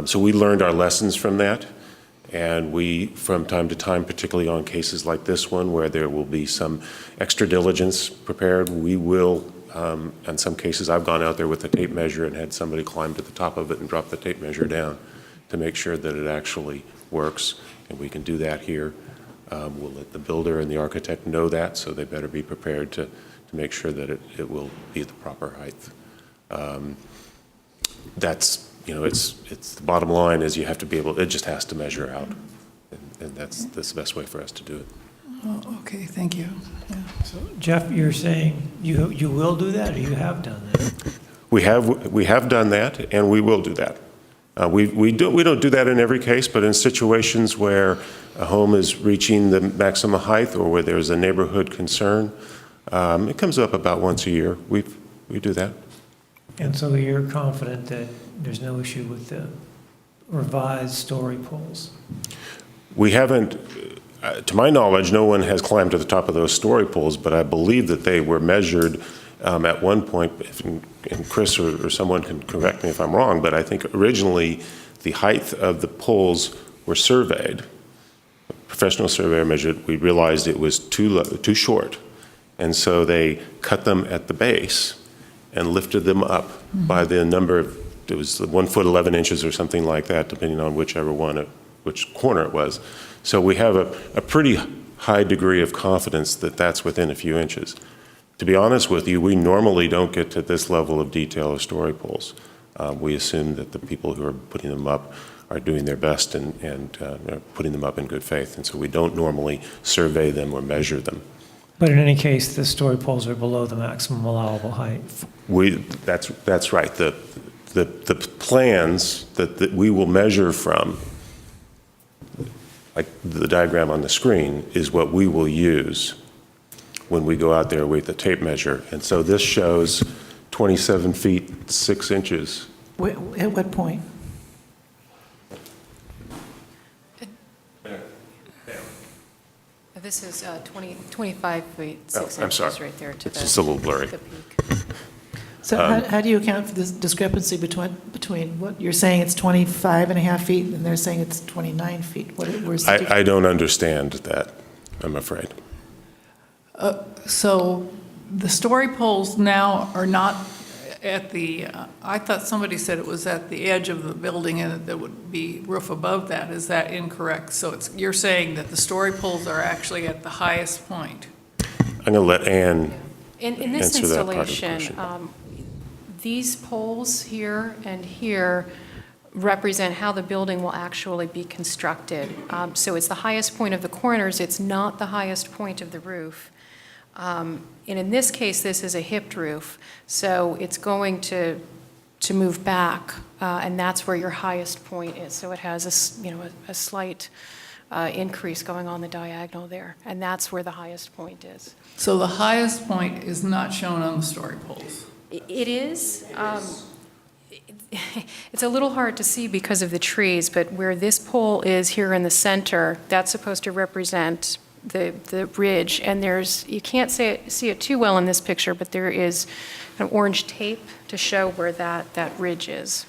So we learned our lessons from that, and we, from time to time, particularly on cases like this one where there will be some extra diligence prepared, we will, in some cases, I've gone out there with a tape measure and had somebody climb to the top of it and drop the tape measure down to make sure that it actually works, and we can do that here. We'll let the builder and the architect know that, so they better be prepared to make sure that it will be the proper height. That's, you know, it's the bottom line is you have to be able, it just has to measure out, and that's the best way for us to do it. Oh, okay, thank you. Yeah. So, Jeff, you're saying you will do that, or you have done that? We have done that, and we will do that. We don't do that in every case, but in situations where a home is reaching the maximum height or where there's a neighborhood concern, it comes up about once a year. We do that. And so you're confident that there's no issue with the revised story poles? We haven't, to my knowledge, no one has climbed to the top of those story poles, but I believe that they were measured at one point, and Chris or someone can correct me if I'm wrong, but I think originally the height of the poles were surveyed. A professional surveyor measured, we realized it was too short, and so they cut them at the base and lifted them up by the number of, it was 1 foot 11 inches or something like that, depending on which corner it was. So we have a pretty high degree of confidence that that's within a few inches. To be honest with you, we normally don't get to this level of detail of story poles. We assume that the people who are putting them up are doing their best and are putting them up in good faith, and so we don't normally survey them or measure them. But in any case, the story poles are below the maximum allowable height. That's right. The plans that we will measure from, like the diagram on the screen, is what we will use when we go out there with the tape measure. And so this shows 27 feet 6 inches. At what point? This is 25 feet, 6 I'm inches sorry. right there to It's just a little blurry. the peak. So how do you account for this discrepancy between what you're saying it's 25 and a half feet and they're saying it's 29 feet? Where's the difference? I don't understand that, I'm afraid. So the story poles now are not at the, I thought somebody said it was at the edge of the building and there would be roof above that. Is that incorrect? So you're saying that the story poles are actually at the highest point? I'm going to let Ann In this answer that part of the installation, question. these poles here and here represent how the building will actually be constructed. So it's the highest point of the corners, it's not the highest point of the roof. And in this case, this is a hipped roof, so it's going to move back, and that's where your highest point is. So it has a slight increase going on the diagonal there, and that's where the highest point is. So the highest point is not shown on the story poles? It is. It's a little hard to see because of the trees, but where this pole is here in the center, that's supposed to represent the ridge, and you can't see it too well in this picture, but there is an orange tape to show where that ridge is.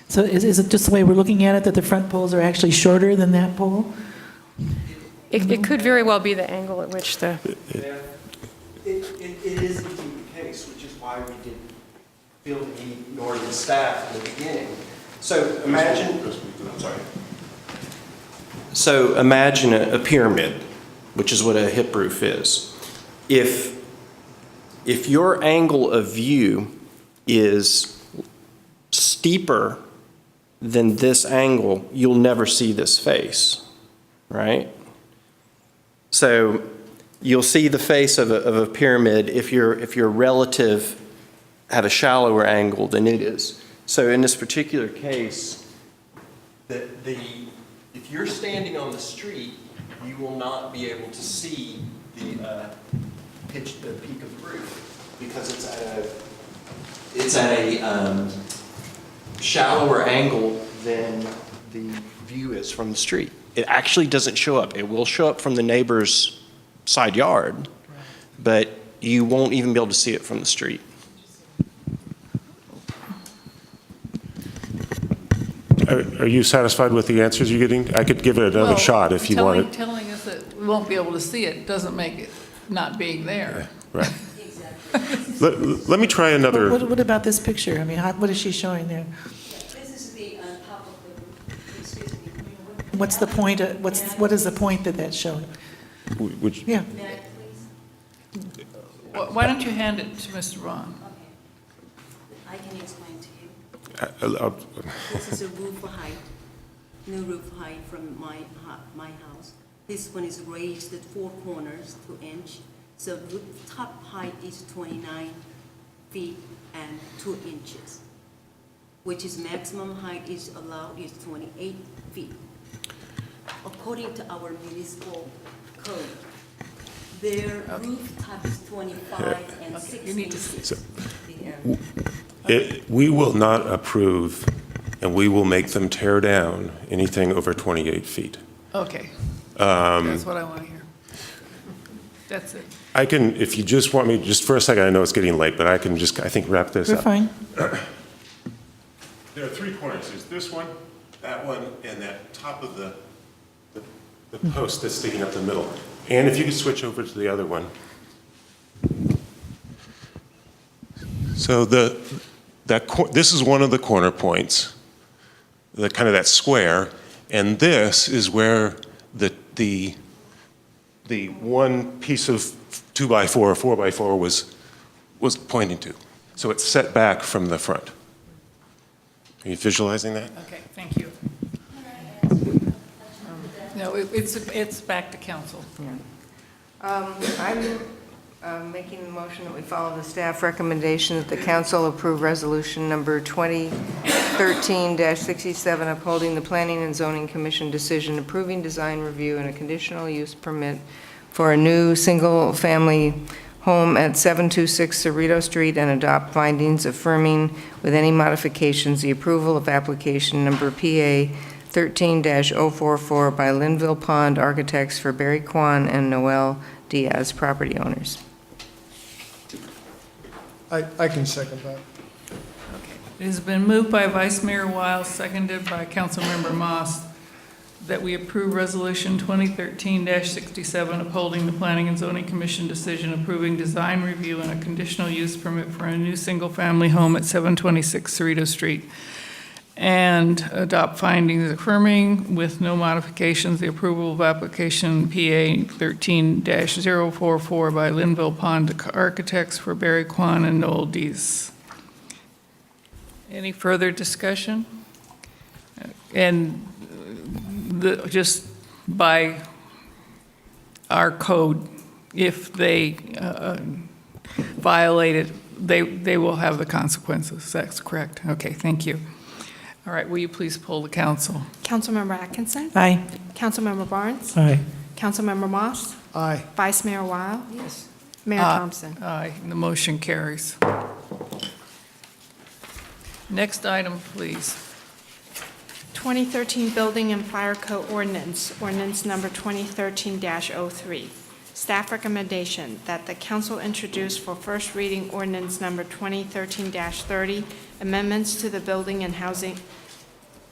So is it just the way we're looking at it, that the front poles are actually shorter than that pole? It could very well be the angle at which the... It is indeed the case, which is why we didn't feel the need, nor did staff in the beginning. So imagine a pyramid, which is what a hip roof is. If your angle of view is steeper than this angle, you'll never see this face, right? So you'll see the face of a pyramid if your relative had a shallower angle than it is. So in this particular case, if you're standing on the street, you will not be able to see the peak of the roof because it's at a shallower angle than the view is from the street. It actually doesn't show up. It will show up from the neighbor's side yard, but you won't even be able to see it from the street. Are you satisfied with the answers you're getting? I could give it another shot if you want it. Telling us that we won't be able to see it doesn't make it not being there. Right. Let me try another. What about this picture? I mean, what is she showing there? This is the top of the, excuse me. What's the point? What is the point that that's showing? Yeah. Why don't you hand it to Mr. Vaughn? I can explain to you. This is a roof height, new roof height from my house. This one is raised at 4 corners, 2 inch. So roof top height is 29 feet and 2 inches, which is maximum height is allowed is 28 feet. According to our municipal code, their roof top is 25 and 60 feet. We will not approve, and we will make them tear down anything over 28 feet. Okay. That's what I want to hear. That's it. I can, if you just want me, just for a second, I know it's getting late, but I can just, I think, wrap this up. We're fine. There are 3 corners. There's this one, that one, and that top of the post that's sticking up the middle. And if you could switch over to the other one. So this is one of the corner points, kind of that square, and this is where the one piece of 2x4 or 4x4 was pointing to. So it's set back from the front. Are you visualizing that? Okay, thank you. No, it's back to council. I'm making the motion that we follow the staff recommendation that the council approve resolution number 2013-67, upholding the Planning and Zoning Commission decision approving design review and a conditional use permit for a new single-family home at 726 Cerrito Street, and adopt findings affirming with any modifications the approval of application number PA 13-044 by Linville Pond Architects for Barry Kwan and Noel Diaz, property owners. I can second that. It has been moved by Vice Mayor Wiles, seconded by Councilmember Moss, that we approve Resolution 2013-67, upholding the Planning and Zoning Commission decision approving design review and a conditional use permit for a new single-family home at 726 Cerrito Street, and adopt findings affirming with no modifications the approval of application PA 13-044 by Linville Pond Architects for Barry Kwan and Noel Diaz. Any further discussion? And just by our code, if they violate it, they will have the consequences. That's correct. Okay, thank you. All right, will you please poll the council? Councilmember Atkinson? Aye. Councilmember Barnes? Aye. Councilmember Moss? Aye. Vice Mayor Weil? Yes. Mayor Thompson? Aye, the motion carries. Next item, please. 2013 Building and Fire Code Ordinance, Ordinance number 2013-03. Staff recommendation that the council introduce for first reading ordinance number 2013-30, amendments to the Building and Housing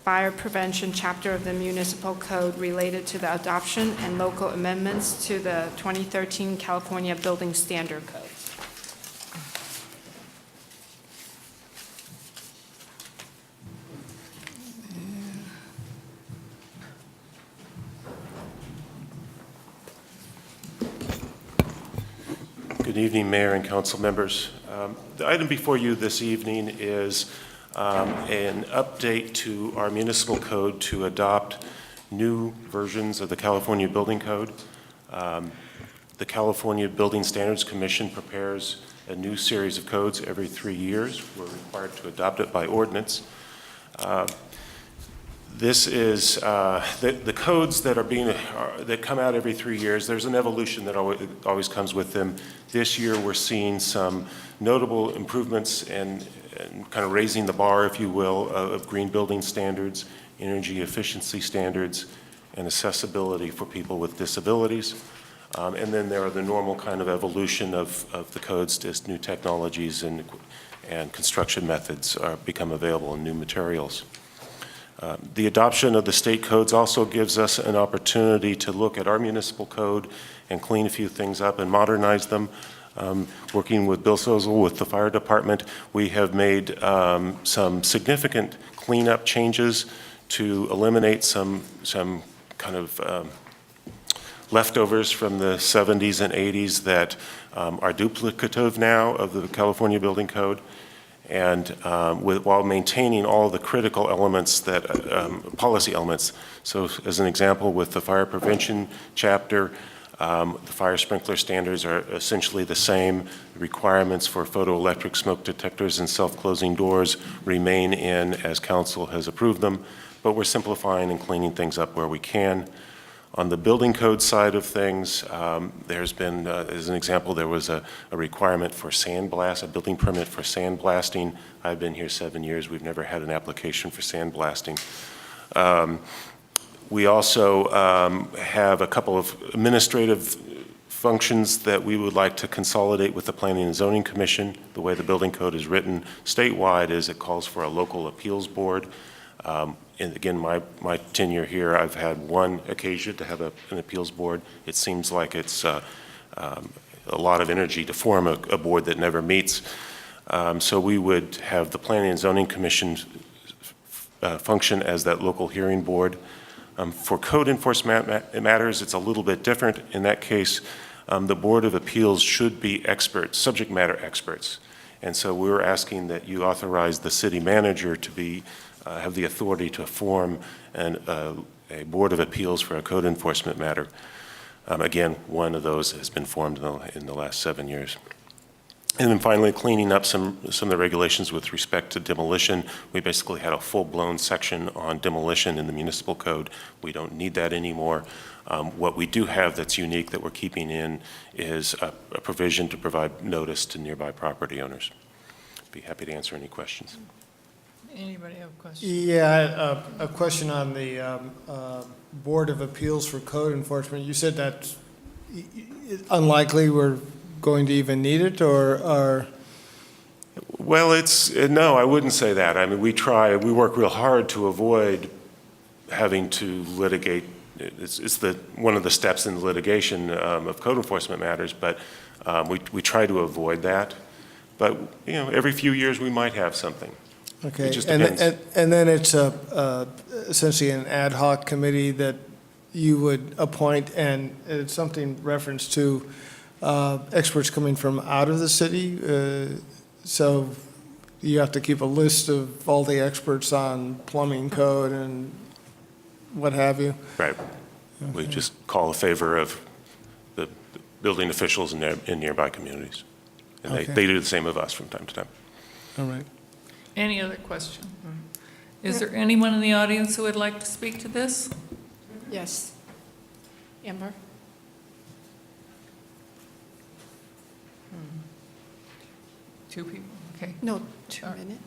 Fire Prevention Chapter of the Municipal Code related to the adoption and local amendments to the 2013 California Building Standard Code. Good evening, Mayor and council members. The item before you this evening is an update to our municipal code to adopt new versions of the California Building Code. The California Building Standards Commission prepares a new series of codes every 3 years. We're required to adopt it by ordinance. This is the codes that that come out every 3 years. There's an evolution that always comes with them. This year, we're seeing some notable improvements and kind of raising the bar, if you will, of green building standards, energy efficiency standards, and accessibility for people with disabilities. And then there are the normal kind of evolution of the codes as new technologies and construction methods become available and new materials. The adoption of the state codes also gives us an opportunity to look at our municipal code and clean a few things up and modernize them. Working with Bill Sozel with the fire department, we have made some significant cleanup changes to eliminate some kind of leftovers from the 70s and 80s that are duplicative now of the California Building Code, and while maintaining all the critical elements that policy elements. So as an example, with the fire prevention chapter, the fire sprinkler standards are essentially the same. The requirements for photoelectric smoke detectors and self-closing doors remain in as council has approved them, but we're simplifying and cleaning things up where we can. On the building code side of things, there's been, as an example, there was a requirement for sandblast, a building permit for sandblasting. I've been here 7 years. We've never had an application for sandblasting. We also have a couple of administrative functions that we would like to consolidate with the Planning and Zoning Commission. The way the building code is written statewide is it calls for a local appeals board. And again, my tenure here, I've had one occasion to have an appeals board. It seems like it's a lot of energy to form a board that never meets. So we would have the Planning and Zoning Commission function as that local hearing board. For code enforcement matters, it's a little bit different. In that case, the Board of Appeals should be experts, subject matter experts. And so we're asking that you authorize the city manager to have the authority to form a Board of Appeals for a code enforcement matter. Again, one of those has been formed in the last 7 years. And then finally, cleaning up some of the regulations with respect to demolition. We basically had a full-blown section on demolition in the municipal code. We don't need that anymore. What we do have that's unique that we're keeping in is a provision to provide notice to nearby property owners. Be happy to answer any questions. Anybody have a question? Yeah, a question on the Board of Appeals for Code Enforcement. You said that unlikely we're going to even need it, or? Well, no, I wouldn't say that. I mean, we work real hard to avoid having to litigate. It's one of the steps in the litigation of code enforcement matters, but we try to avoid that. But, every few years we might have something. Okay, it just depends. And then it's essentially an ad hoc committee that you would appoint, and it's something reference to experts coming from out of the city. So you have to keep a list of all the experts on plumbing code and what have you. Right. Okay. We just call a favor of the building officials in nearby communities. And okay. they do the same of us from time to time. All right. Any other question? Is there anyone in the audience who would like to speak to this? Yes. Amber? Two people, okay. No, 2 minutes.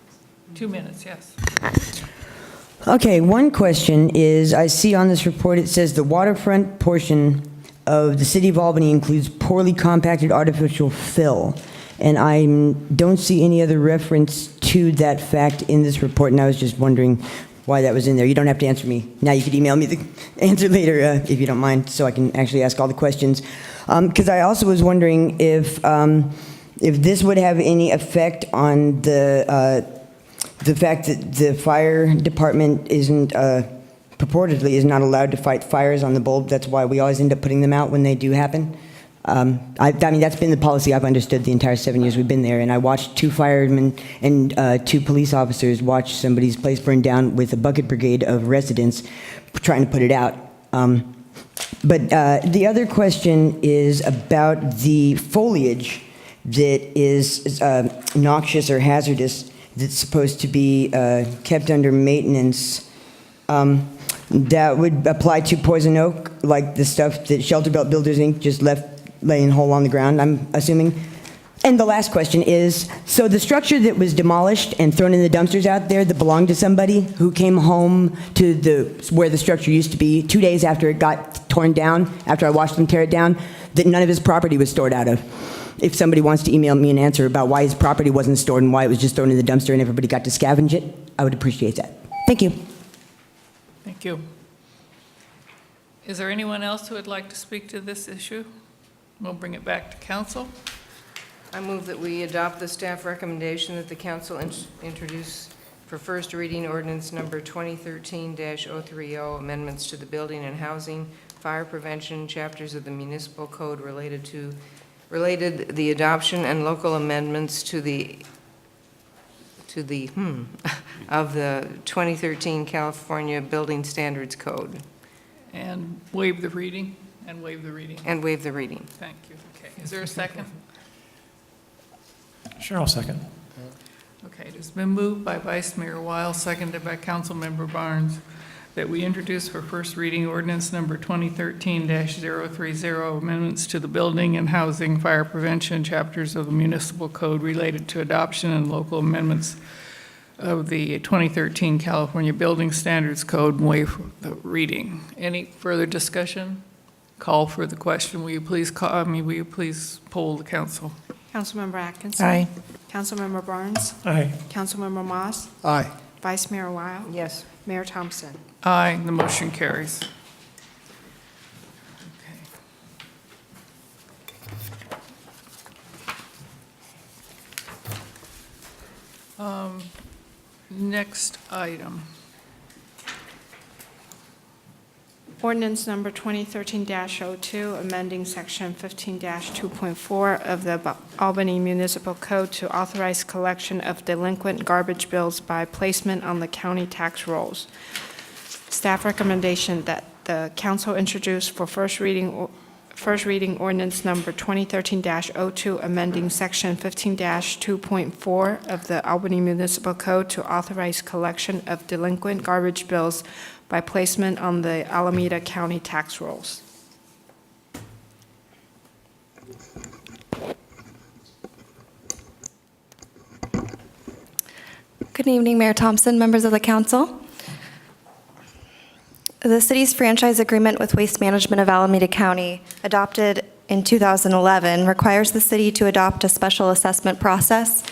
2 minutes, yes. Okay, one question is, I see on this report it says the waterfront portion of the city of Albany includes poorly compacted artificial fill, and I don't see any other reference to that fact in this report, and I was just wondering why that was in there. You don't have to answer me now. You could email me the answer later if you don't mind, so I can actually ask all the questions. Because I also was wondering if this would have any effect on the fact that the fire department purportedly is not allowed to fight fires on the bulb. That's why we always end up putting them out when they do happen. I mean, that's been the policy I've understood the entire 7 years we've been there, and I watched 2 firemen and 2 police officers watch somebody's place burn down with a bucket brigade of residents trying to put it out. But the other question is about the foliage that is noxious or hazardous that's supposed to be kept under maintenance. That would apply to poison oak, like the stuff that Shelter Belt Builders Inc. just left laying whole on the ground, I'm assuming. And the last question is, so the structure that was demolished and thrown in the dumpsters out there that belonged to somebody who came home to where the structure used to be 2 days after it got torn down, after I watched them tear it down, that none of his property was stored out of. If somebody wants to email me an answer about why his property wasn't stored and why it was just thrown in the dumpster and everybody got to scavenge it, I would appreciate that. Thank you. Thank you. Is there anyone else who would like to speak to this issue? We'll bring it back to council. I move that we adopt the staff recommendation that the council introduce for first reading ordinance number 2013-030, amendments to the building and housing, fire prevention chapters of the municipal code related the adoption and local amendments to the of the 2013 California Building Standards Code. And waive the reading? And waive the reading. And waive the reading. Thank you. Okay. Is there a second? Sure, I'll second. Okay. It has been moved by Vice Mayor Weil, seconded by Councilmember Barnes, that we introduce for first reading ordinance number 2013-030, amendments to the building and housing, fire prevention chapters of the municipal code related to adoption and local amendments of the 2013 California Building Standards Code, and waive the reading. Any further discussion? Call for the question. Will you please poll the council? Councilmember Atkinson. Aye. Councilmember Barnes. Aye. Councilmember Moss. Aye. Vice Mayor Weil. Yes. Mayor Thompson. Aye, the motion carries. Okay. Next item. Ordinance number 2013-02, amending section 15-2.4 of the Albany Municipal Code to authorize collection of delinquent garbage bills by placement on the county tax rolls. Staff recommendation that the council introduce for first reading ordinance number 2013-02, amending section 15-2.4 of the Albany Municipal Code to authorize collection of delinquent garbage bills by placement on the Alameda County tax rolls. Good evening, Mayor Thompson, members of the council. The city's franchise agreement with Waste Management of Alameda County, adopted in 2011, requires the city to adopt a special assessment process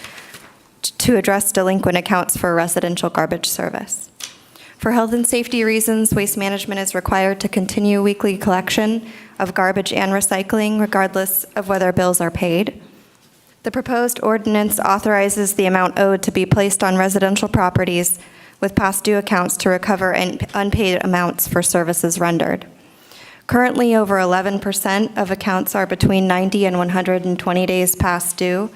to address delinquent accounts for residential garbage service. For health and safety reasons, Waste Management is required to continue weekly collection of garbage and recycling, regardless of whether bills are paid. The proposed ordinance authorizes the amount owed to be placed on residential properties with past due accounts to recover unpaid amounts for services rendered. Currently, over 11% of accounts are between 90 and 120 days past due,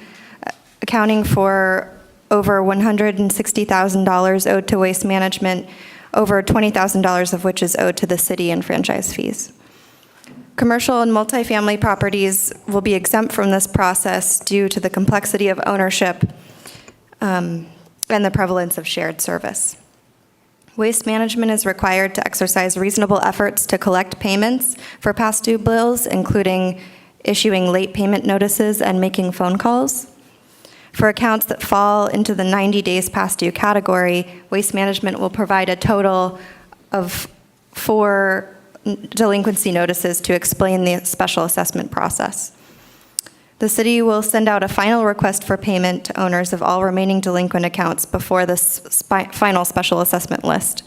accounting for over $160,000 owed to Waste Management, over $20,000 of which is owed to the city in franchise fees. Commercial and multifamily properties will be exempt from this process due to the complexity of ownership and the prevalence of shared service. Waste Management is required to exercise reasonable efforts to collect payments for past due bills, including issuing late payment notices and making phone calls. For accounts that fall into the 90 days past due category, Waste Management will provide a total of 4 delinquency notices to explain the special assessment process. The city will send out a final request for payment to owners of all remaining delinquent accounts before this final special assessment list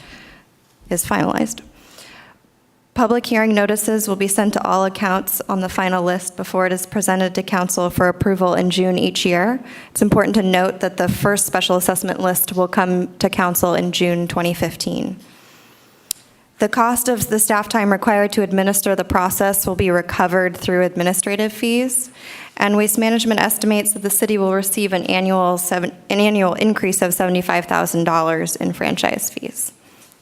is finalized. Public hearing notices will be sent to all accounts on the final list before it is presented to council for approval in June each year. It's important to note that the first special assessment list will come to council in June 2015. The cost of the staff time required to administer the process will be recovered through administrative fees, and Waste Management estimates that the city will receive an annual increase of $75,000 in franchise fees.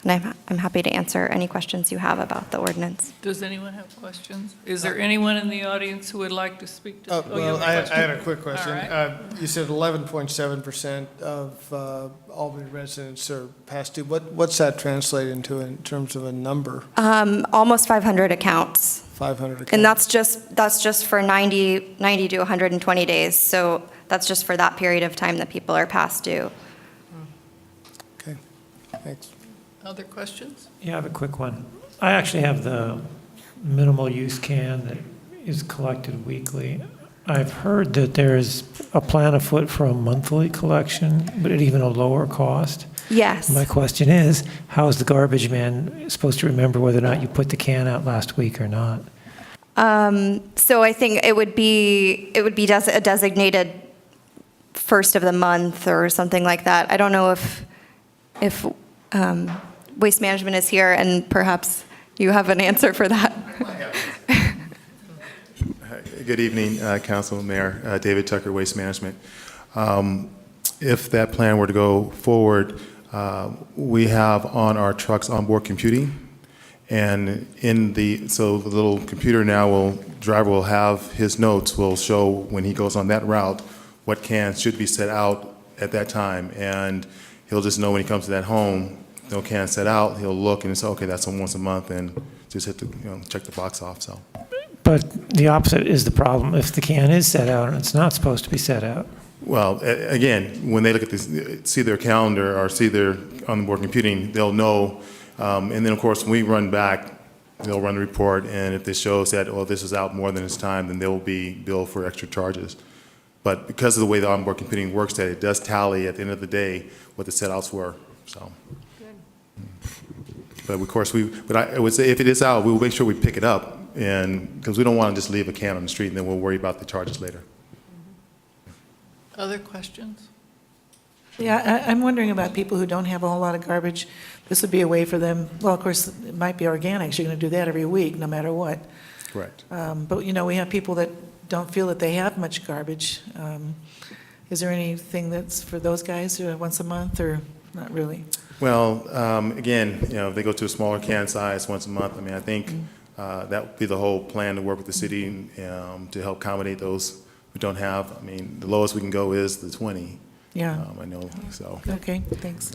And I'm happy to answer any questions you have about the ordinance. Does anyone have questions? Is there anyone in the audience who would like to speak to? Well, I had a quick question. All right. You said 11.7% of Albany residents are past due. What's that translate into in terms of a number? Almost 500 accounts. 500 accounts. And that's just for 90 to 120 days. So that's just for that period of time that people are past due. Okay, thanks. Other questions? Yeah, I have a quick one. I actually have the minimal use can that is collected weekly. I've heard that there's a plan afoot for a monthly collection, but at even a lower cost. Yes. My question is, how is the garbage man supposed to remember whether or not you put the can out last week or not? So I think it would be a designated first of the month or something like that. I don't know if Waste Management is here, and perhaps you have an answer for that. Good evening, Council, Mayor. David Tucker, Waste Management. If that plan were to go forward, we have on our trucks onboard computing, and so the little computer now driver will have his notes, will show when he goes on that route what cans should be set out at that time, and he'll just know when he comes to that home, no can set out, he'll look and say, okay, that's once a month, and just hit check the box off. So. But the opposite is the problem. If the can is set out and it's not supposed to be set out. Well, again, when they look at this, see their calendar or see their onboard computing, they'll know. And then, of course, when we run back, they'll run the report, and if it shows that, well, this is out more than its time, then they will be billed for extra charges. But because of the way the onboard computing works, that it does tally at the end of the day what the set-outs were. So. But of course, I would say if it is out, we will make sure we pick it up, and because we don't want to just leave a can on the street and then we'll worry about the charges later. Other questions? Yeah, I'm wondering about people who don't have a whole lot of garbage. This would be a way for them, well, of course, it might be organics. You're going to do that every week, no matter what. Correct. But, we have people that don't feel that they have much garbage. Is there anything that's for those guys once a month, or not really? Well, again, if they go to a smaller can size once a month, I think that would be the whole plan, to work with the city to help accommodate those who don't have. The lowest we can go is the 20. Yeah. I know, so. Okay, thanks.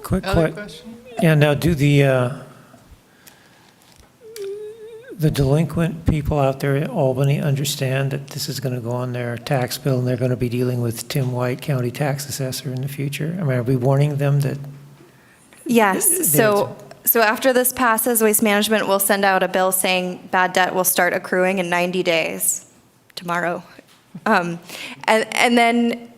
Quick Other question? Yeah, now do the delinquent people out there in Albany understand that this is going to go on their tax bill and they're going to be dealing with Tim White, county tax assessor, in the future? Are we warning them that? Yes. So after this passes, Waste Management will send out a bill saying bad debt will start accruing in 90 days, tomorrow. And then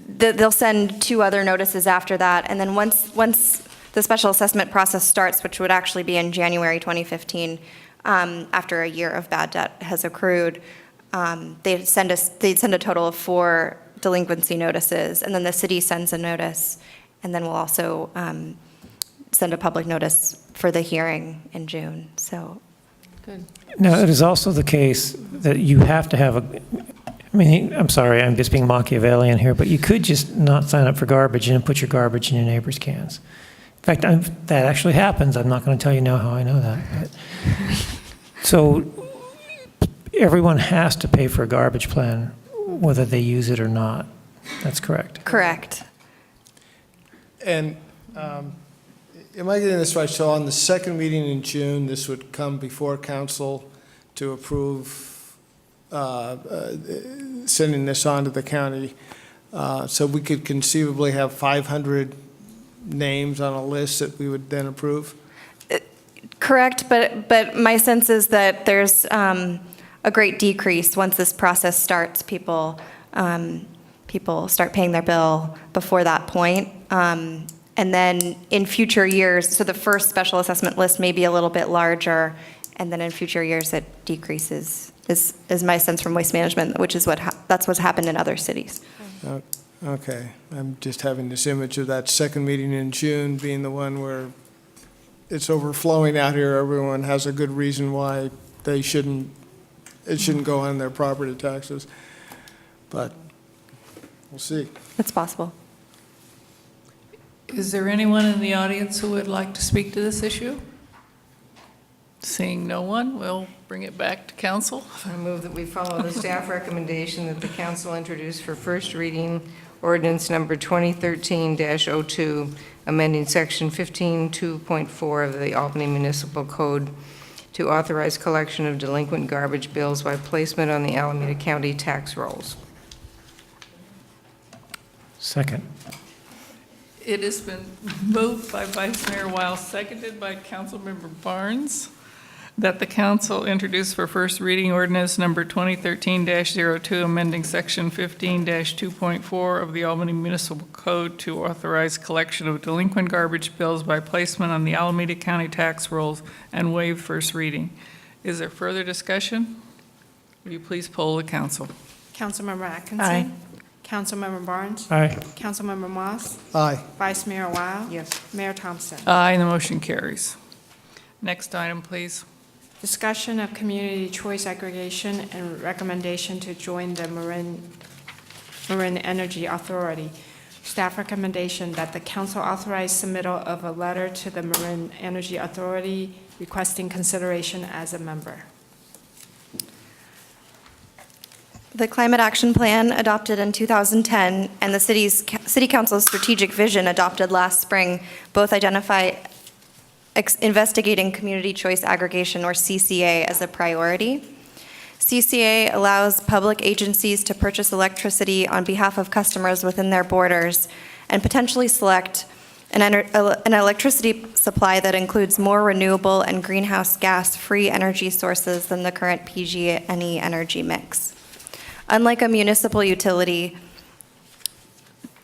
they'll send 2 other notices after that. And then once the special assessment process starts, which would actually be in January 2015, after a year of bad debt has accrued, they'd send a total of 4 delinquency notices, and then the city sends a notice, and then we'll also send a public notice for the hearing in June. So. Good. Now, it is also the case that you have to have I'm sorry, I'm just being Machiavellian here, but you could just not sign up for garbage and put your garbage in your neighbor's cans. In fact, that actually happens. I'm not going to tell you now how I know that. But. So everyone has to pay for a garbage plan, whether they use it or not. That's correct. Correct. And am I getting this right? So on the second meeting in June, this would come before council to approve sending this on to the county. So we could conceivably have 500 names on a list that we would then approve? Correct, but my sense is that there's a great decrease once this process starts. People start paying their bill before that point. And then in future years, so the first special assessment list may be a little bit larger, and then in future years it decreases, is my sense from Waste Management, which is that's what's happened in other cities. Okay, I'm just having this image of that second meeting in June being the one where it's overflowing out here. Everyone has a good reason why it shouldn't go on their property taxes. But we'll see. It's possible. Is there anyone in the audience who would like to speak to this issue? Seeing no one, we'll bring it back to council. I move that we follow the staff recommendation that the council introduce for first reading ordinance number 2013-02, amending section 15.2.4 of the Albany Municipal Code to authorize collection of delinquent garbage bills by placement on the Alameda County tax rolls. Second. It has been moved by Vice Mayor Weil, seconded by Councilmember Barnes, that the council introduce for first reading ordinance number 2013-02, amending section 15-2.4 of the Albany Municipal Code to authorize collection of delinquent garbage bills by placement on the Alameda County tax rolls and waive first reading. Is there further discussion? Will you please poll the council? Councilmember Atkinson? Aye. Councilmember Barnes? Aye. Councilmember Moss? Aye. Vice Mayor Weil? Yes. Mayor Thompson? Aye, and the motion carries. Next item, please. Discussion of community choice aggregation and recommendation to join the Marin Energy Authority. Staff recommendation that the council authorize submittal of a letter to the Marin Energy Authority requesting consideration as a member. The Climate Action Plan adopted in 2010 and the City Council's strategic vision adopted last spring both identify investigating community choice aggregation, or CCA, as a priority. CCA allows public agencies to purchase electricity on behalf of customers within their borders and potentially select an electricity supply that includes more renewable and greenhouse gas-free energy sources than the current PG&E energy mix. Unlike a municipal utility,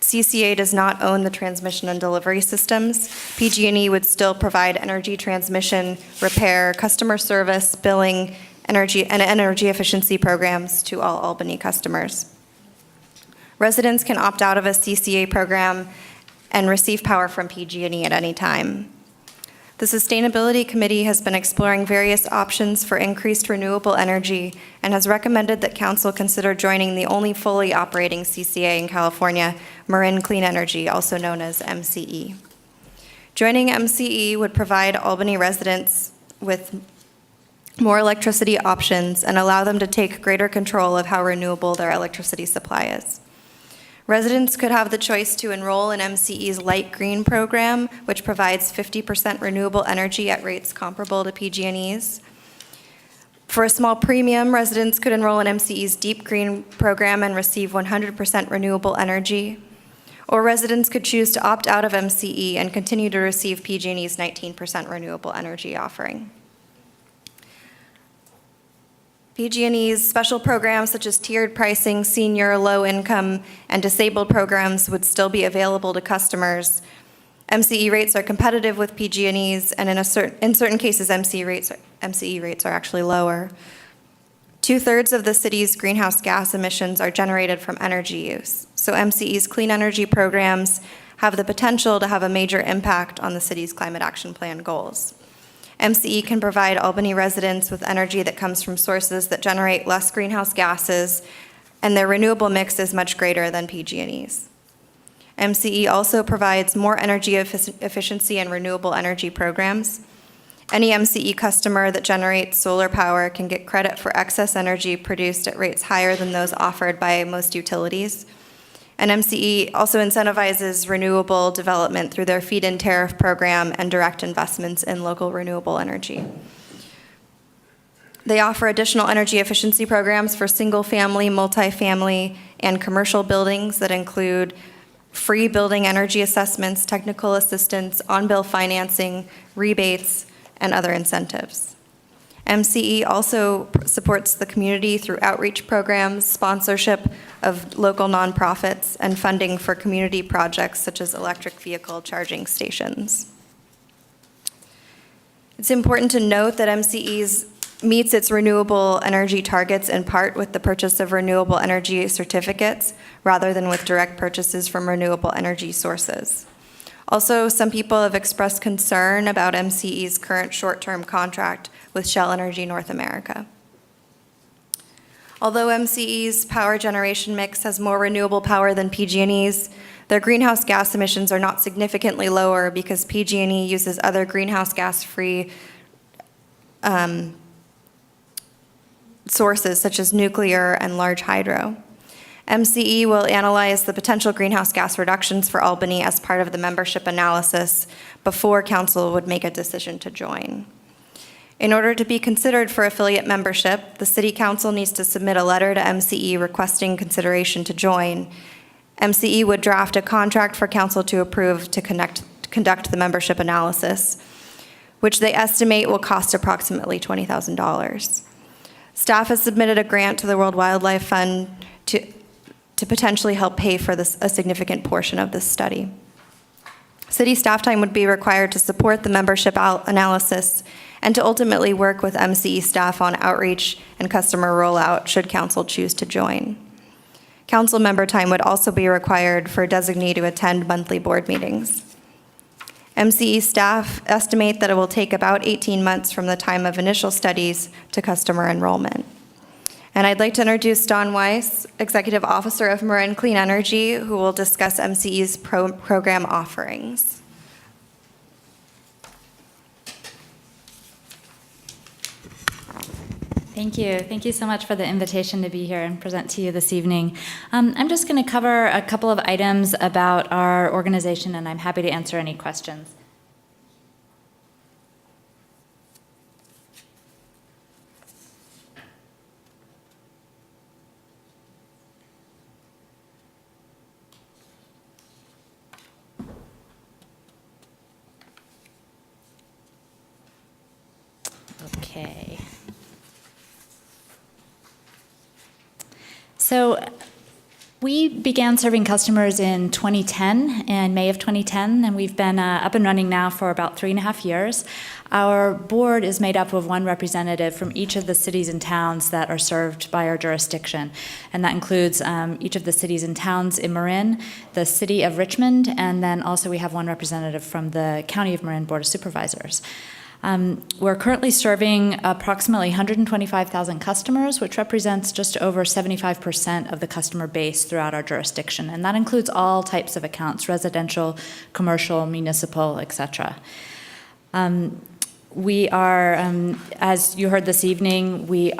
CCA does not own the transmission and delivery systems. PG&E would still provide energy transmission, repair, customer service, billing, energy efficiency programs to all Albany customers. Residents can opt out of a CCA program and receive power from PG&E at any time. The Sustainability Committee has been exploring various options for increased renewable energy and has recommended that Council consider joining the only fully operating CCA in California, Marin Clean Energy, also known as MCE. Joining MCE would provide Albany residents with more electricity options and allow them to take greater control of how renewable their electricity supply is. Residents could have the choice to enroll in MCE's Light Green program, which provides 50% renewable energy at rates comparable to PG&E's. For a small premium, residents could enroll in MCE's Deep Green program and receive 100% renewable energy. Or residents could choose to opt out of MCE and continue to receive PG&E's 19% renewable energy offering. PG&E's special programs such as tiered pricing, senior, low income, and disabled programs would still be available to customers. MCE rates are competitive with PG&E's, and in certain cases, MCE rates are actually lower. 2/3 of the city's greenhouse gas emissions are generated from energy use, so MCE's clean energy programs have the potential to have a major impact on the city's climate action plan goals. MCE can provide Albany residents with energy that comes from sources that generate less greenhouse gases, and their renewable mix is much greater than PG&E's. MCE also provides more energy efficiency and renewable energy programs. Any MCE customer that generates solar power can get credit for excess energy produced at rates higher than those offered by most utilities. And MCE also incentivizes renewable development through their feed-in tariff program and direct investments in local renewable energy. They offer additional energy efficiency programs for single-family, multifamily, and commercial buildings that include free building energy assessments, technical assistance, on-bill financing, rebates, and other incentives. MCE also supports the community through outreach programs, sponsorship of local nonprofits, and funding for community projects such as electric vehicle charging stations. It's important to note that MCE meets its renewable energy targets in part with the purchase of renewable energy certificates rather than with direct purchases from renewable energy sources. Also, some people have expressed concern about MCE's current short-term contract with Shell Energy North America. Although MCE's power generation mix has more renewable power than PG&E's, their greenhouse gas emissions are not significantly lower because PG&E uses other greenhouse gas-free sources such as nuclear and large hydro. MCE will analyze the potential greenhouse gas reductions for Albany as part of the membership analysis before council would make a decision to join. In order to be considered for affiliate membership, the City Council needs to submit a letter to MCE requesting consideration to join. MCE would draft a contract for council to approve to conduct the membership analysis, which they estimate will cost approximately $20,000. Staff has submitted a grant to the World Wildlife Fund to potentially help pay for a significant portion of this study. City staff time would be required to support the membership analysis and to ultimately work with MCE staff on outreach and customer rollout should council choose to join. Council member time would also be required for a designee to attend monthly board meetings. MCE staff estimate that it will take about 18 months from the time of initial studies to customer enrollment. And I'd like to introduce Don Weiss, Executive Officer of Marin Clean Energy, who will discuss MCE's program offerings. Thank you. Thank you so much for the invitation to be here and present to you this evening. I'm just going to cover a couple of items about our organization, and I'm happy to answer any questions. Okay. So we began serving customers in 2010, in May of 2010, and we've been up and running now for about 3.5 years. Our board is made up of one representative from each of the cities and towns that are served by our jurisdiction, and that includes each of the cities and towns in Marin, the city of Richmond, and then also we have one representative from the County of Marin Board of Supervisors. We're currently serving approximately 125,000 customers, which represents just over 75% of the customer base throughout our jurisdiction. And that includes all types of accounts, residential, commercial, municipal, etc. We are, as you heard this evening, we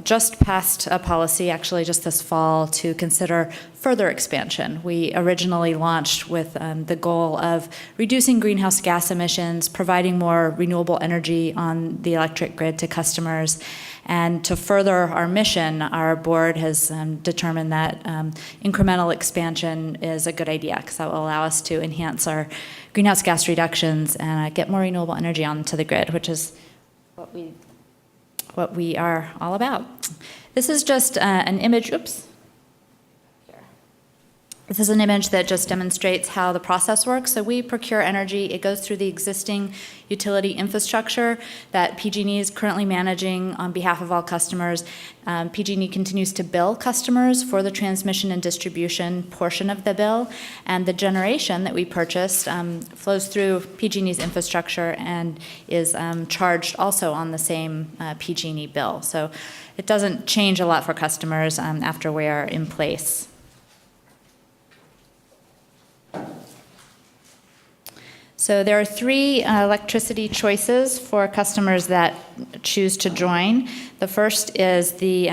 just passed a policy, actually just this fall, to consider further expansion. We originally launched with the goal of reducing greenhouse gas emissions, providing more renewable energy on the electric grid to customers, and to further our mission, our board has determined that incremental expansion is a good idea because that will allow us to enhance our greenhouse gas reductions and get more renewable energy onto the grid, which is what we are all about. This is just an image, oops. This is an image that just demonstrates how the process works. So we procure energy. It goes through the existing utility infrastructure that PG&E is currently managing on behalf of all customers. PG&E continues to bill customers for the transmission and distribution portion of the bill, and the generation that we purchased flows through PG&E's infrastructure and is charged also on the same PG&E bill. So it doesn't change a lot for customers after we are in place. So there are 3 electricity choices for customers that choose to join. The first is the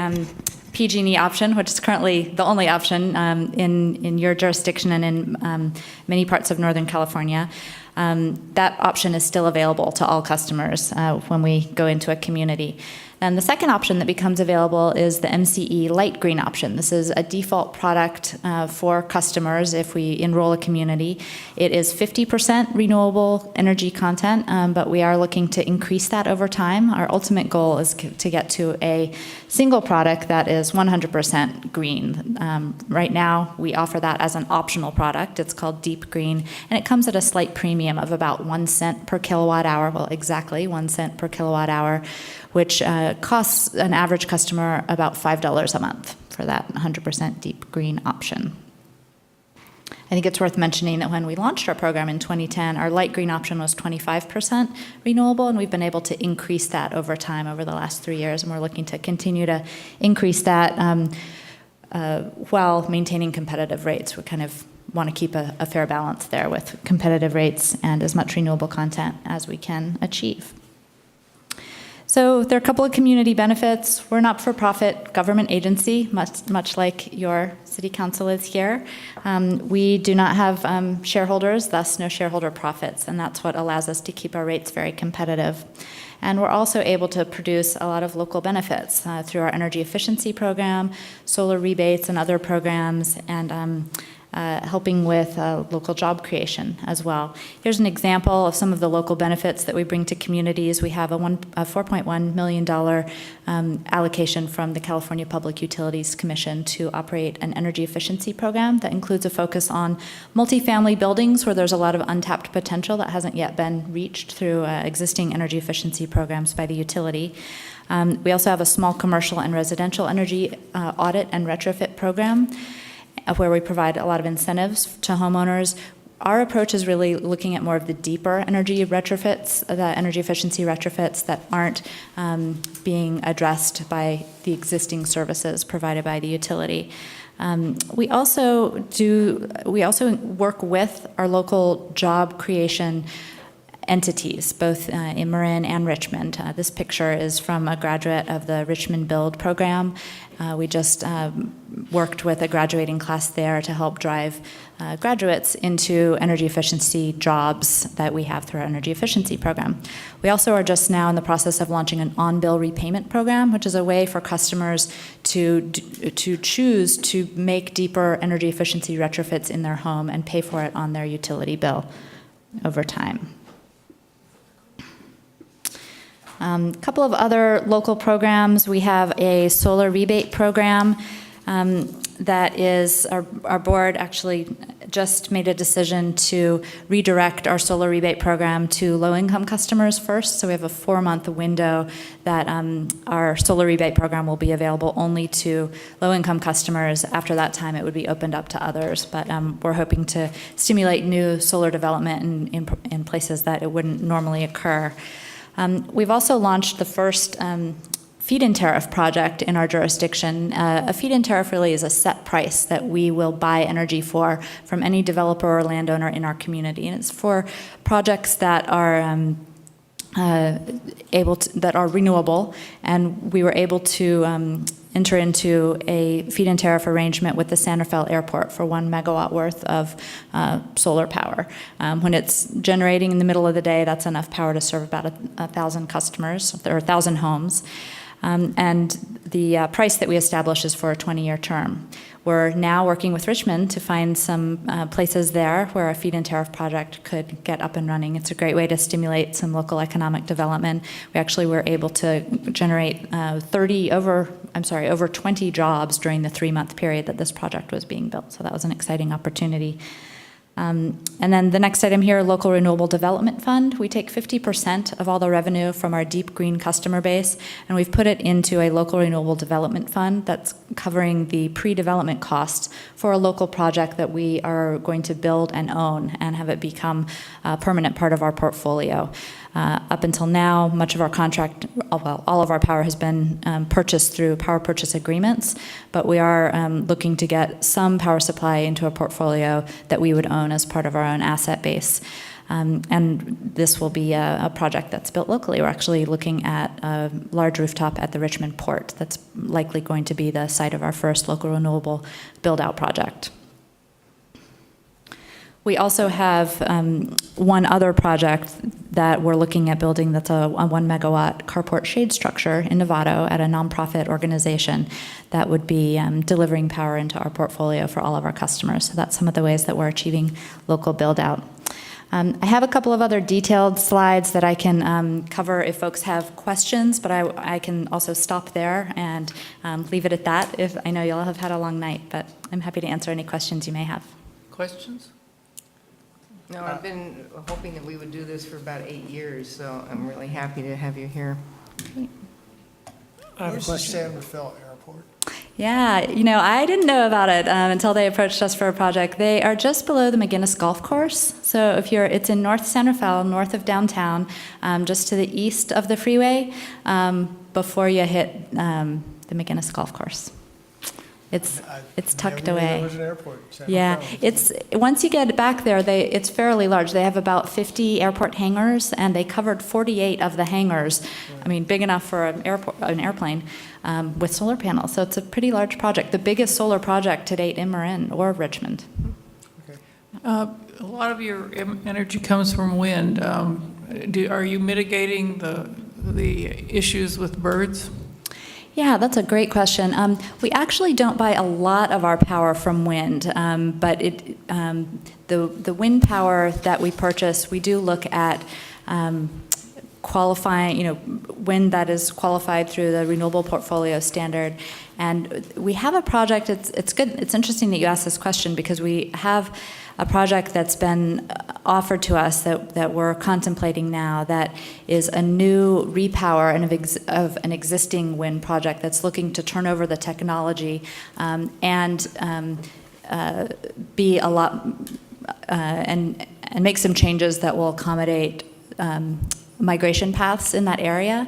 PG&E option, which is currently the only option in your jurisdiction and in many parts of Northern California. That option is still available to all customers when we go into a community. And the second option that becomes available is the MCE light green option. This is a default product for customers if we enroll a community. It is 50% renewable energy content, but we are looking to increase that over time. Our ultimate goal is to get to a single product that is 100% green. Right now, we offer that as an optional product. It's called Deep Green, and it comes at a slight premium of about 1 cent per kilowatt hour, well, exactly 1 cent per kilowatt hour, which costs an average customer about $5 a month for that 100% deep green option. I think it's worth mentioning that when we launched our program in 2010, our light green option was 25% renewable, and we've been able to increase that over time over the last 3 years, and we're looking to continue to increase that while maintaining competitive rates. We kind of want to keep a fair balance there with competitive rates and as much renewable content as we can achieve. So there are a couple of community benefits. We're a not-for-profit government agency, much like your city council is here. We do not have shareholders, thus no shareholder profits, and that's what allows us to keep our rates very competitive. And we're also able to produce a lot of local benefits through our energy efficiency program, solar rebates and other programs, and helping with local job creation as well. Here's an example of some of the local benefits that we bring to communities. We have a $4.1 million allocation from the California Public Utilities Commission to operate an energy efficiency program that includes a focus on multifamily buildings where there's a lot of untapped potential that hasn't yet been reached through existing energy efficiency programs by the utility. We also have a small commercial and residential energy audit and retrofit program where we provide a lot of incentives to homeowners. Our approach is really looking at more of the deeper energy retrofits, the energy efficiency retrofits that aren't being addressed by the existing services provided by the utility. We also work with our local job creation entities, both in Marin and Richmond. This picture is from a graduate of the Richmond Bldg program. We just worked with a graduating class there to help drive graduates into energy efficiency jobs that we have through our energy efficiency program. We also are just now in the process of launching an on-bill repayment program, which is a way for customers to choose to make deeper energy efficiency retrofits in their home and pay for it on their utility bill over time. A couple of other local programs. We have a solar rebate program that is, our board actually just made a decision to redirect our solar rebate program to low-income customers first. So we have a 4-month window that our solar rebate program will be available only to low-income customers. After that time, it would be opened up to others. But we're hoping to stimulate new solar development in places that it wouldn't normally occur. We've also launched the first feed-in tariff project in our jurisdiction. A feed-in tariff really is a set price that we will buy energy for from any developer or landowner in our community, and it's for projects that are that are renewable. And we were able to enter into a feed-in tariff arrangement with the Santa Fe Airport for 1 megawatt worth of solar power. When it's generating in the middle of the day, that's enough power to serve about 1,000 customers, or 1,000 homes. And the price that we establish is for a 20-year term. We're now working with Richmond to find some places there where a feed-in tariff project could get up and running. It's a great way to stimulate some local economic development. We actually were able to generate over 20 jobs during the 3-month period that this project was being built. So that was an exciting opportunity. And then the next item here, Local Renewable Development Fund. We take 50% of all the revenue from our deep green customer base, and we've put it into a local renewable development fund that's covering the pre-development costs for a local project that we are going to build and own and have it become a permanent part of our portfolio. Up until now, much of our all of our power has been purchased through power purchase agreements, but we are looking to get some power supply into a portfolio that we would own as part of our own asset base. And this will be a project that's built locally. We're actually looking at a large rooftop at the Richmond Port that's likely going to be the site of our first local renewable build-out project. We also have one other project that we're looking at building that's a 1 megawatt carport shade structure in Novato at a nonprofit organization that would be delivering power into our portfolio for all of our customers. So that's some of the ways that we're achieving local build out. I have a couple of other detailed slides that I can cover if folks have questions, but I can also stop there and leave it at that. If I know you'll have had a long night, but I'm happy to answer any questions you may have. Questions? No, I've been hoping that we would do this for about 8 years, so I'm really happy to have you here. I have a question. San Rafael Airport? Yeah, I didn't know about it until they approached us for a project. They are just below the McGinnis Golf Course. So it's in North San Rafael, north of downtown, just to the east of the freeway, before you hit the McGinnis Golf Course. It's tucked away. There was an airport in San Yeah, Rafael. once you get back there, it's fairly large. They have about 50 airport hangars, and they covered 48 of the hangars. I mean, big enough for an airplane with solar panels. So it's a pretty large project, the biggest solar project to date in Marin or Richmond. A lot of your energy comes from wind. Are you mitigating the issues with birds? Yeah, that's a great question. We actually don't buy a lot of our power from wind, but the wind power that we purchase, we do look at qualifying, wind that is qualified through the Renewable Portfolio Standard. And we have a project, it's good, it's interesting that you asked this question because we have a project that's been offered to us that we're contemplating now that is a new repower of an existing wind project that's looking to turn over the technology and be a lot and make some changes that will accommodate migration paths in that area.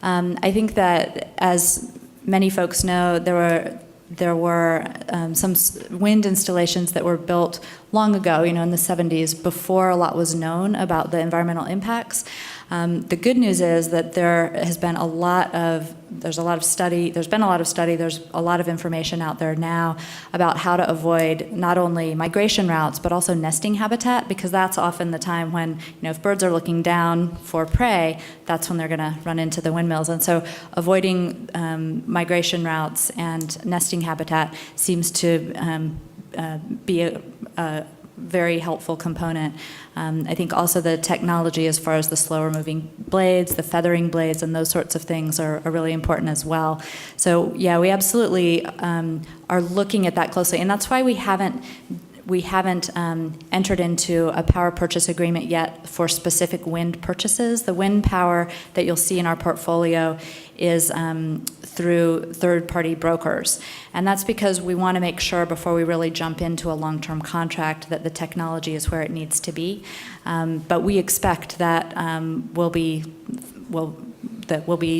I think that, as many folks know, there were some wind installations that were built long ago, in the 70s, before a lot was known about the environmental impacts. The good news is that there's been a lot of study, there's a lot of information out there now about how to avoid not only migration routes, but also nesting habitat, because that's often the time when, if birds are looking down for prey, that's when they're gonna run into the windmills. And so avoiding migration routes and nesting habitat seems to be a very helpful component. I think also the technology as far as the slower moving blades, the feathering blades, and those sorts of things are really important as well. So yeah, we absolutely are looking at that closely, and that's why we haven't entered into a power purchase agreement yet for specific wind purchases. The wind power that you'll see in our portfolio is through third-party brokers. And that's because we want to make sure before we really jump into a long-term contract that the technology is where it needs to be. But we expect that we'll be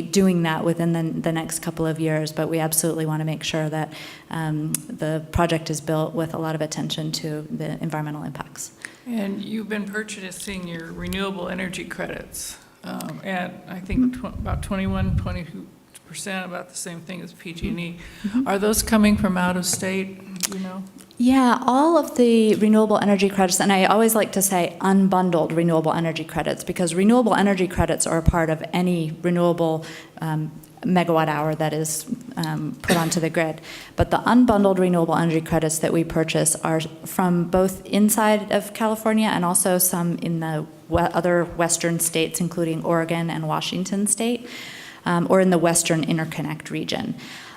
doing that within the next couple of years, but we absolutely want to make sure that the project is built with a lot of attention to the environmental impacts. And you've been purchasing your renewable energy credits at, I think, about 22%, about the same thing as PG&E. Are those coming from out of state, do you know? Yeah, all of the renewable energy credits, and I always like to say unbundled renewable energy credits, because renewable energy credits are a part of any renewable megawatt hour that is put onto the grid. But the unbundled renewable energy credits that we purchase are from both inside of California and also some in the other western states, including Oregon and Washington state, or in the Western Interconnect region.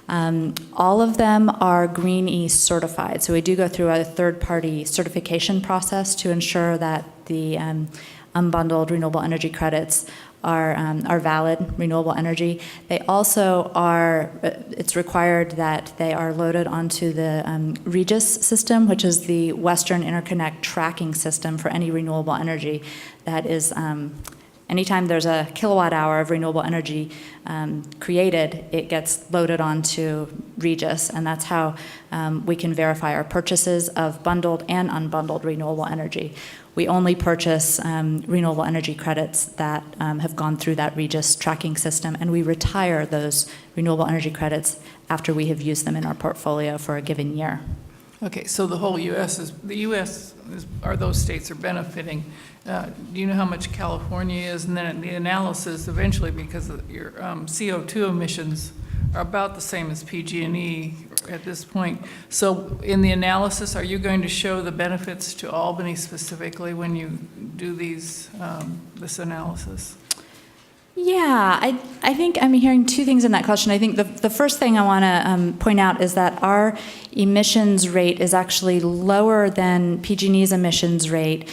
All of them are Green East certified, so we do go through a third-party certification process to ensure that the unbundled renewable energy credits are valid renewable energy. They also are, it's required that they are loaded onto the REGIS system, which is the Western Interconnect tracking system for any renewable energy. That is, anytime there's a kilowatt hour of renewable energy created, it gets loaded onto REGIS, and that's how we can verify our purchases of bundled and unbundled renewable energy. We only purchase renewable energy credits that have gone through that REGIS tracking system, and we retire those renewable energy credits after we have used them in our portfolio for a given year. Okay, so the whole are those states are benefiting. Do you know how much California is? And then the analysis eventually, because of your CO2 emissions are about the same as PG&E at this point. So in the analysis, are you going to show the benefits to Albany specifically when you do this analysis? Yeah, I think I'm hearing two things in that question. I think the first thing I want to point out is that our emissions rate is actually lower than PG&E's emissions rate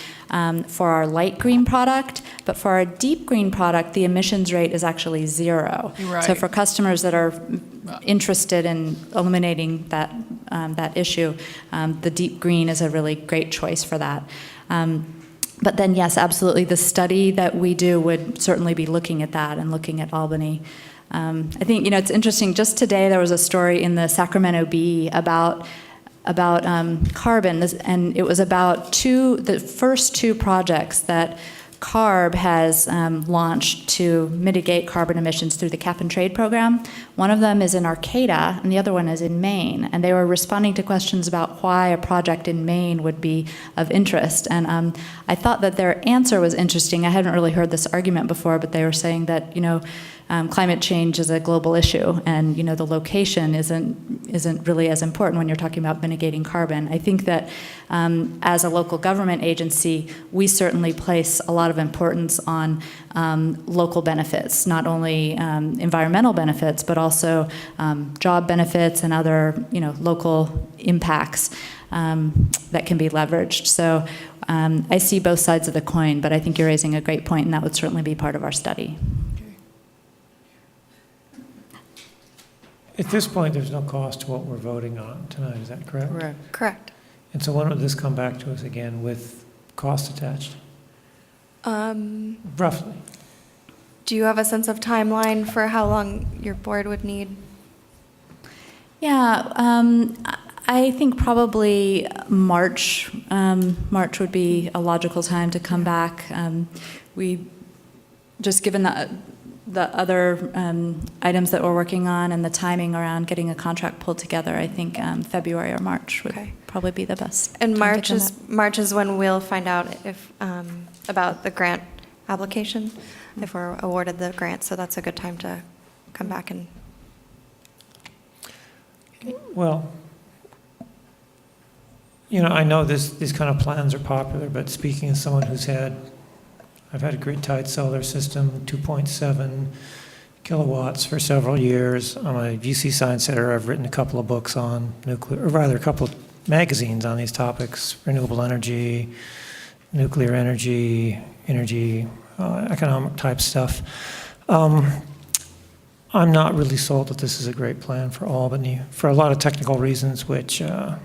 for our light green product, but for our deep green product, the emissions rate is actually 0. Right. So for customers that are interested in eliminating that issue, the deep green is a really great choice for that. But then, yes, absolutely, the study that we do would certainly be looking at that and looking at Albany. I think, it's interesting, just today there was a story in the Sacramento Bee about carbon, and it was about the first 2 projects that CARB has launched to mitigate carbon emissions through the cap and trade program. One of them is in Arcata, and the other one is in Maine. And they were responding to questions about why a project in Maine would be of interest. And I thought that their answer was interesting. I hadn't really heard this argument before, but they were saying that, climate change is a global issue, and the location isn't really as important when you're talking about mitigating carbon. I think that as a local government agency, we certainly place a lot of importance on local benefits, not only environmental benefits, but also job benefits and other local impacts that can be leveraged. So I see both sides of the coin, but I think you're raising a great point, and that would certainly be part of our study. At this point, there's no cost to what we're voting on tonight, is that correct? Correct. And so when will this come back to us again with cost attached? Roughly. Do you have a sense of timeline for how long your board would need? Yeah, I think probably March. March would be a logical time to come back. We, just given the other items that we're working on and the timing around getting a contract pulled together, I think February or March would probably be the best. And time to March is when we'll find out if about the grant application, if we're awarded the grant. So that's a good time to come back and. Well, I know these kind of plans are popular, but speaking as someone I've had a grid-tied solar system, 2.7 kilowatts for several years. I'm a UC science center. I've written a couple of books on nuclear, or rather a couple of magazines on these topics: renewable energy, nuclear energy, economic type stuff. I'm not really sold that this is a great plan for Albany for a lot of technical reasons, which I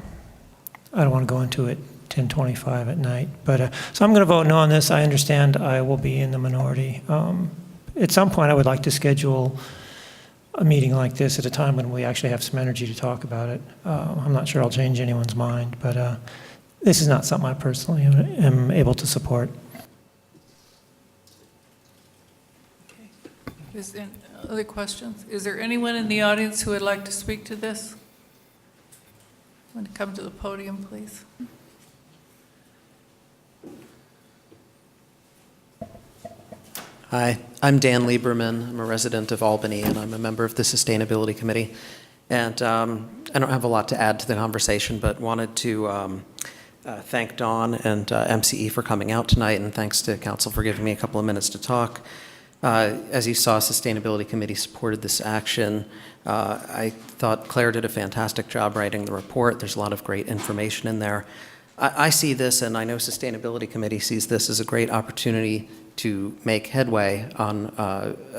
don't want to go into at 10:25 at night. But so I'm going to vote no on this. I understand I will be in the minority. At some point, I would like to schedule a meeting like this at a time when we actually have some energy to talk about it. I'm not sure I'll change anyone's mind, but this is not something I personally am able to support. Is there other questions? Is there anyone in the audience who would like to speak to this? Want to come to the podium, please? Hi, I'm Dan Lieberman. I'm a resident of Albany, and I'm a member of the Sustainability Committee. And I don't have a lot to add to the conversation, but wanted to thank Dawn and MCE for coming out tonight, and thanks to Council for giving me a couple of minutes to talk. As you saw, Sustainability Committee supported this action. I thought Claire did a fantastic job writing the report. There's a lot of great information in there. I see this, and I know Sustainability Committee sees this as a great opportunity to make headway on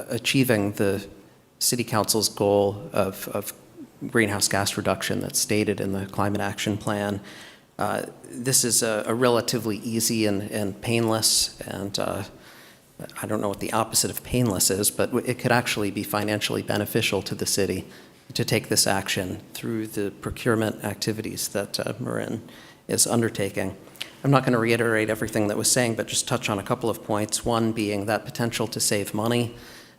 achieving the City Council's goal of greenhouse gas reduction that's stated in the Climate Action Plan. This is a relatively easy and painless, and I don't know what the opposite of painless is, but it could actually be financially beneficial to the city to take this action through the procurement activities that Marin is undertaking. I'm not going to reiterate everything that was saying, but just touch on a couple of points. One being that potential to save money.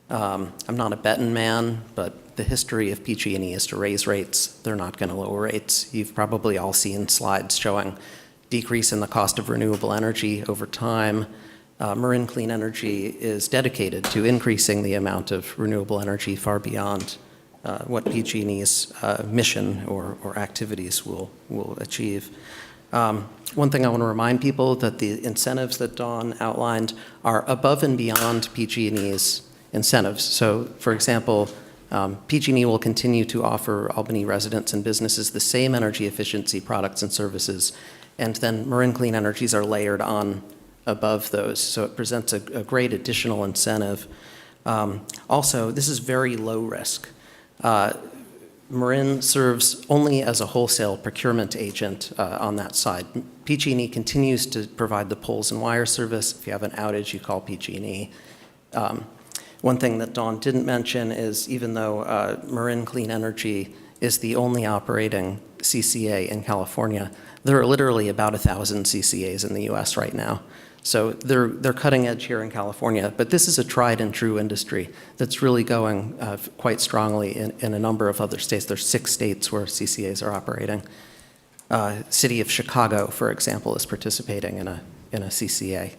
I'm not a betting man, but the history of PG&E is to raise rates. They're not going to lower rates. You've probably all seen slides showing decrease in the cost of renewable energy over time. Marin Clean Energy is dedicated to increasing the amount of renewable energy far beyond what PG&E's mission or activities will achieve. One thing I want to remind people that the incentives that Dawn outlined are above and beyond PG&E's incentives. So, for example, PG&E will continue to offer Albany residents and businesses the same energy efficiency products and services, and then Marin Clean Energies are layered on above those. So it presents a great additional incentive. Also, this is very low risk. Marin serves only as a wholesale procurement agent on that side. PG&E continues to provide the poles and wire service. If you have an outage, you call PG&E. One thing that Dawn didn't mention is even though Marin Clean Energy is the only operating CCA in California, there are literally about 1,000 CCAs in the US right now. So they're cutting edge here in California, but this is a tried and true industry that's really going quite strongly in a number of other states. There's 6 states where CCAs are operating. City of Chicago, for example, is participating in a CCA.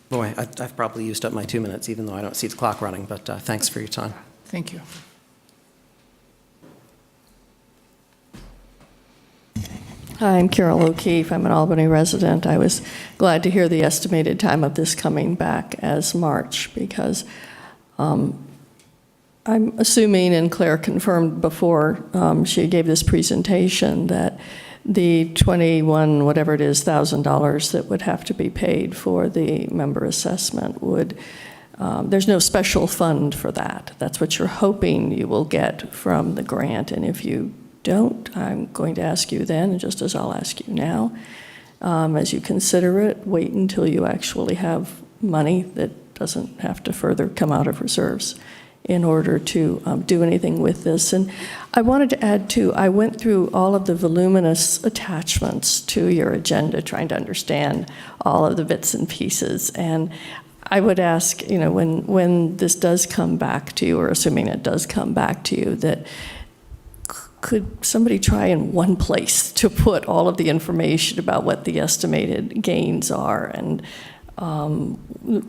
Boy, I've probably used up my 2 minutes, even though I don't see the clock running, but thanks for your time. Thank you. Hi, I'm Carol O'Keefe. I'm an Albany resident. I was glad to hear the estimated time of this coming back as March because I'm assuming, and Claire confirmed before she gave this presentation, that the $21, whatever it is, $1,000 that would have to be paid for the member assessment would, there's no special fund for that. That's what you're hoping you will get from the grant, and if you don't, I'm going to ask you then, just as I'll ask you now, as you consider it, wait until you actually have money that doesn't have to further come out of reserves in order to do anything with this. And I wanted to add too, I went through all of the voluminous attachments to your agenda, trying to understand all of the bits and pieces. And I would ask, when this does come back to you, or assuming it does come back to you, that could somebody try in one place to put all of the information about what the estimated gains are and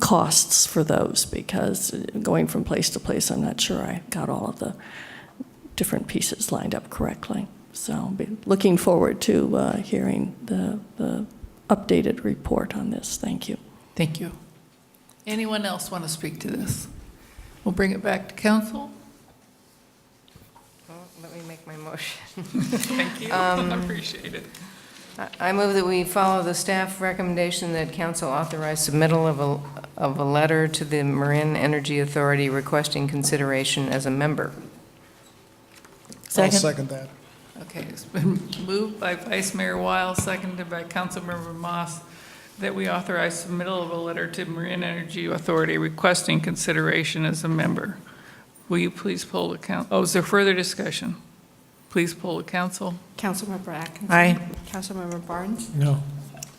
costs for those? Because going from place to place, I'm not sure I got all of the different pieces lined up correctly. So I'll be looking forward to hearing the updated report on this. Thank you. Thank you. Anyone else want to speak to this? We'll bring it back to council. Let me make my motion. Thank you. I appreciate it. I move that we follow the staff recommendation that council authorize submittal of a letter to the Marin Energy Authority requesting consideration as a member. Second. I'll second that. Okay, it's been moved by Vice Mayor Weil, seconded by Councilmember Moss, that we authorize submittal of a letter to Marin Energy Authority requesting consideration as a member. Will you please poll the council? Oh, is there further discussion? Please poll the council. Councilmember Atkinson. Aye. Councilmember Barnes. No.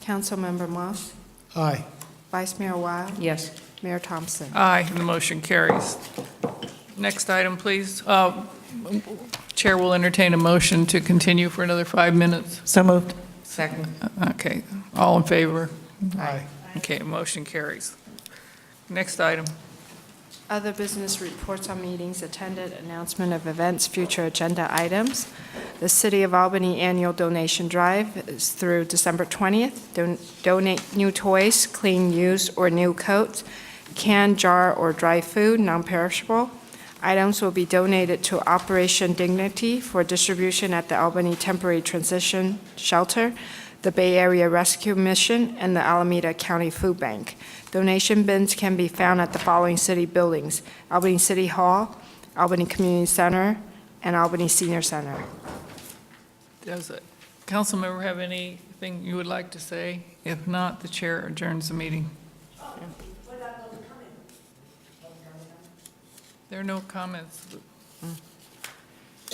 Councilmember Moss. Aye. Vice Mayor Weil. Yes. Mayor Thompson. Aye, and the motion carries. Next item, please. Chair will entertain a motion to continue for another 5 minutes. So moved. Second. Okay, all in favor? Aye. Okay, motion carries. Next item. Other business reports on meetings attended, announcement of events, future agenda items. The City of Albany Annual Donation Drive is through December 20th. Donate new toys, clean, used, or new coats, canned, jar, or dry food, non-perishable. Items will be donated to Operation Dignity for distribution at the Albany Temporary Transition Shelter, the Bay Area Rescue Mission, and the Alameda County Food Bank. Donation bins can be found at the following city buildings: Albany City Hall, Albany Community Center, and Albany Senior Center. Does a council member have anything you would like to say? If not, the chair adjourns the meeting. There are no comments.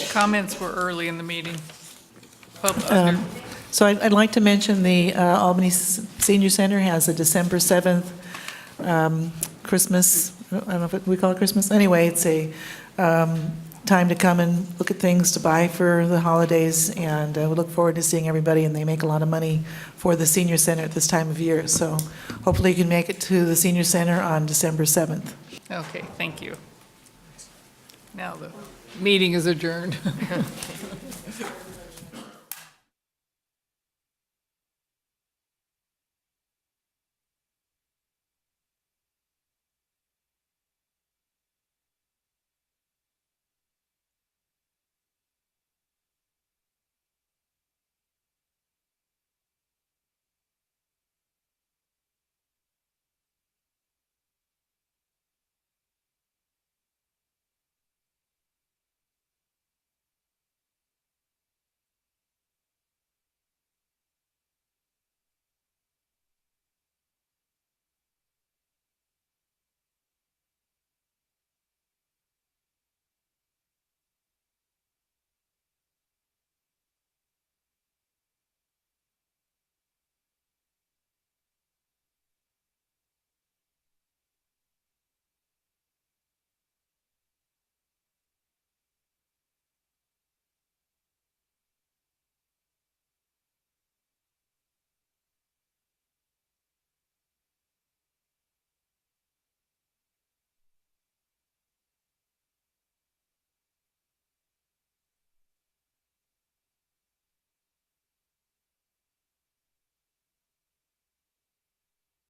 Comments were early in the meeting. So I'd like to mention the Albany Senior Center has a December 7th Christmas I don't know if we call it Christmas. Anyway, it's a time to come and look at things to buy for the holidays, and we look forward to seeing everybody, and they make a lot of money for the senior center at this time of year. So hopefully you can make it to the senior center on December 7th. Okay, thank you. Now the meeting is adjourned.